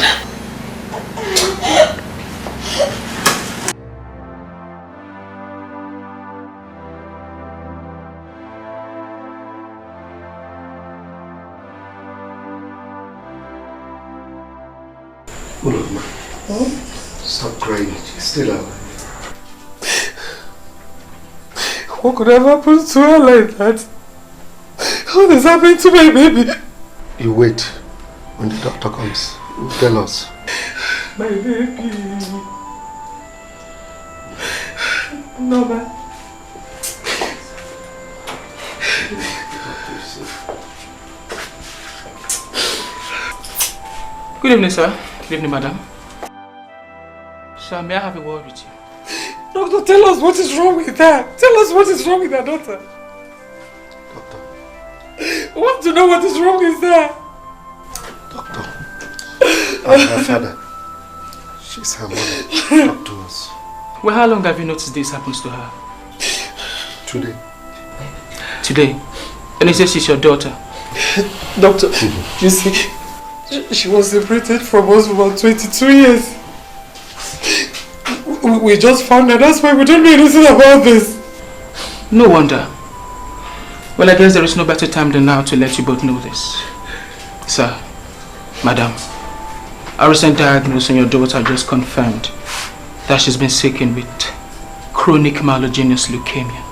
[SPEAKER 8] Ulama, stop crying. She's still alive.
[SPEAKER 23] What could have happened to her like that? What is happening to my baby?
[SPEAKER 8] You wait. When the doctor comes, he'll tell us.
[SPEAKER 23] My baby. No, man. Good evening, sir. Good evening, madam. Sir, may I have a word with you? Doctor, tell us what is wrong with her. Tell us what is wrong with her daughter.
[SPEAKER 8] Doctor.
[SPEAKER 23] I want to know what is wrong with her.
[SPEAKER 8] Doctor. Her father. She's her mother. Talk to us.
[SPEAKER 23] Well, how long have you noticed this happens to her?
[SPEAKER 8] Today.
[SPEAKER 23] Today? And he says she's your daughter. Doctor, you see, She was separated from us for about 22 years. We just found out. That's why we don't know anything about this.
[SPEAKER 11] No wonder. Well, I guess there is no better time than now to let you both know this. Sir, Madam, our recent diagnosis on your daughter just confirmed that she's been stricken with chronic myelogenous leukemia.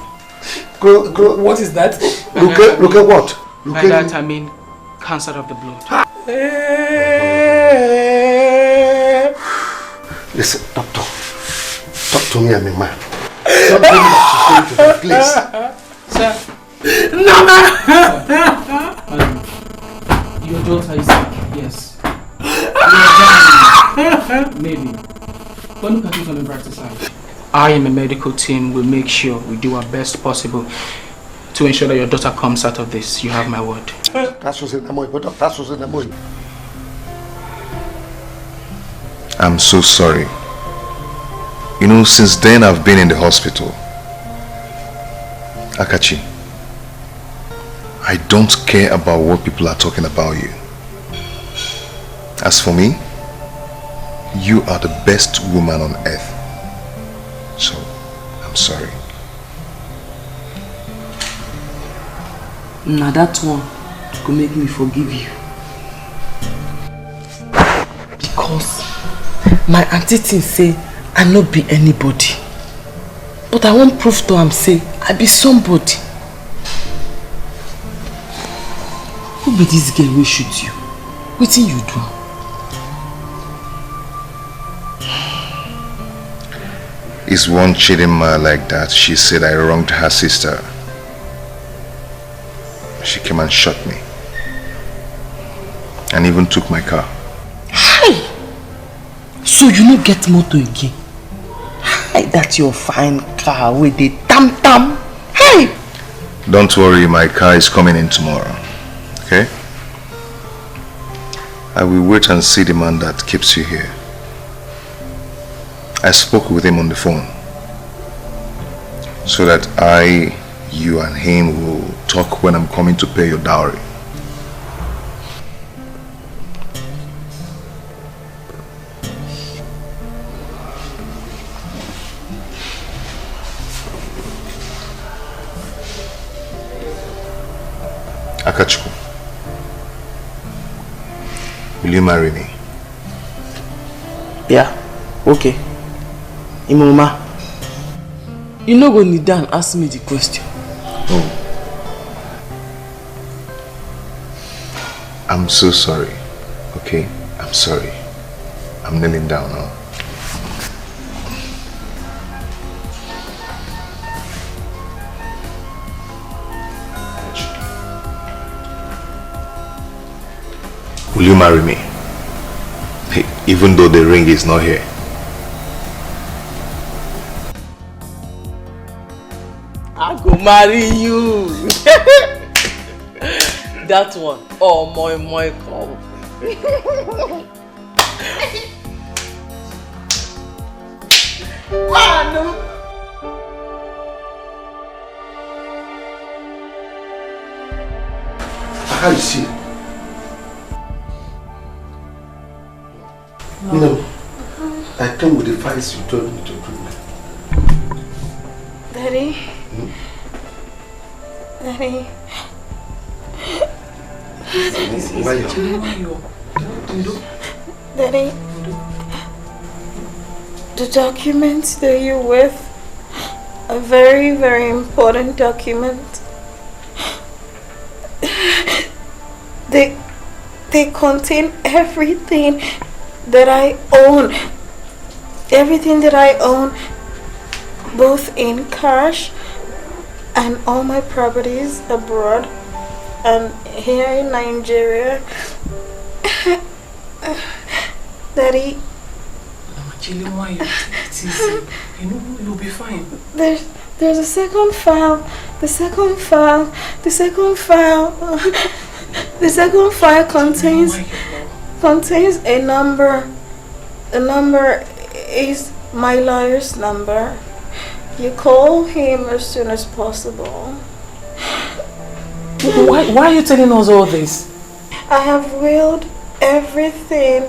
[SPEAKER 23] What is that?
[SPEAKER 8] Look at what?
[SPEAKER 11] By that I mean cancer of the blood.
[SPEAKER 8] Listen, doctor. Talk to me, I'm a man. Don't tell me that she's going to that place.
[SPEAKER 11] Sir. Your daughter is sick, yes. Maybe. But look at it on the brighter side. I and my medical team will make sure we do our best possible to ensure that your daughter comes out of this. You have my word.
[SPEAKER 8] That's what's in the money, but that's what's in the money.
[SPEAKER 16] I'm so sorry. You know, since then I've been in the hospital. Akachi, I don't care about what people are talking about you. As for me, you are the best woman on earth. So, I'm sorry.
[SPEAKER 3] Now that one could make me forgive you. Because my auntie thing say I not be anybody. But I won't prove to am say I be somebody. Who be this girl wey shoot you? Wetin you do?
[SPEAKER 16] Is one Chidinma like that? She said I wronged her sister. She came and shot me. And even took my car.
[SPEAKER 3] Hi! So you no get motor again? Hi, that your fine car with the tam-tam. Hey!
[SPEAKER 16] Don't worry, my car is coming in tomorrow. Okay? I will wait and see the man that keeps you here. I spoke with him on the phone. So that you and him will talk when I'm coming to pay your dowry. Akachuku, will you marry me?
[SPEAKER 3] Yeah, okay. Imoma, you no go kneel down and ask me the question.
[SPEAKER 16] Oh. I'm so sorry. Okay? I'm sorry. I'm kneeling down now. Will you marry me? Hey, even though the ring is not here.
[SPEAKER 3] I go marry you. That one. Oh, my call.
[SPEAKER 8] How you see? No. I came with the files you told me to bring.
[SPEAKER 19] Daddy. Daddy. Daddy. The documents that you're with are very, very important documents. They contain everything that I own. Everything that I own, both in cash and all my properties abroad and here in Nigeria. Daddy.
[SPEAKER 23] Chili, why you take it easy? You know you'll be fine.
[SPEAKER 19] There's a second file. The second file contains a number. The number is my lawyer's number. You call him as soon as possible.
[SPEAKER 23] Why are you telling us all this?
[SPEAKER 19] I have willed everything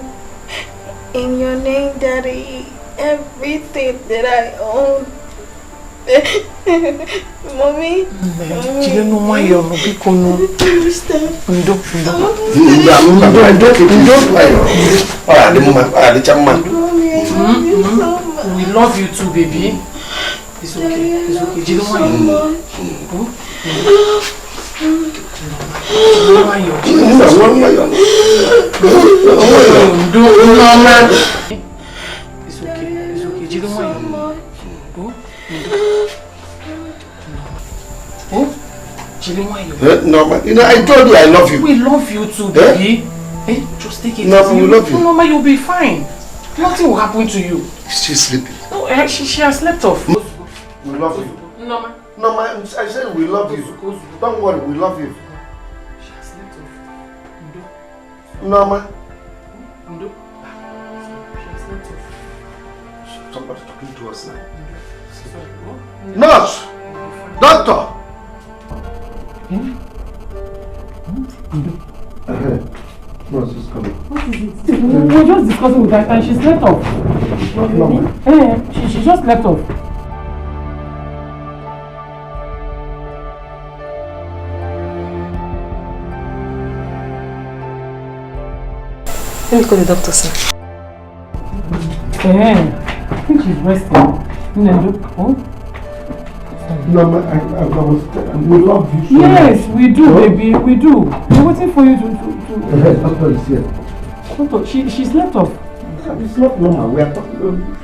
[SPEAKER 19] in your name, Daddy. Everything that I own. Mommy?
[SPEAKER 11] We love you too, baby. It's okay. It's okay. Do you know why you It's okay. It's okay. Do you know why
[SPEAKER 8] No, you know, I told you I love you.
[SPEAKER 11] We love you too, baby. Hey, just take it.
[SPEAKER 8] No, we love you.
[SPEAKER 11] No, Mama, you'll be fine. Nothing will happen to you.
[SPEAKER 8] She's sleeping.
[SPEAKER 11] No, she has slept off.
[SPEAKER 8] We love you.
[SPEAKER 11] No,
[SPEAKER 8] I said we love you. Don't worry, we love you.
[SPEAKER 11] She has slept off.
[SPEAKER 8] Norma.
[SPEAKER 11] She has slept off.
[SPEAKER 8] Somebody talking to us now. Nurse! Doctor! Nurse is coming.
[SPEAKER 11] What is it? We were just discussing with her and she slept off. She just slept off.
[SPEAKER 3] Let me call the doctor, sir.
[SPEAKER 11] I think she's resting.
[SPEAKER 8] No, we love you.
[SPEAKER 11] Yes, we do, baby. We do. We're waiting for you to.
[SPEAKER 8] Doctor is here.
[SPEAKER 11] Doctor, she slept off.
[SPEAKER 8] It's not normal. We are talking.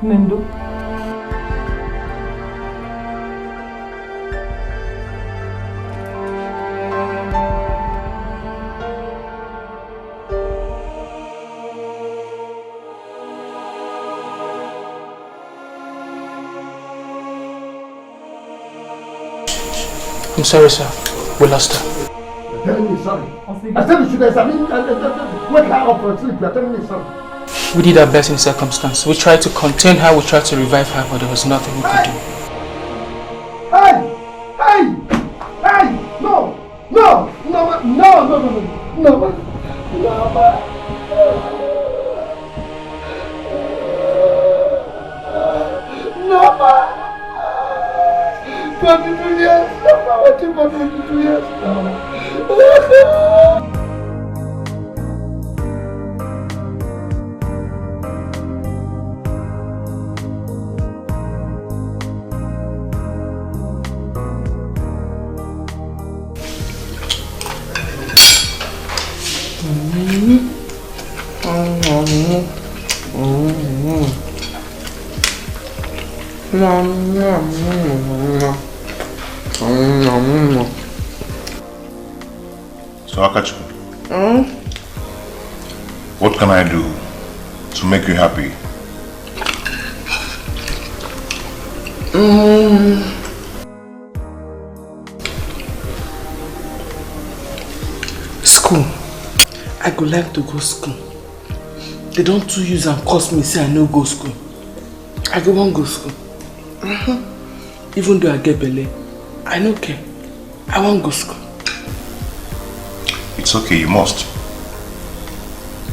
[SPEAKER 11] Nendo. I'm sorry, sir. We lost her.
[SPEAKER 8] You're telling me sorry. I said you should examine wake her up from sleep. You're telling me sorry.
[SPEAKER 11] We did our best in circumstance. We tried to contain her, we tried to revive her, but there was nothing we could do.
[SPEAKER 8] Hey! No!
[SPEAKER 16] So Akachu, what can I do to make you happy?
[SPEAKER 3] School. I go like to go school. They don't too use and cost me say I no go school. I go want go school. Even though I get belly, I don't care. I want go school.
[SPEAKER 16] It's okay, you must.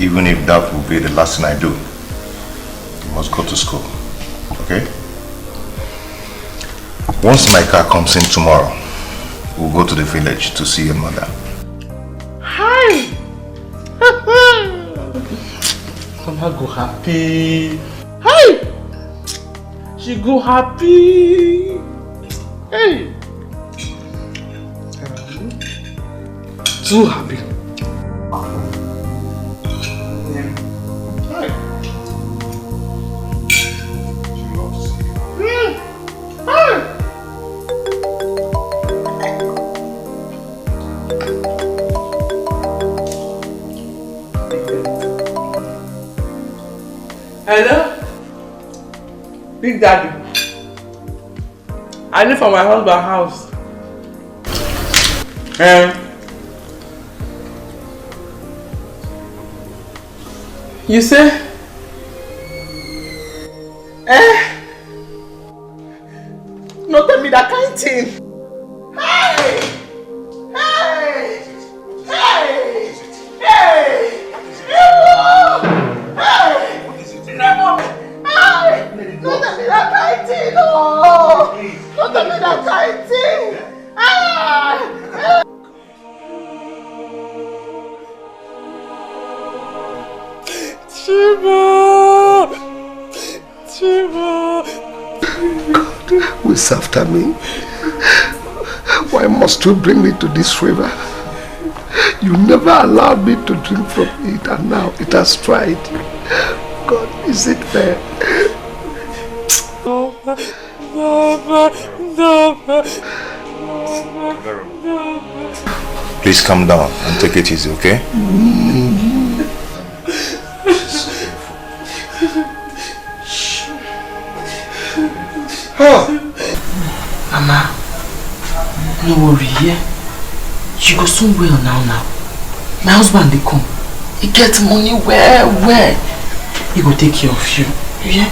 [SPEAKER 16] Even if that will be the last thing I do, you must go to school, okay? Once my car comes in tomorrow, we'll go to the village to see your mother.
[SPEAKER 3] Hi! Mama go happy. Hi! She go happy. Hey! Too happy. Hello? Big Daddy. I live for my husband's house. You say? No tell me that kind of thing.
[SPEAKER 8] always after me. Why must you bring me to this river? You never allowed me to drink from it, and now it has tried. God, is it fair?
[SPEAKER 16] Please calm down and take it easy, okay?
[SPEAKER 2] Mama, no worry, yeah? She go soon well now. My husband, they come. He gets money where? He go take care of you, yeah?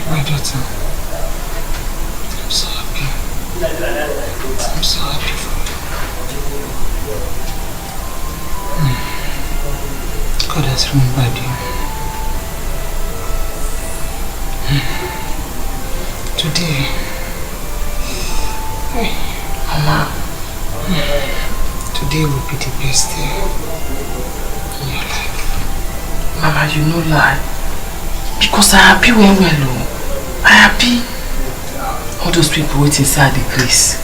[SPEAKER 2] My daughter, I'm so happy. I'm so happy for you. God has remembered you. Today, Mama, today will be the best day in your life. Mama, you no lie. Because I happy well. I happy. All those people waiting inside the grace.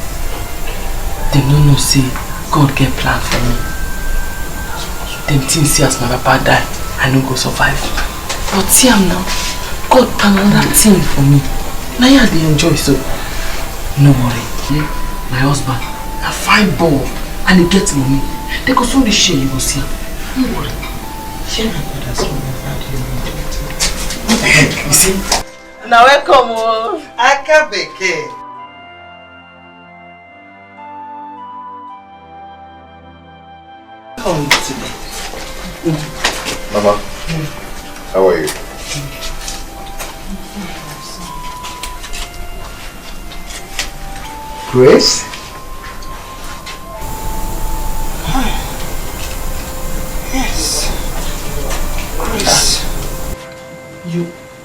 [SPEAKER 2] They don't know say God get plan for me. Them things see as my papa die, I no go survive. But see am now. God plan another thing for me. Now yeah, they enjoy, so no worry. Yeah? My husband, a fine ball, and he gets money. They go soon share, you go see him. No worry. Share my God has remembered you. What the heck, you see?
[SPEAKER 12] Now welcome, Akabeke.
[SPEAKER 2] Come today.
[SPEAKER 16] Mama, how are you?
[SPEAKER 8] Grace?
[SPEAKER 11] Yes. Grace.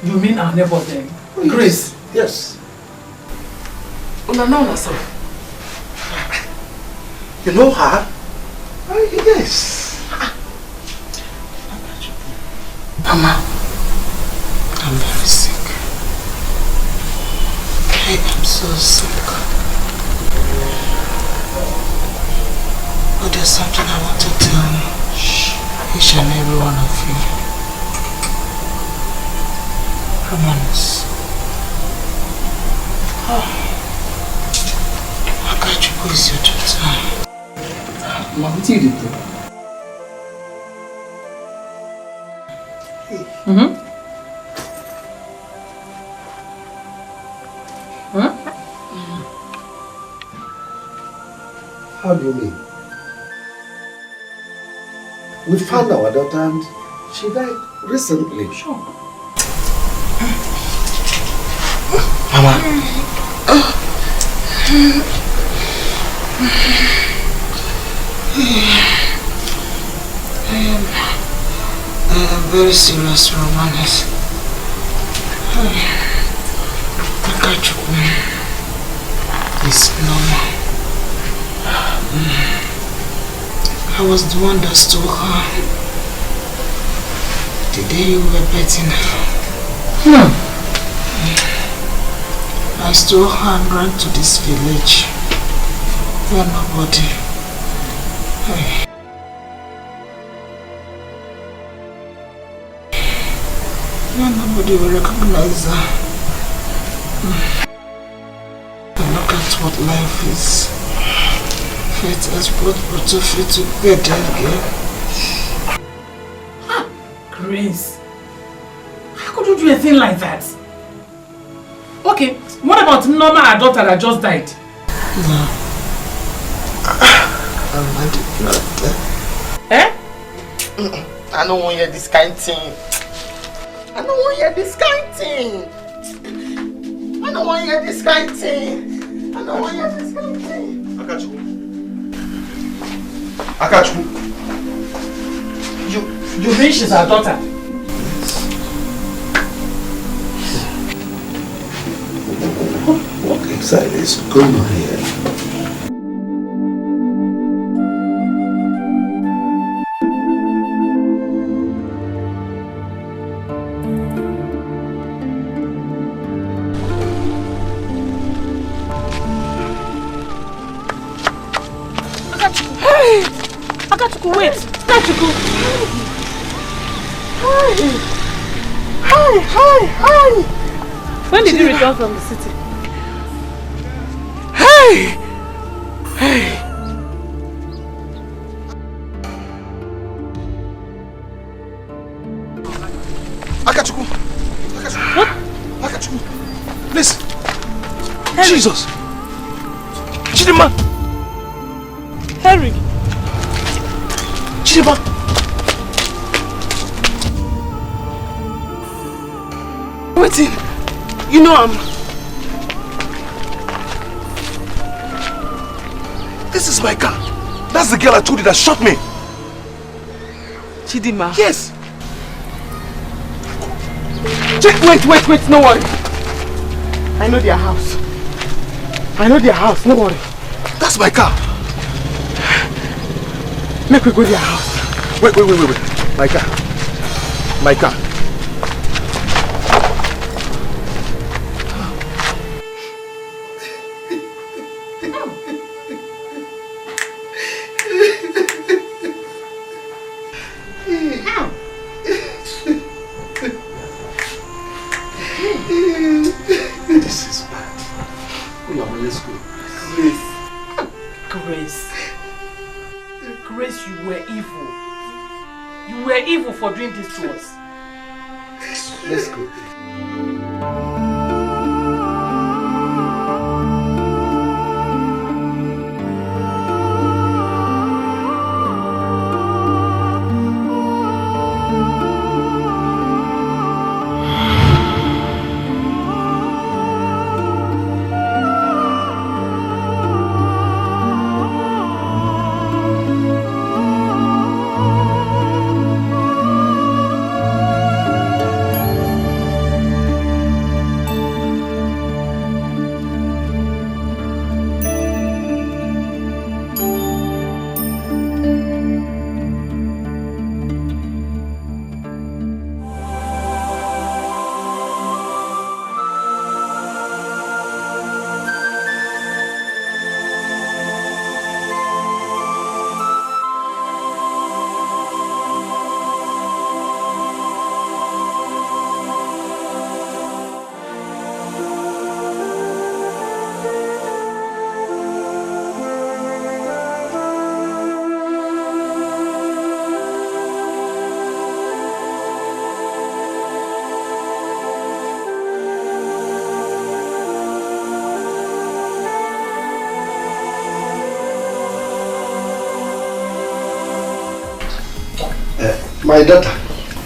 [SPEAKER 11] You mean our neighbor then? Grace?
[SPEAKER 8] Yes.
[SPEAKER 2] No, sir.
[SPEAKER 8] You know her? Yes.
[SPEAKER 2] Mama, I'm very sick. I am so sick. But there's something I want to tell you. Each and every one of you. Romanus. Akachuku is your daughter.
[SPEAKER 11] Mama, what you did?
[SPEAKER 8] How do you mean? We found our daughter and she died recently.
[SPEAKER 2] Sure. Mama. I am very serious, Romanus. It's normal. I was the one that stole her the day you were betting her. I stole her and ran to this village where nobody. Where nobody will recognize her. And look at what life is. Fate has brought both of you together again.
[SPEAKER 11] Grace, how could you do a thing like that? Okay, what about Norma, our daughter that just died?
[SPEAKER 2] No. I did not.
[SPEAKER 12] Eh? I don't want to hear this kind of thing. I don't want to hear this kind of thing. I don't want to hear this kind of thing. I don't want to hear this kind of thing.
[SPEAKER 16] Akachu.
[SPEAKER 11] You mean she's our daughter?
[SPEAKER 8] What exactly is going on here?
[SPEAKER 7] Akachuku, wait. Akachuku.
[SPEAKER 2] Hi.
[SPEAKER 7] When did you return from the city?
[SPEAKER 2] Hey.
[SPEAKER 8] Akachuku.
[SPEAKER 7] What?
[SPEAKER 8] Akachuku. Please.
[SPEAKER 7] Harry.
[SPEAKER 8] Jesus. Chidima.
[SPEAKER 7] Harry.
[SPEAKER 8] Chidima. Waiting. You know This is my car. That's the girl I told you that shot me.
[SPEAKER 2] Chidima.
[SPEAKER 8] Yes. Wait, no worry. I know their house. No worry. That's my car. Make we go to their house. Wait. My car. This is bad. Let's go.
[SPEAKER 2] Grace, you were evil. You were evil for doing this to us.
[SPEAKER 8] Let's go. My daughter,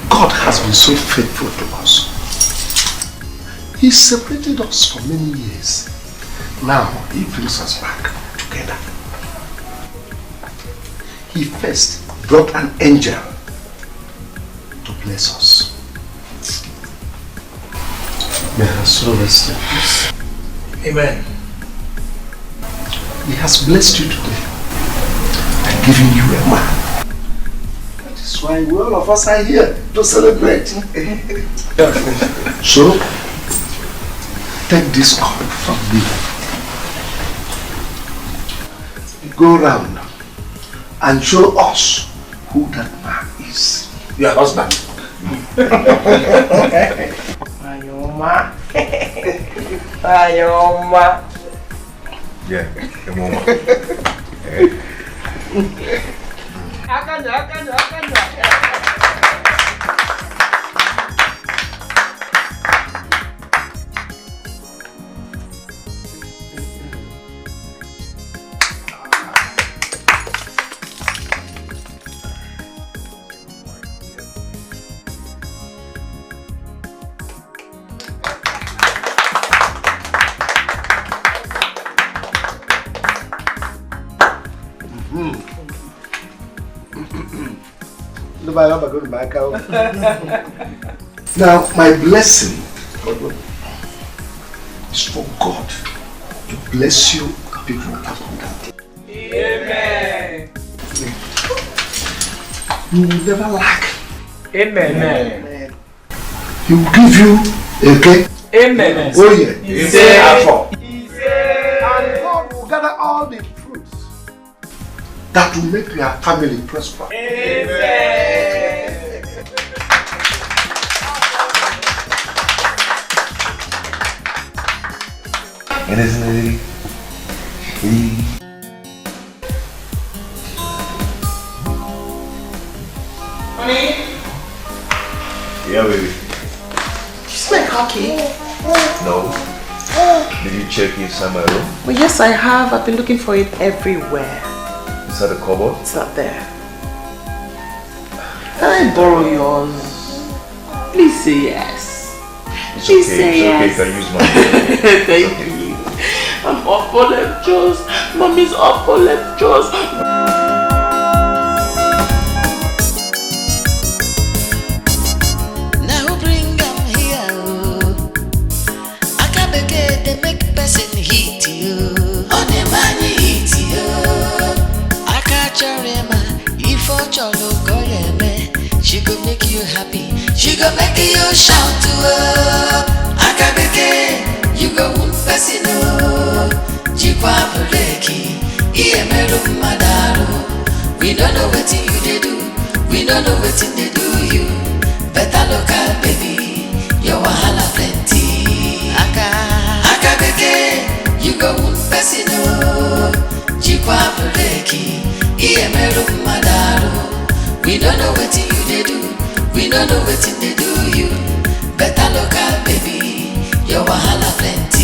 [SPEAKER 8] God has been so faithful to us. He separated us for many years. Now, He brings us back together. He first brought an angel to bless us. May her soul rest in peace.
[SPEAKER 13] Amen.
[SPEAKER 8] He has blessed you today and given you a man. That's why all of us are here to celebrate. So, take this cup from me. Go round and show us who that man is. Your husband.
[SPEAKER 13] Ayoma. Ayoma.
[SPEAKER 16] Yeah, come on.
[SPEAKER 13] Akanja.
[SPEAKER 8] Now, my blessing is for God to bless you people abundantly.
[SPEAKER 13] Amen.
[SPEAKER 8] You will never lack.
[SPEAKER 13] Amen.
[SPEAKER 8] He will give you, okay?
[SPEAKER 13] Amen.
[SPEAKER 8] Oh yeah.
[SPEAKER 13] Amen.
[SPEAKER 8] And God will gather all the fruits that will make your family prosper.
[SPEAKER 23] Amen.
[SPEAKER 20] It isn't
[SPEAKER 4] Honey?
[SPEAKER 20] Yeah, baby.
[SPEAKER 4] Did you smell cocky?
[SPEAKER 20] No. Did you check inside my room?
[SPEAKER 4] Well, yes, I have. I've been looking for it everywhere.
[SPEAKER 20] Inside the cupboard?
[SPEAKER 4] It's not there. Can I borrow yours? Please say yes.
[SPEAKER 20] It's
[SPEAKER 4] Please
[SPEAKER 20] okay.
[SPEAKER 4] say
[SPEAKER 20] It's
[SPEAKER 4] yes.
[SPEAKER 20] okay. You can use mine.
[SPEAKER 4] Thank you. I'm up for lectures. Mommy's up for lectures.
[SPEAKER 5] Now bring them here. I can't begin to make person hit you. On the money hit you. I can't remember if I cholo she go make you happy. She go make you shout to her. I can't begin. You go person. Jikwa breki. Iemero madaro. We don't know what you they do. We don't know what they do you. Better look at baby. Your wahala plenty. Aka beke. You go person. Jikwa breki. Iemero madaro. We don't know what you they do. We don't know what they do you. Better look at baby. Your wahala plenty.